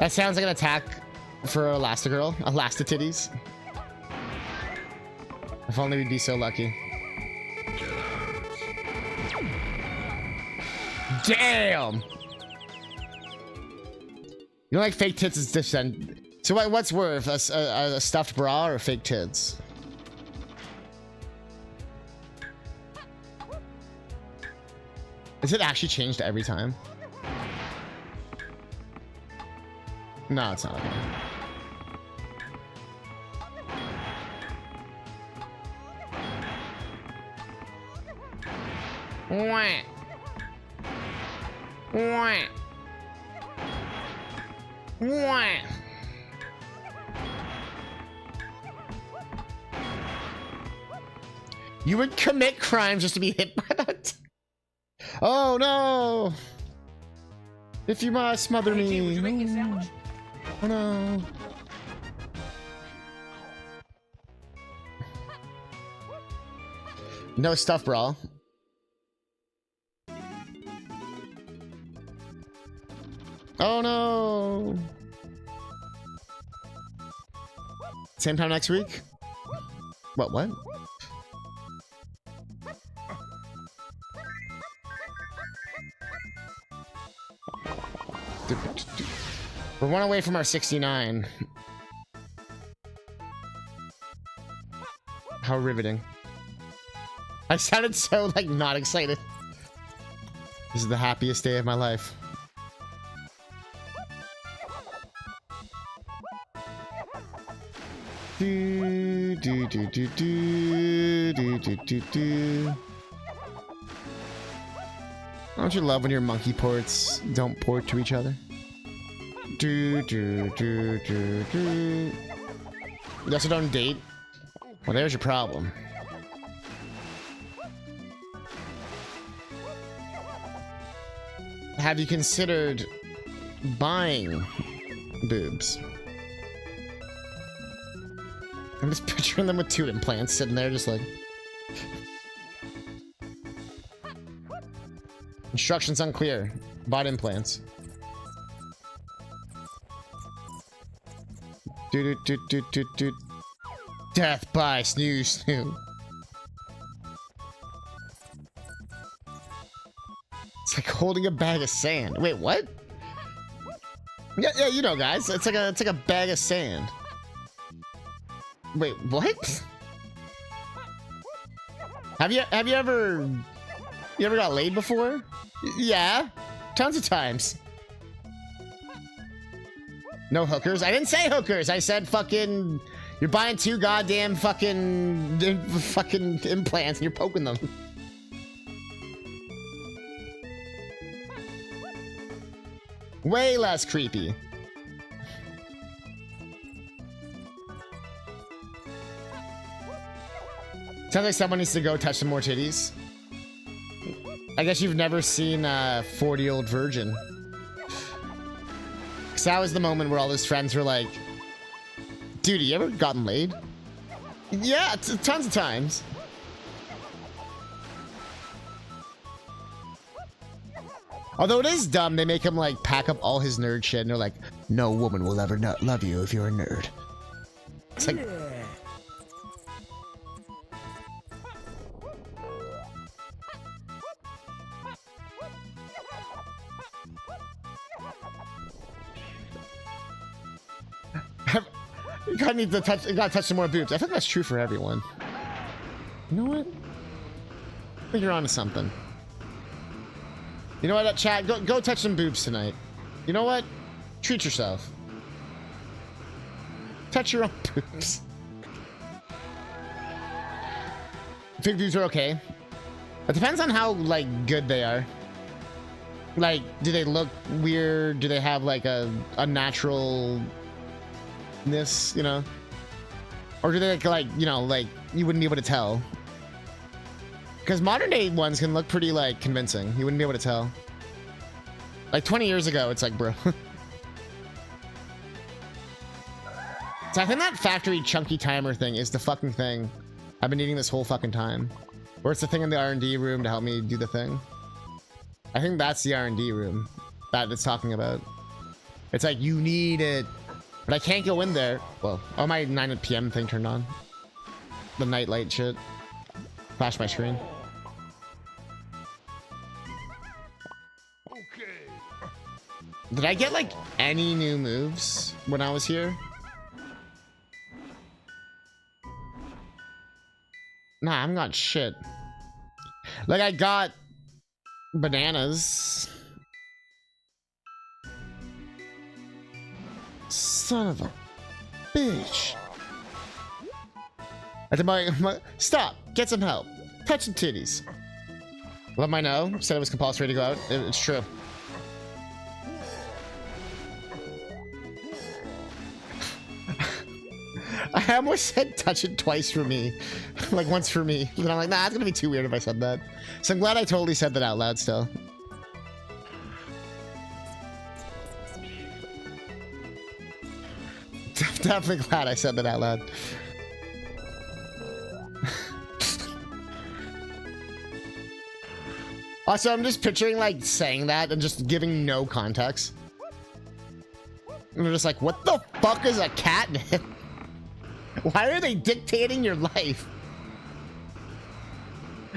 That sounds like an attack for Elastigirl. Elastititties. If only we'd be so lucky. Damn! You don't like fake tits is descend. So what's worse, a stuffed bra or fake tits? Is it actually changed every time? No, it's not. Okay. Wah. Wah. Wah. You would commit crimes just to be hit by that? Oh no! If you must smother me. Oh no. No stuff, bro. Oh no! Same time next week? What? We're one away from our 69. How riveting. I sounded so, like, not excited. This is the happiest day of my life. Do, do, do, do, do, do, do, do, do. Don't you love when your monkey ports don't port to each other? Do, do, do, do, do. You also don't date? Well, there's your problem. Have you considered buying boobs? I'm just picturing them with 2 implants sitting there just like... Instructions unclear. Bought implants. Do do do do do do. Death by snoo snoo. It's like holding a bag of sand. Wait, what? Yeah, you know, guys. It's like a bag of sand. Wait, what? Have you ever got laid before? Yeah, tons of times. No hookers. I didn't say hookers. I said fucking. You're buying 2 goddamn fucking implants and you're poking them. Way less creepy. Sounds like someone needs to go touch some more titties. I guess you've never seen 40-Year-Old Virgin. Because that was the moment where all his friends were like, dude, you ever gotten laid? Yeah, tons of times. Although it is dumb, they make him like pack up all his nerd shit and they're like, no woman will ever not love you if you're a nerd. It's like... You gotta need to touch. You gotta touch some more boobs. I think that's true for everyone. You know what? I think you're onto something. You know what, chat? Go touch some boobs tonight. You know what? Treat yourself. Touch your own boobs. Big boobs are okay. It depends on how like good they are. Like, do they look weird? Do they have like a natural? You know, or do they like you know, like you wouldn't be able to tell, because modern day ones can look pretty like convincing. You wouldn't be able to tell. Like 20 years ago, it's like, bro. So I think that factory chunky timer thing is the fucking thing I've been needing this whole fucking time, or it's the thing in the R&D room to help me do the thing. I think that's the R&D room that it's talking about. It's like, you need it. But I can't go in there. Well, oh, my 9 PM thing turned on. The night light shit. Flash my screen. Okay. Did I get like any new moves when I was here? Nah, I'm not shit. Like, I got bananas. Son of a bitch. I did my stop. Get some help. Touch some titties. Love my no. Said it was compulsory to go out. It's true. I almost said touch it twice for me. Like once for me. But I'm like, nah, it's gonna be too weird if I said that. So I'm glad I totally said that out loud still. Definitely glad I said that out loud. Also, I'm just picturing like saying that and just giving no context. And they're just like, what the fuck is a catnip? Why are they dictating your life?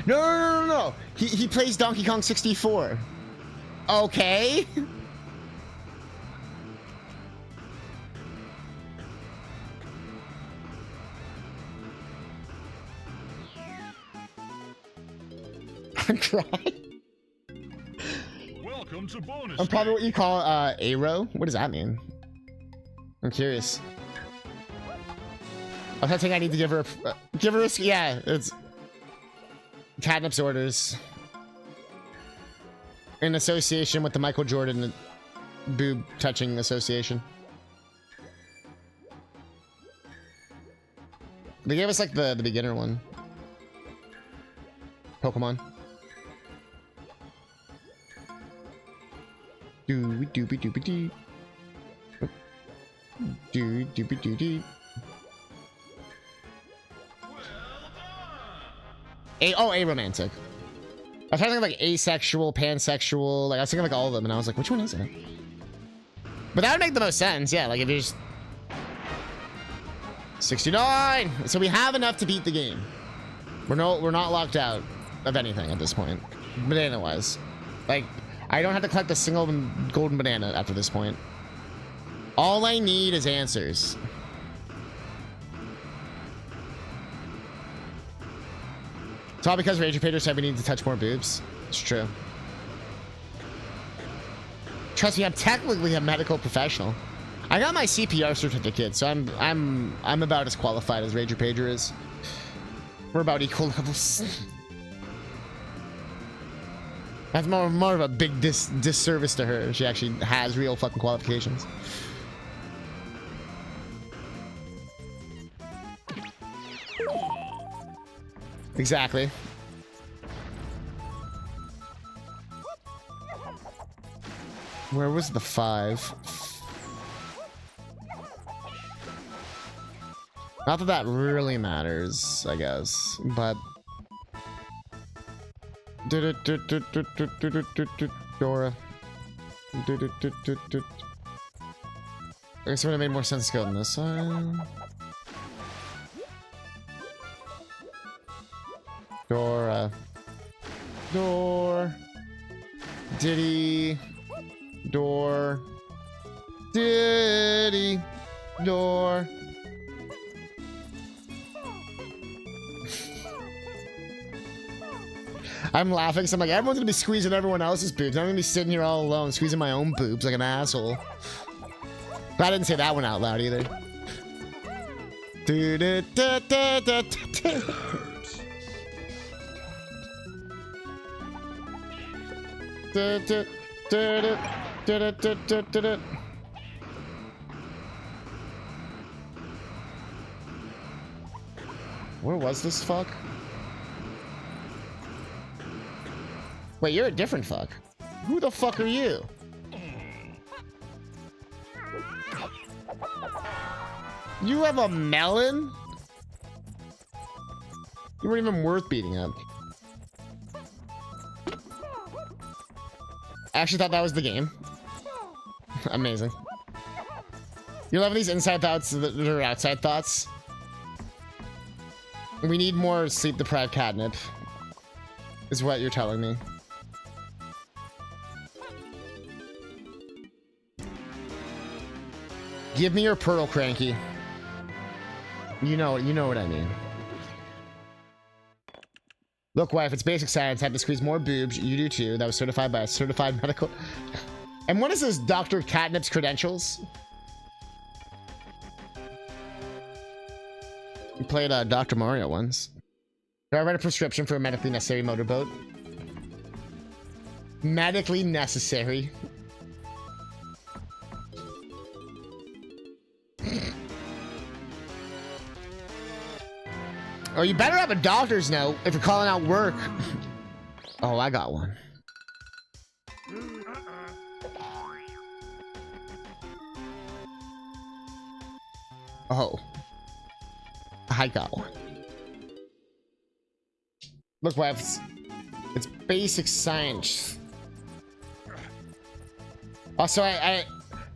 No. He plays Donkey Kong 64. Okay. I'm crying. Welcome to bonus. I'm probably what you call ARO. What does that mean? I'm curious. I think I need to give her a yeah, it's Catnip's orders in association with the Michael Jordan boob touching association. They gave us like the beginner one. Pokemon. Dooby dooby dooby doo. Doo dooby doo doo. Aromantic. I was trying to think of like asexual, pansexual. Like I was thinking like all of them, and I was like, which one is it? But that would make the most sense, yeah. Like if you just 69. So we have enough to beat the game. We're not locked out of anything at this point, banana wise. Like I don't have to collect a single golden banana after this point. All I need is answers. It's all because Ranger Pager said we need to touch more boobs. It's true. Trust me, I'm technically a medical professional. I got my CPR certificate, so I'm about as qualified as Ranger Pager is. We're about equal levels. That's more of a big disservice to her. She actually has real fucking qualifications. Exactly. Where was the 5? Not that that really matters, I guess, but... Dora. I guess it would have made more sense to go on this side. Dora. Door. Diddy. Door. Diddy. Door. I'm laughing because I'm like, everyone's gonna be squeezing everyone else's boobs. I'm gonna be sitting here all alone, squeezing my own boobs like an asshole. But I didn't say that one out loud either. Where was this fuck? Wait, you're a different fuck. Who the fuck are you? You have a melon? You weren't even worth beating up. I actually thought that was the game. Amazing. You're loving these inside thoughts that are outside thoughts. We need more sleep-deprived catnip, is what you're telling me. Give me your pearl, Cranky. You know what I mean. Look, wife, it's basic science. I have to squeeze more boobs. You do too. That was certified by a certified medical. And what is this, Dr. Catnip's credentials? You played Dr. Mario once. Did I write a prescription for a medically necessary motorboat? Medically necessary. Oh, you better have a doctor's note if you're calling out work. Oh, I got one. Oh. I got one. Look, wife, it's basic science. Also,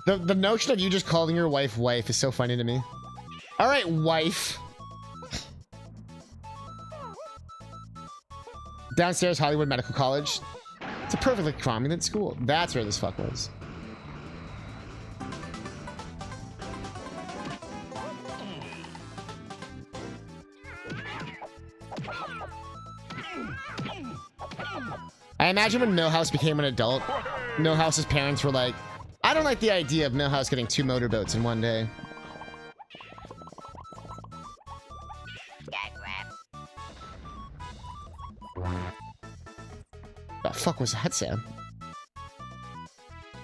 the notion of you just calling your wife wife is so funny to me. All right, wife. Downstairs, Hollywood Medical College. It's a perfectly prominent school. That's where this fuck was. I imagine when Millhouse became an adult, Millhouse's parents were like, I don't like the idea of Millhouse getting 2 motorboats in one day. The fuck was that sound?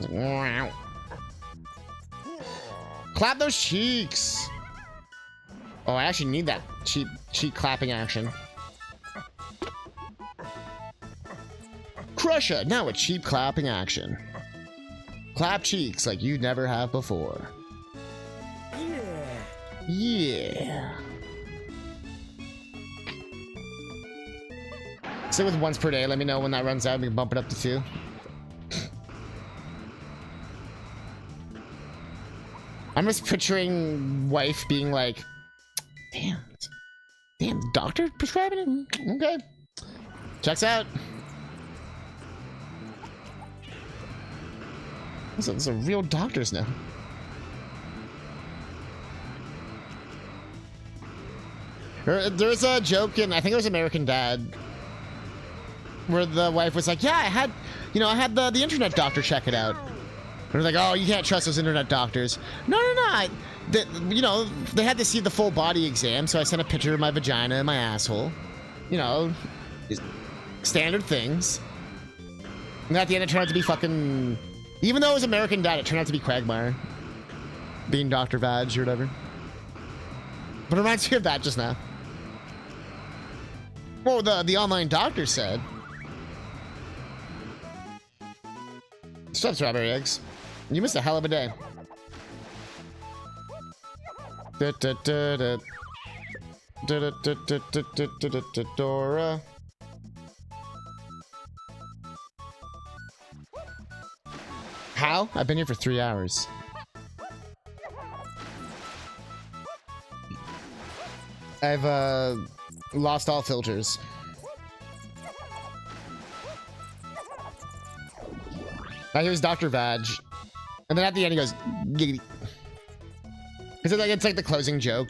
Wow. Clap those cheeks. Oh, I actually need that cheek clapping action. Crusher, now a cheap clapping action. Clap cheeks like you never have before. Yeah. Stay with once per day. Let me know when that runs out. We can bump it up to 2. I'm just picturing wife being like, damn, doctor prescribing it? Okay. Checks out. Those are real doctors now. There's a joke in, I think it was American Dad, where the wife was like, yeah, I had the internet doctor check it out. And they're like, oh, you can't trust those internet doctors. No. They had to see the full body exam, so I sent a picture of my vagina and my asshole. You know, standard things. And at the end, it turned out to be fucking... Even though it was American Dad, it turned out to be Quagmire. Being Dr. Vag or whatever. But it reminds me of that just now. Well, the online doctor said. Still have strawberry eggs. You missed a hell of a day. Dora. How? I've been here for 3 hours. I've lost all filters. Now here's Dr. Vag. And then at the end he goes, giggity. It's like the closing joke.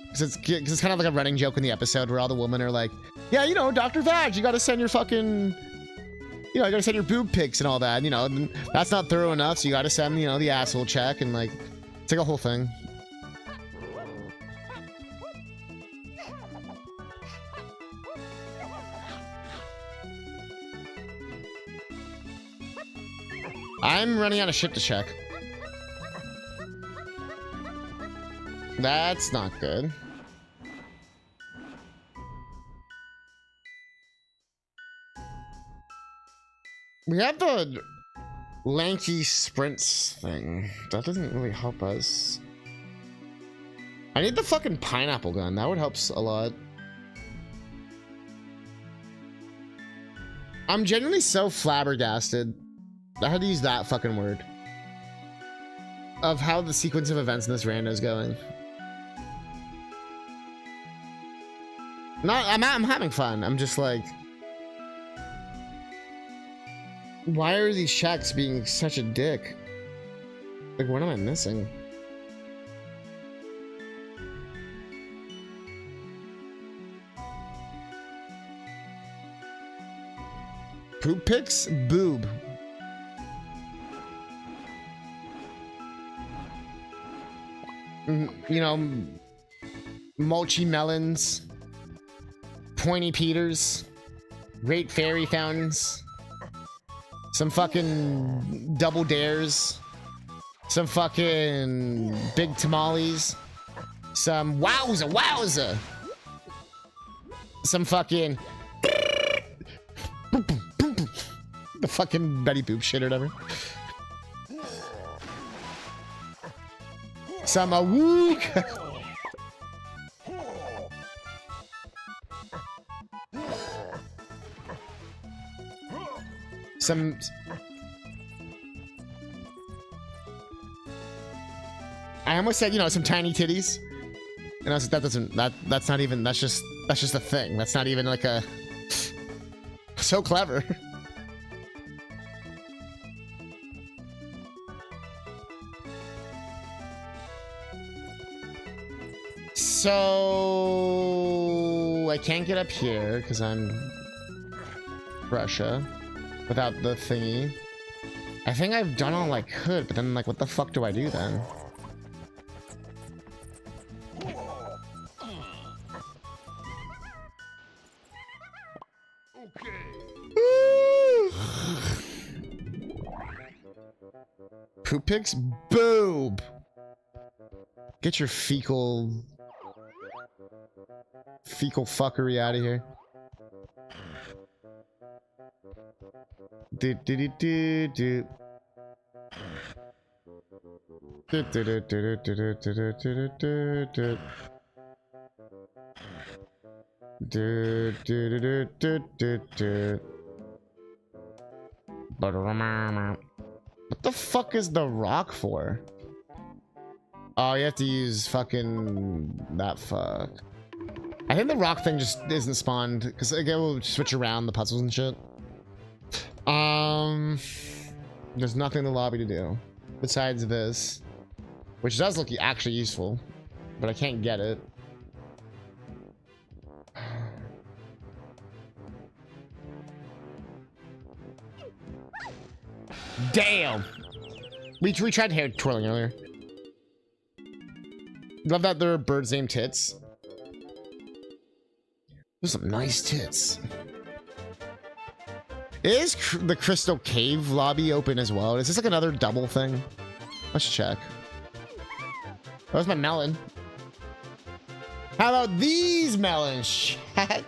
Because it's kind of like a running joke in the episode where all the women are like, yeah, you know, Dr. Vag, you gotta send your fucking, you know, you gotta send your boob pics and all that, you know, and that's not thorough enough, so you gotta send, you know, the asshole check, and like, it's like a whole thing. I'm running out of shit to check. That's not good. We have the lanky sprints thing. That doesn't really help us. I need the fucking pineapple gun. That would help a lot. I'm genuinely so flabbergasted. I had to use that fucking word. Of how the sequence of events in this rando is going. I'm having fun. I'm just like, why are these checks being such a dick? Like, what am I missing? Poop pics? Boob. You know, mulchy melons, pointy peters, great fairy fountains, some fucking double dares, some fucking big tamales, some wowza, some fucking the fucking Betty Boop shit or whatever. Some woo. Some I almost said, you know, some tiny titties. And I was like, that's not even, that's just a thing. That's not even like a so clever. So I can't get up here because I'm Russia without the thingy. I think I've done all I could, but then like, what the fuck do I do then? Poop pics? Boob! Get your fecal fuckery out of here. Do do do do do. Do do do do do do do do do do. Do do do do do do. What the fuck is the rock for? Oh, you have to use fucking that fuck. I think the rock thing just isn't spawned because again we'll switch around the puzzles and shit. There's nothing in the lobby to do besides this, which does look actually useful, but I can't get it. Damn! We tried hair twirling earlier. Love that there are birds named Tits. There's some nice tits. Is the Crystal Cave lobby open as well? Is this like another double thing? Let's check. That was my melon. How about these melons, chat?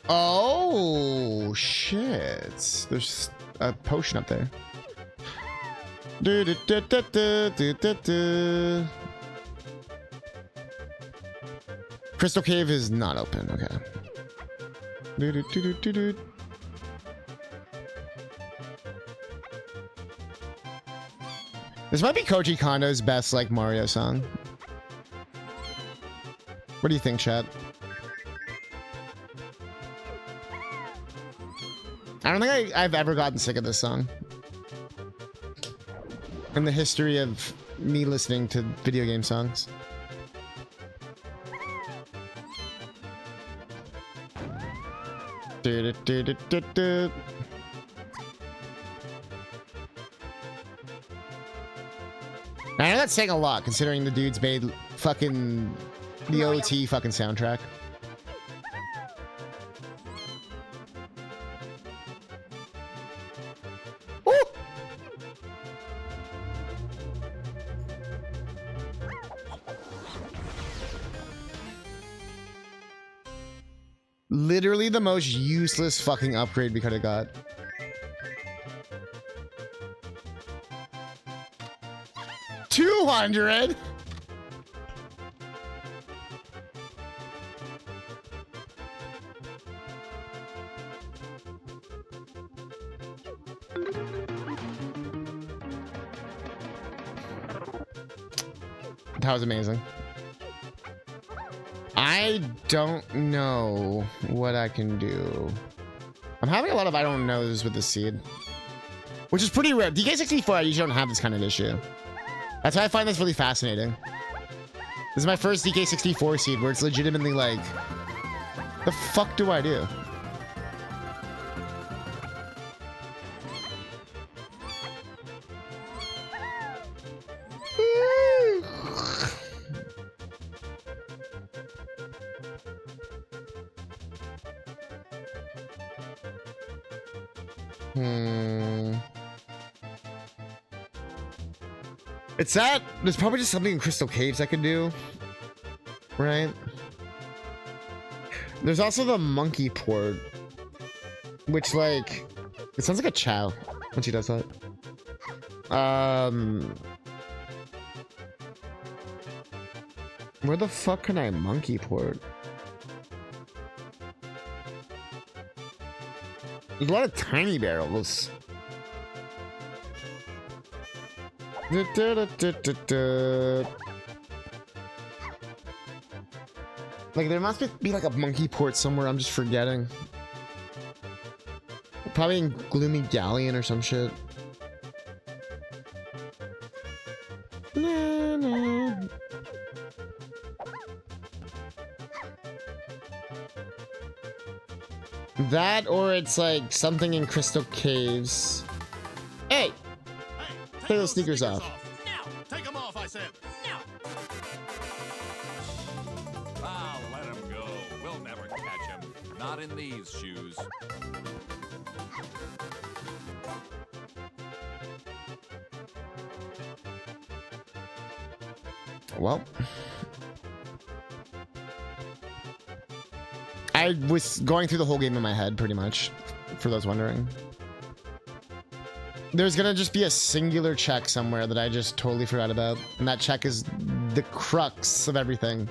Oh shit! There's a potion up there. Do, do, do, do, do, do, do, do. Crystal Cave is not open. Okay. Do, do, do, do, do, do. This might be Koji Kondo's best like Mario song. What do you think, chat? I don't think I've ever gotten sick of this song. In the history of me listening to video game songs. Do, do, do, do, do. I know that's saying a lot, considering the dude's made fucking the OT fucking soundtrack. Woo! Literally the most useless fucking upgrade we could have got. $200. That was amazing. I don't know what I can do. I'm having a lot of I don't knows with the seed, which is pretty rare. DK64, I usually don't have this kind of issue. That's why I find this really fascinating. This is my first DK64 seed where it's legitimately like, the fuck do I do? It's that. There's probably just something in Crystal Caves I could do. Right? There's also the monkey port. Which, like... It sounds like a chow when she does that. Where the fuck can I monkey port? There's a lot of tiny barrels. Like there must be like a monkey port somewhere I'm just forgetting. Probably in Gloomy Galleon or some shit. That or it's like something in Crystal Caves. Hey! Take those sneakers off. Now! Take them off, I said! Now! Ah, let him go. We'll never catch him. Not in these shoes. Well. I was going through the whole game in my head, pretty much, for those wondering. There's gonna just be a singular check somewhere that I just totally forgot about. And that check is the crux of everything.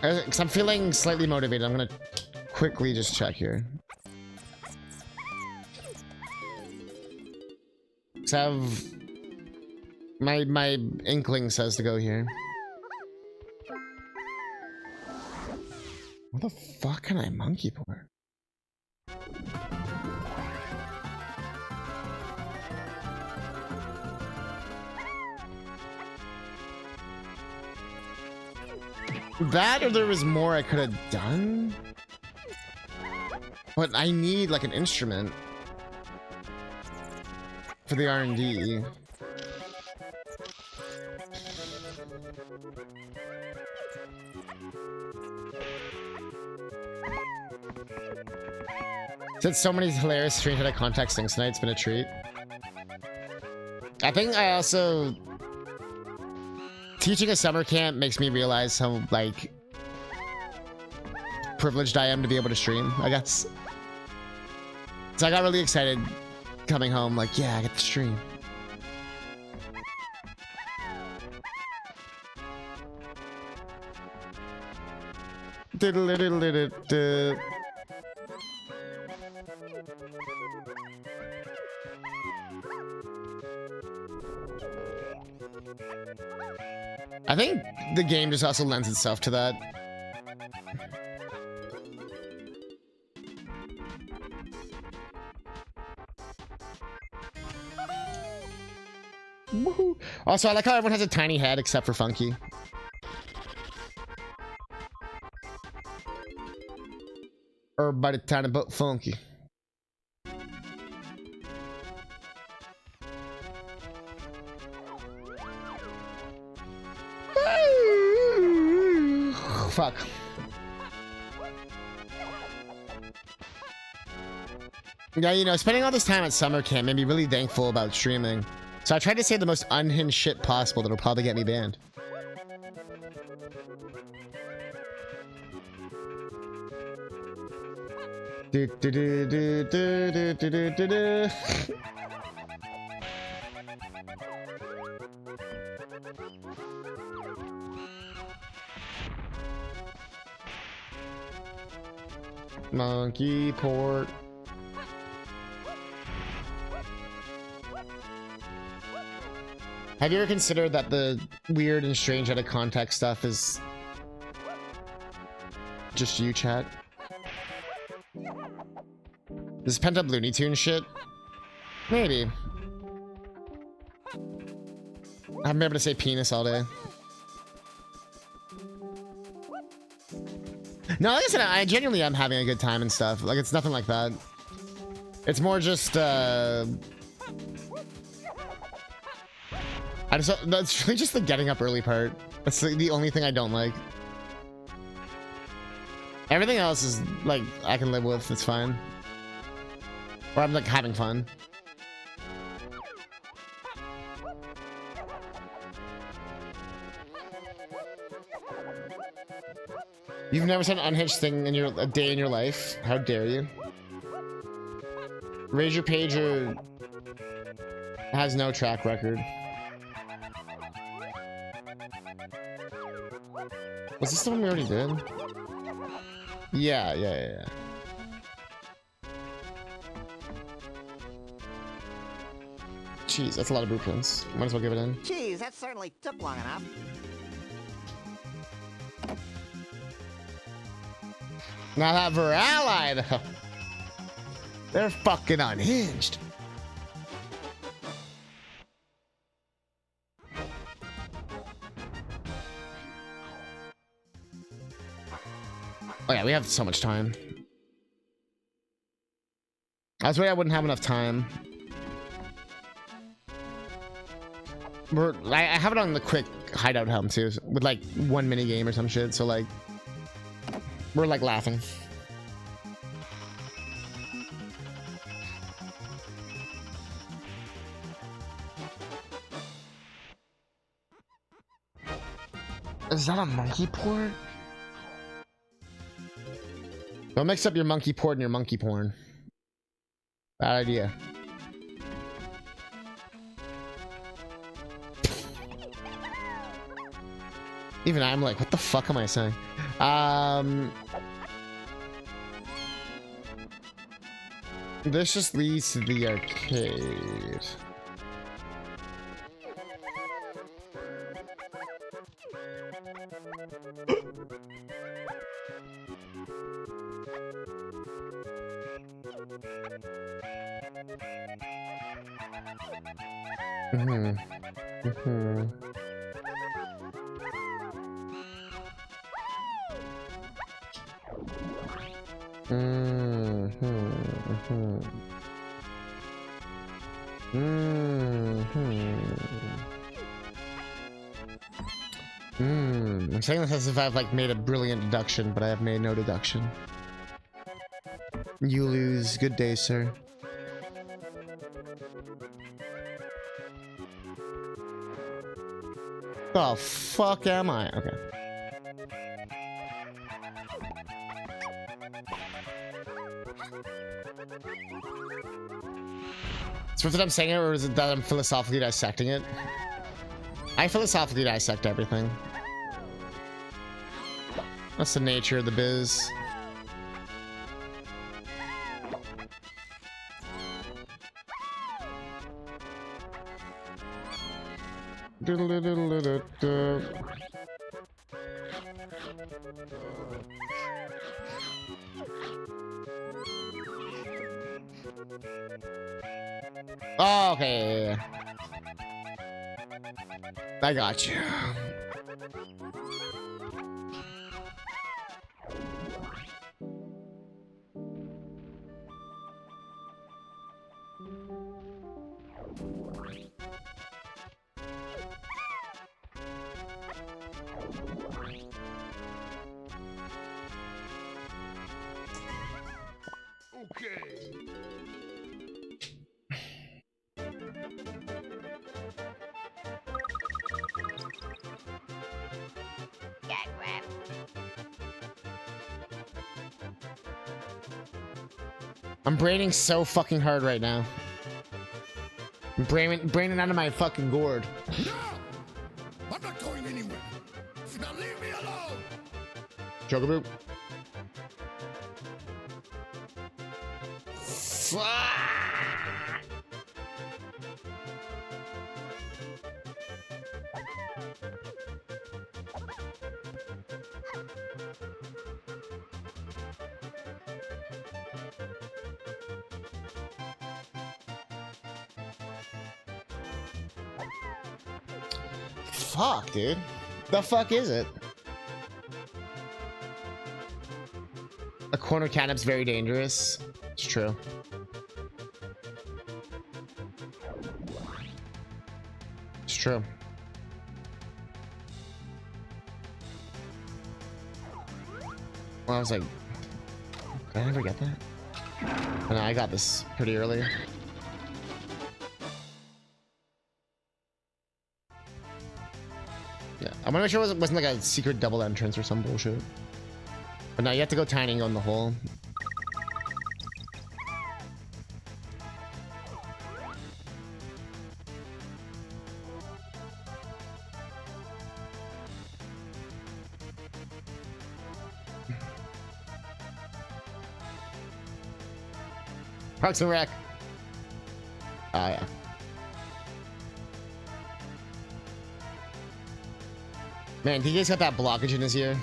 Because I'm feeling slightly motivated. I'm gonna quickly just check here. Because I have... My inkling says to go here. What the fuck can I monkey port? That or there was more I could have done? But I need like an instrument for the R&D. Since so many hilarious stream head contact things tonight, it's been a treat. I think I also... Teaching a summer camp makes me realize how, like, privileged I am to be able to stream, I guess. So I got really excited coming home, like, yeah, I get to stream. Diddle-diddle-diddle-diddle. I think the game just also lends itself to that. Woohoo. Also, I like how everyone has a tiny head except for Funky. Everybody tiny but funky. Fuck. Yeah, you know, spending all this time at summer camp made me really thankful about streaming. So I tried to say the most unhinged shit possible that'll probably get me banned. Do, do, do, do, do, do, do, do, do. Monkey port. Have you ever considered that the weird and strange out of context stuff is just you, chat? This pent up Looney Tunes shit? Maybe. I haven't been able to say penis all day. No, like I said, I genuinely am having a good time and stuff. Like, it's nothing like that. It's more just, that's really just the getting up early part. That's the only thing I don't like. Everything else is, like, I can live with. It's fine. Or I'm, like, having fun. You've never said an unhinged thing in a day in your life? How dare you? Raise Your Pager has no track record. Was this the one we already did? Yeah. Jeez, that's a lot of blueprints. Might as well give it in. Jeez, that certainly took long enough. Now that Virali, though, they're fucking unhinged. Oh yeah, we have so much time. I was worried I wouldn't have enough time. I have it on the quick hideout helm too, with like one mini game or some shit. So like, we're like laughing. Is that a monkey port? Don't mix up your monkey port and your monkey porn. Bad idea. Even I'm like, what the fuck am I saying? This just leads to the arcade. I'm saying this as if I've like made a brilliant deduction, but I have made no deduction. You lose. Good day, sir. The fuck am I? Okay. So is it I'm saying it, or is it that I'm philosophically dissecting it? I philosophically dissect everything. That's the nature of the biz. Oh, okay. Yeah. I got you. I'm braining so fucking hard right now. I'm braining out of my fucking gourd. No! I'm not going anywhere. Now leave me alone. Chocobo. Fuck! Fuck, dude. The fuck is it? A corner catnip's very dangerous. It's true. It's true. Well, I was like, did I ever get that? Oh, no, I got this pretty early. Yeah, I want to make sure it wasn't like a secret double entrance or some bullshit. But now you have to go tiny and go in the hole. Parks and Rec. Oh yeah. Man, DK's got that blockage in his ear.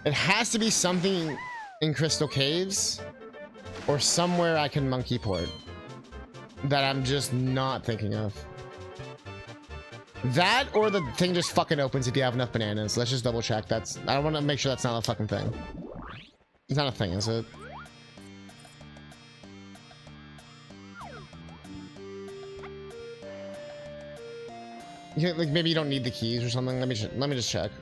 It has to be something in Crystal Caves or somewhere I can monkey port that I'm just not thinking of. That or the thing just fucking opens if you have enough bananas. Let's just double check. I want to make sure that's not a fucking thing. It's not a thing, is it? Like maybe you don't need the keys or something. Let me just check.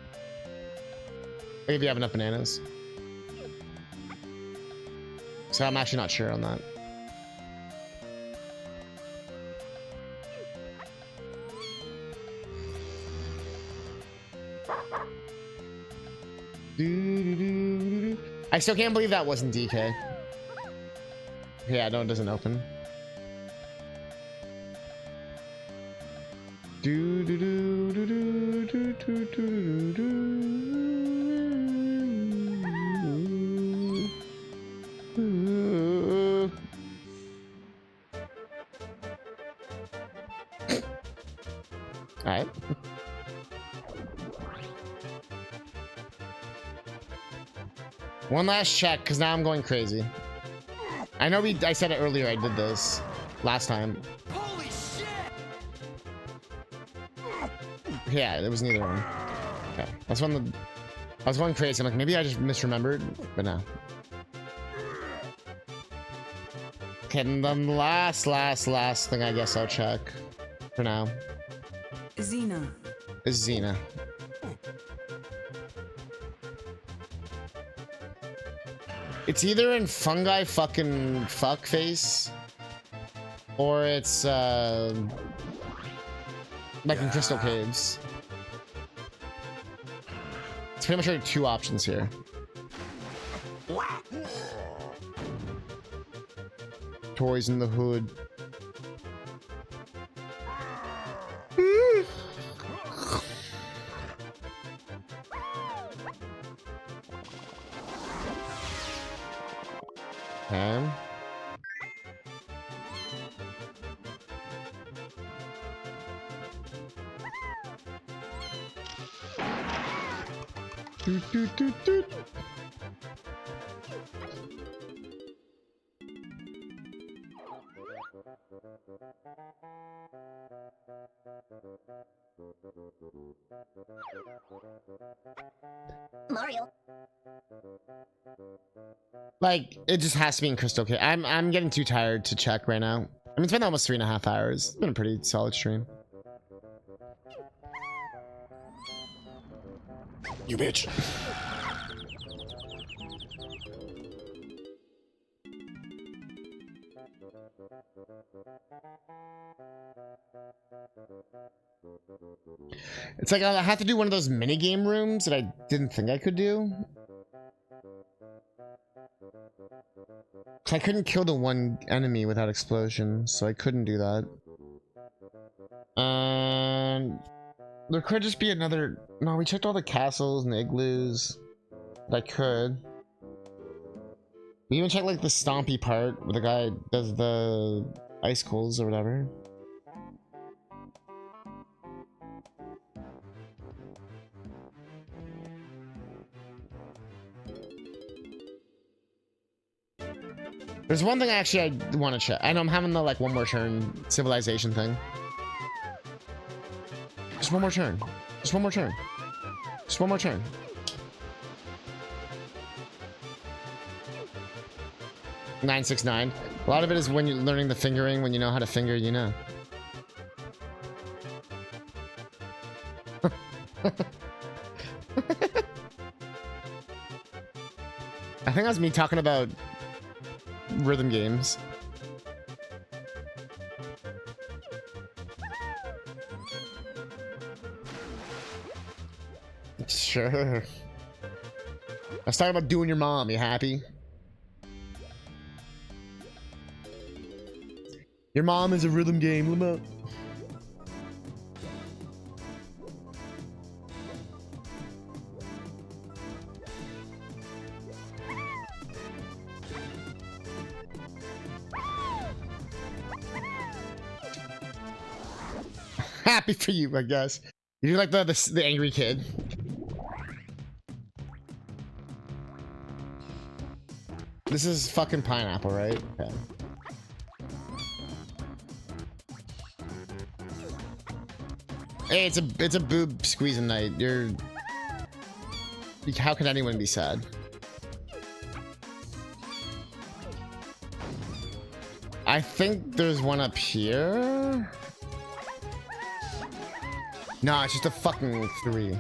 Maybe you have enough bananas. So I'm actually not sure on that. I still can't believe that wasn't DK. Yeah, no, it doesn't open. Alright. One last check, because now I'm going crazy. I know I said it earlier, I did this last time. Holy shit! Yeah, it was neither one. Okay, that's when I was going crazy. I'm like, maybe I just misremembered, but no. Okay, and then the last thing I guess I'll check for now. Xena. Is Xena. It's either in fungi fucking fuckface, or it's like in Crystal Caves. It's it's pretty much like 2 options here. Toys in the hood. Okay. Doot, doot, doot, doot. Mario. Like, it just has to be in crystal clear. I'm getting too tired to check right now. I mean, it's been almost 3.5 hours. It's been a pretty solid stream. You bitch. It's like I have to do one of those mini game rooms that I didn't think I could do. I couldn't kill the one enemy without explosion, so I couldn't do that. There could just be another... No, we checked all the castles and the igloos. I could. We even checked like the stompy part where the guy does the icicles or whatever. There's one thing actually I want to check. I know I'm having the like one more turn civilization thing. Just one more turn. Just one more turn. Just one more turn. $969. A lot of it is when you're learning the fingering. When you know how to finger, you know. I think that's me talking about rhythm games. Sure. Let's talk about doing your mom. You happy? Your mom is a rhythm game. Lamont. Happy for you, I guess. You're like the angry kid. This is fucking pineapple, right? Okay. Hey, it's a boob squeezing night. How can anyone be sad? I think there's one up here. No, it's just a fucking 3.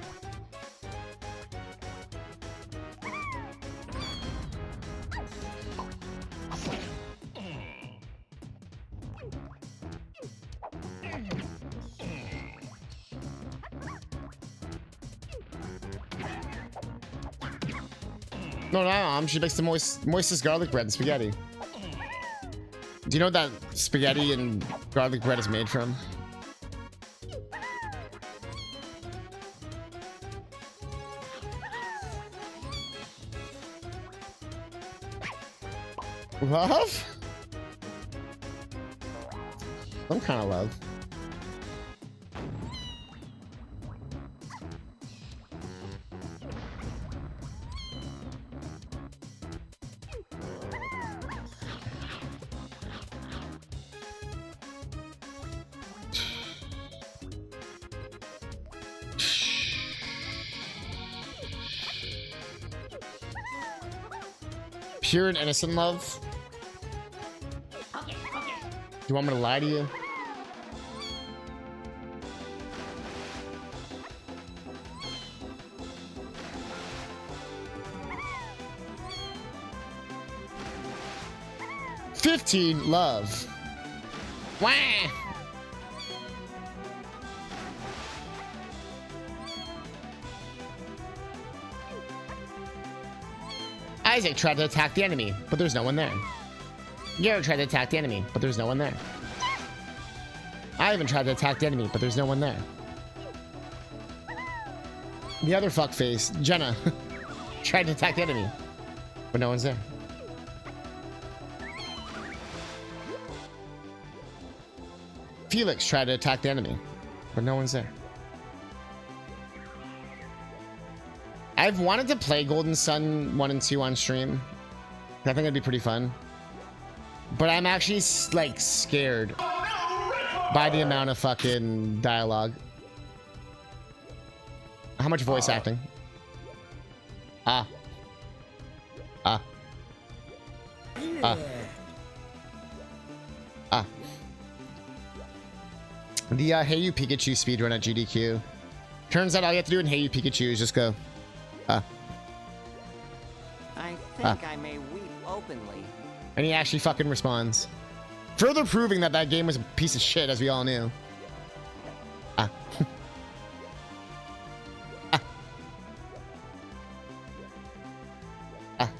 No, she makes the moistest garlic bread and spaghetti. Do you know what that spaghetti and garlic bread is made from? Love? Some kind of love. Pure and innocent love? Do you want me to lie to you? $15 love. Wah! Isaac tried to attack the enemy, but there's no one there. Garrett tried to attack the enemy, but there's no one there. I even tried to attack the enemy, but there's no one there. The other fuckface, Jenna, tried to attack the enemy, but no one's there. Felix tried to attack the enemy, but no one's there. I've wanted to play Golden Sun 1 and 2 on stream. I think it'd be pretty fun. But I'm actually like scared by the amount of fucking dialogue. How much voice acting? Ah. Ah. Ah. Ah. The Hey You Pikachu speedrun at GDQ. Turns out all you have to do in Hey You Pikachu is just go. I think I may weep openly. And he actually fucking responds. Further proving that that game was a piece of shit, as we all knew. Ah. Ah. Ah.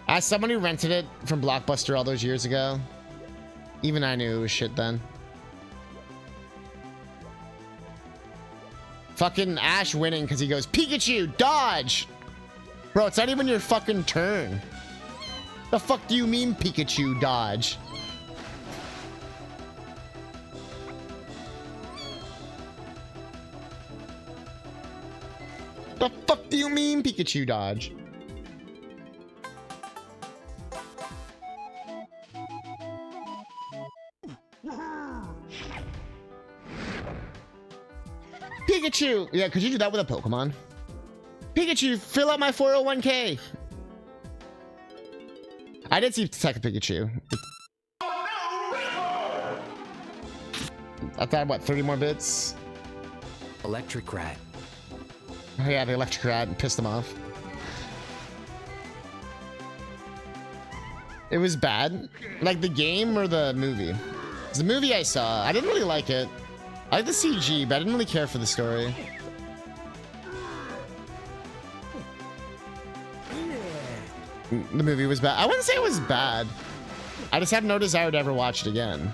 As someone who rented it from Blockbuster all those years ago, even I knew it was shit then. Fucking Ash winning because he goes, Pikachu, dodge! Bro, it's not even your fucking turn. The fuck do you mean, Pikachu, dodge? The fuck do you mean, Pikachu, dodge? Pikachu! Yeah, could you do that with a Pokemon? Pikachu, fill out my 401k! I did see Second Pikachu. I've had, what, 30 more bits? Electric Rat. Oh yeah, the Electric Rat pissed him off. It was bad? Like the game or the movie? 'Cause the movie I saw, I didn't really like it. I like the CG, but I didn't really care for the story. The movie was bad. I wouldn't say it was bad. I just have no desire to ever watch it again.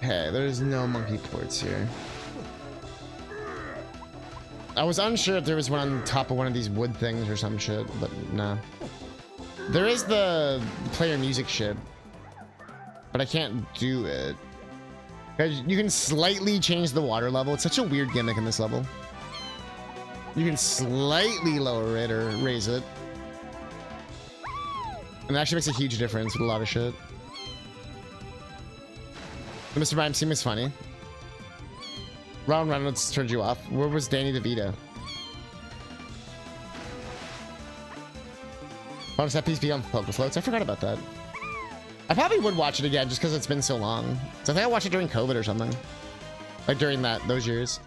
Hey, there's no monkey ports here. I was unsure if there was one on top of one of these wood things or some shit, but no. There is the player music shit, but I can't do it. You can slightly change the water level. It's such a weird gimmick in this level. You can slightly lower it or raise it. And it actually makes a huge difference with a lot of shit. The Mr. Rhymes seems funny. Ron Reynolds turned you off. Where was Danny DeVito? Why was that PSP on Poker Floats? I forgot about that. I probably would watch it again just because it's been so long. So I think I watched it during COVID or something. Like during those years.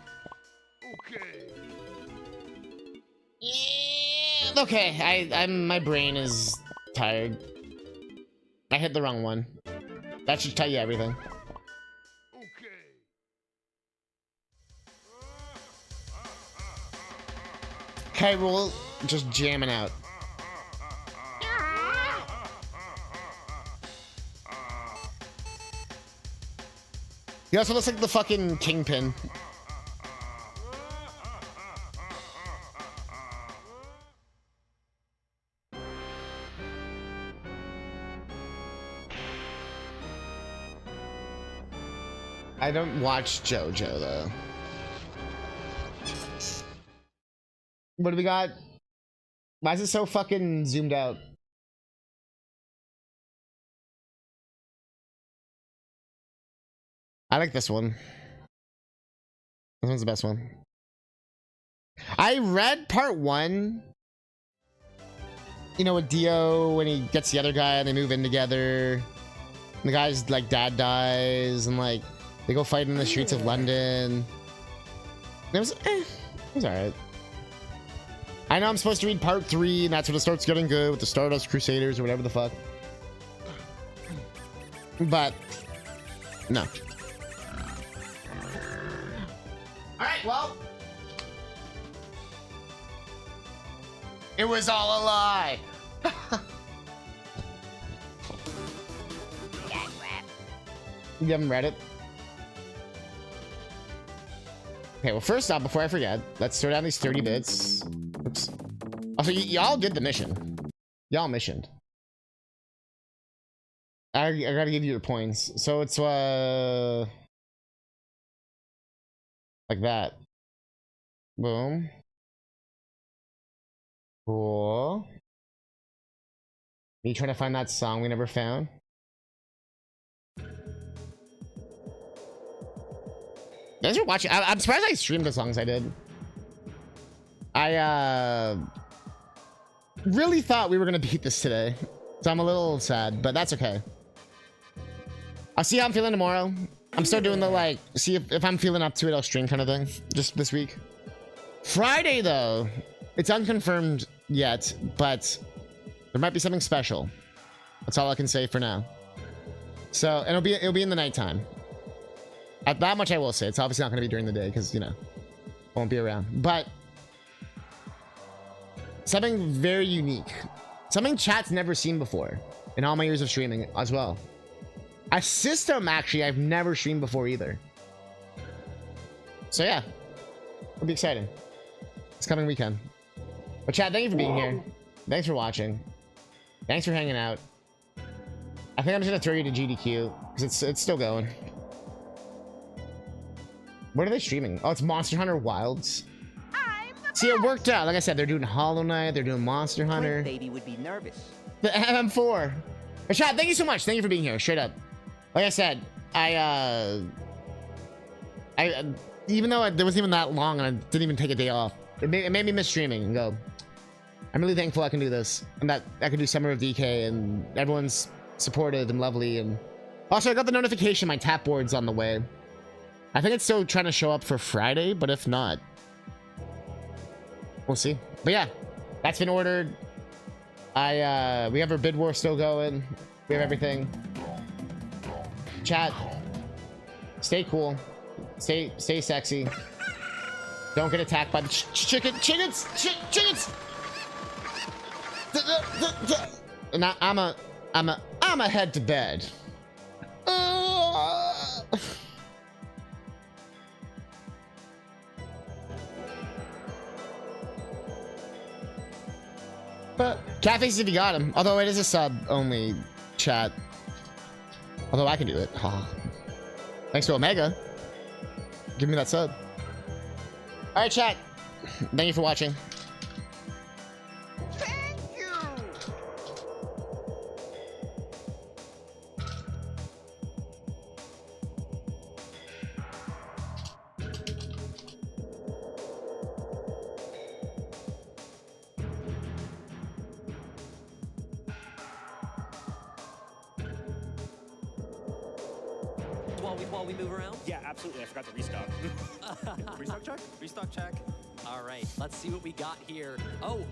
Yeah, okay, my brain is tired. I hit the wrong one. That should tell you everything. Hyrule just jamming out. He also looks like the fucking Kingpin. I don't watch JoJo though. What do we got? Why is it so fucking zoomed out? I like this one. This one's the best one. I read part 1. You know, with Dio when he gets the other guy and they move in together. And the guy's like dad dies and like they go fight in the streets of London. And it was alright. I know I'm supposed to read part 3 and that's when it starts getting good with the Stardust Crusaders or whatever the fuck. But no. right, well. It was all a lie. You haven't read it? Okay, well, first off, before I forget, let's throw down these 30 bits. Oops. Also, y'all did the mission. Y'all missioned. I gotta give you your points. So it's, like that. Boom. Cool. Me trying to find that song we never found. Thanks for watching. I'm surprised I streamed as long as I did. I really thought we were gonna beat this today, so I'm a little sad, but that's okay. I'll see how I'm feeling tomorrow. I'm still doing the like, see if I'm feeling up to it, I'll stream kind of thing, just this week. Friday though, it's unconfirmed yet, but there might be something special. That's all I can say for now. So, and it'll be in the nighttime. At that much I will say. It's obviously not going to be during the day because, you know, I won't be around. But something very unique. Something chat's never seen before in all my years of streaming as well. A system, actually, I've never streamed before either. So yeah, it'll be exciting. It's coming weekend. But chat, thank you for being here. Thanks for watching. Thanks for hanging out. I think I'm just gonna throw you to GDQ because it's still going. What are they streaming? Oh, it's Monster Hunter Wilds. See, it worked out. Like I said, they're doing Hollow Knight. They're doing Monster Hunter. Baby would be nervous. The MM4. But chat, thank you so much. Thank you for being here. Straight up. Like I said, I even though it wasn't even that long and I didn't even take a day off, it made me miss streaming and go, I'm really thankful I can do this and that I can do Summer of DK and everyone's supportive and lovely. And also I got the notification my tap board's on the way. I think it's still trying to show up for Friday, but if not, we'll see. But yeah, that's been ordered. We have our bid war still going. We have everything. Chat, stay cool. Stay sexy. Don't get attacked by the chickens. And I'm a head to bed. But Catface if you got him. Although it is a sub only chat. Although I can do it. Oh. Thanks to Omega. Give me that sub. Alright chat. Thank you for watching. Thank you. While we move around? Yeah, absolutely. I forgot to restock. Restock check? Restock check. All right, let's see what we got here. Oh.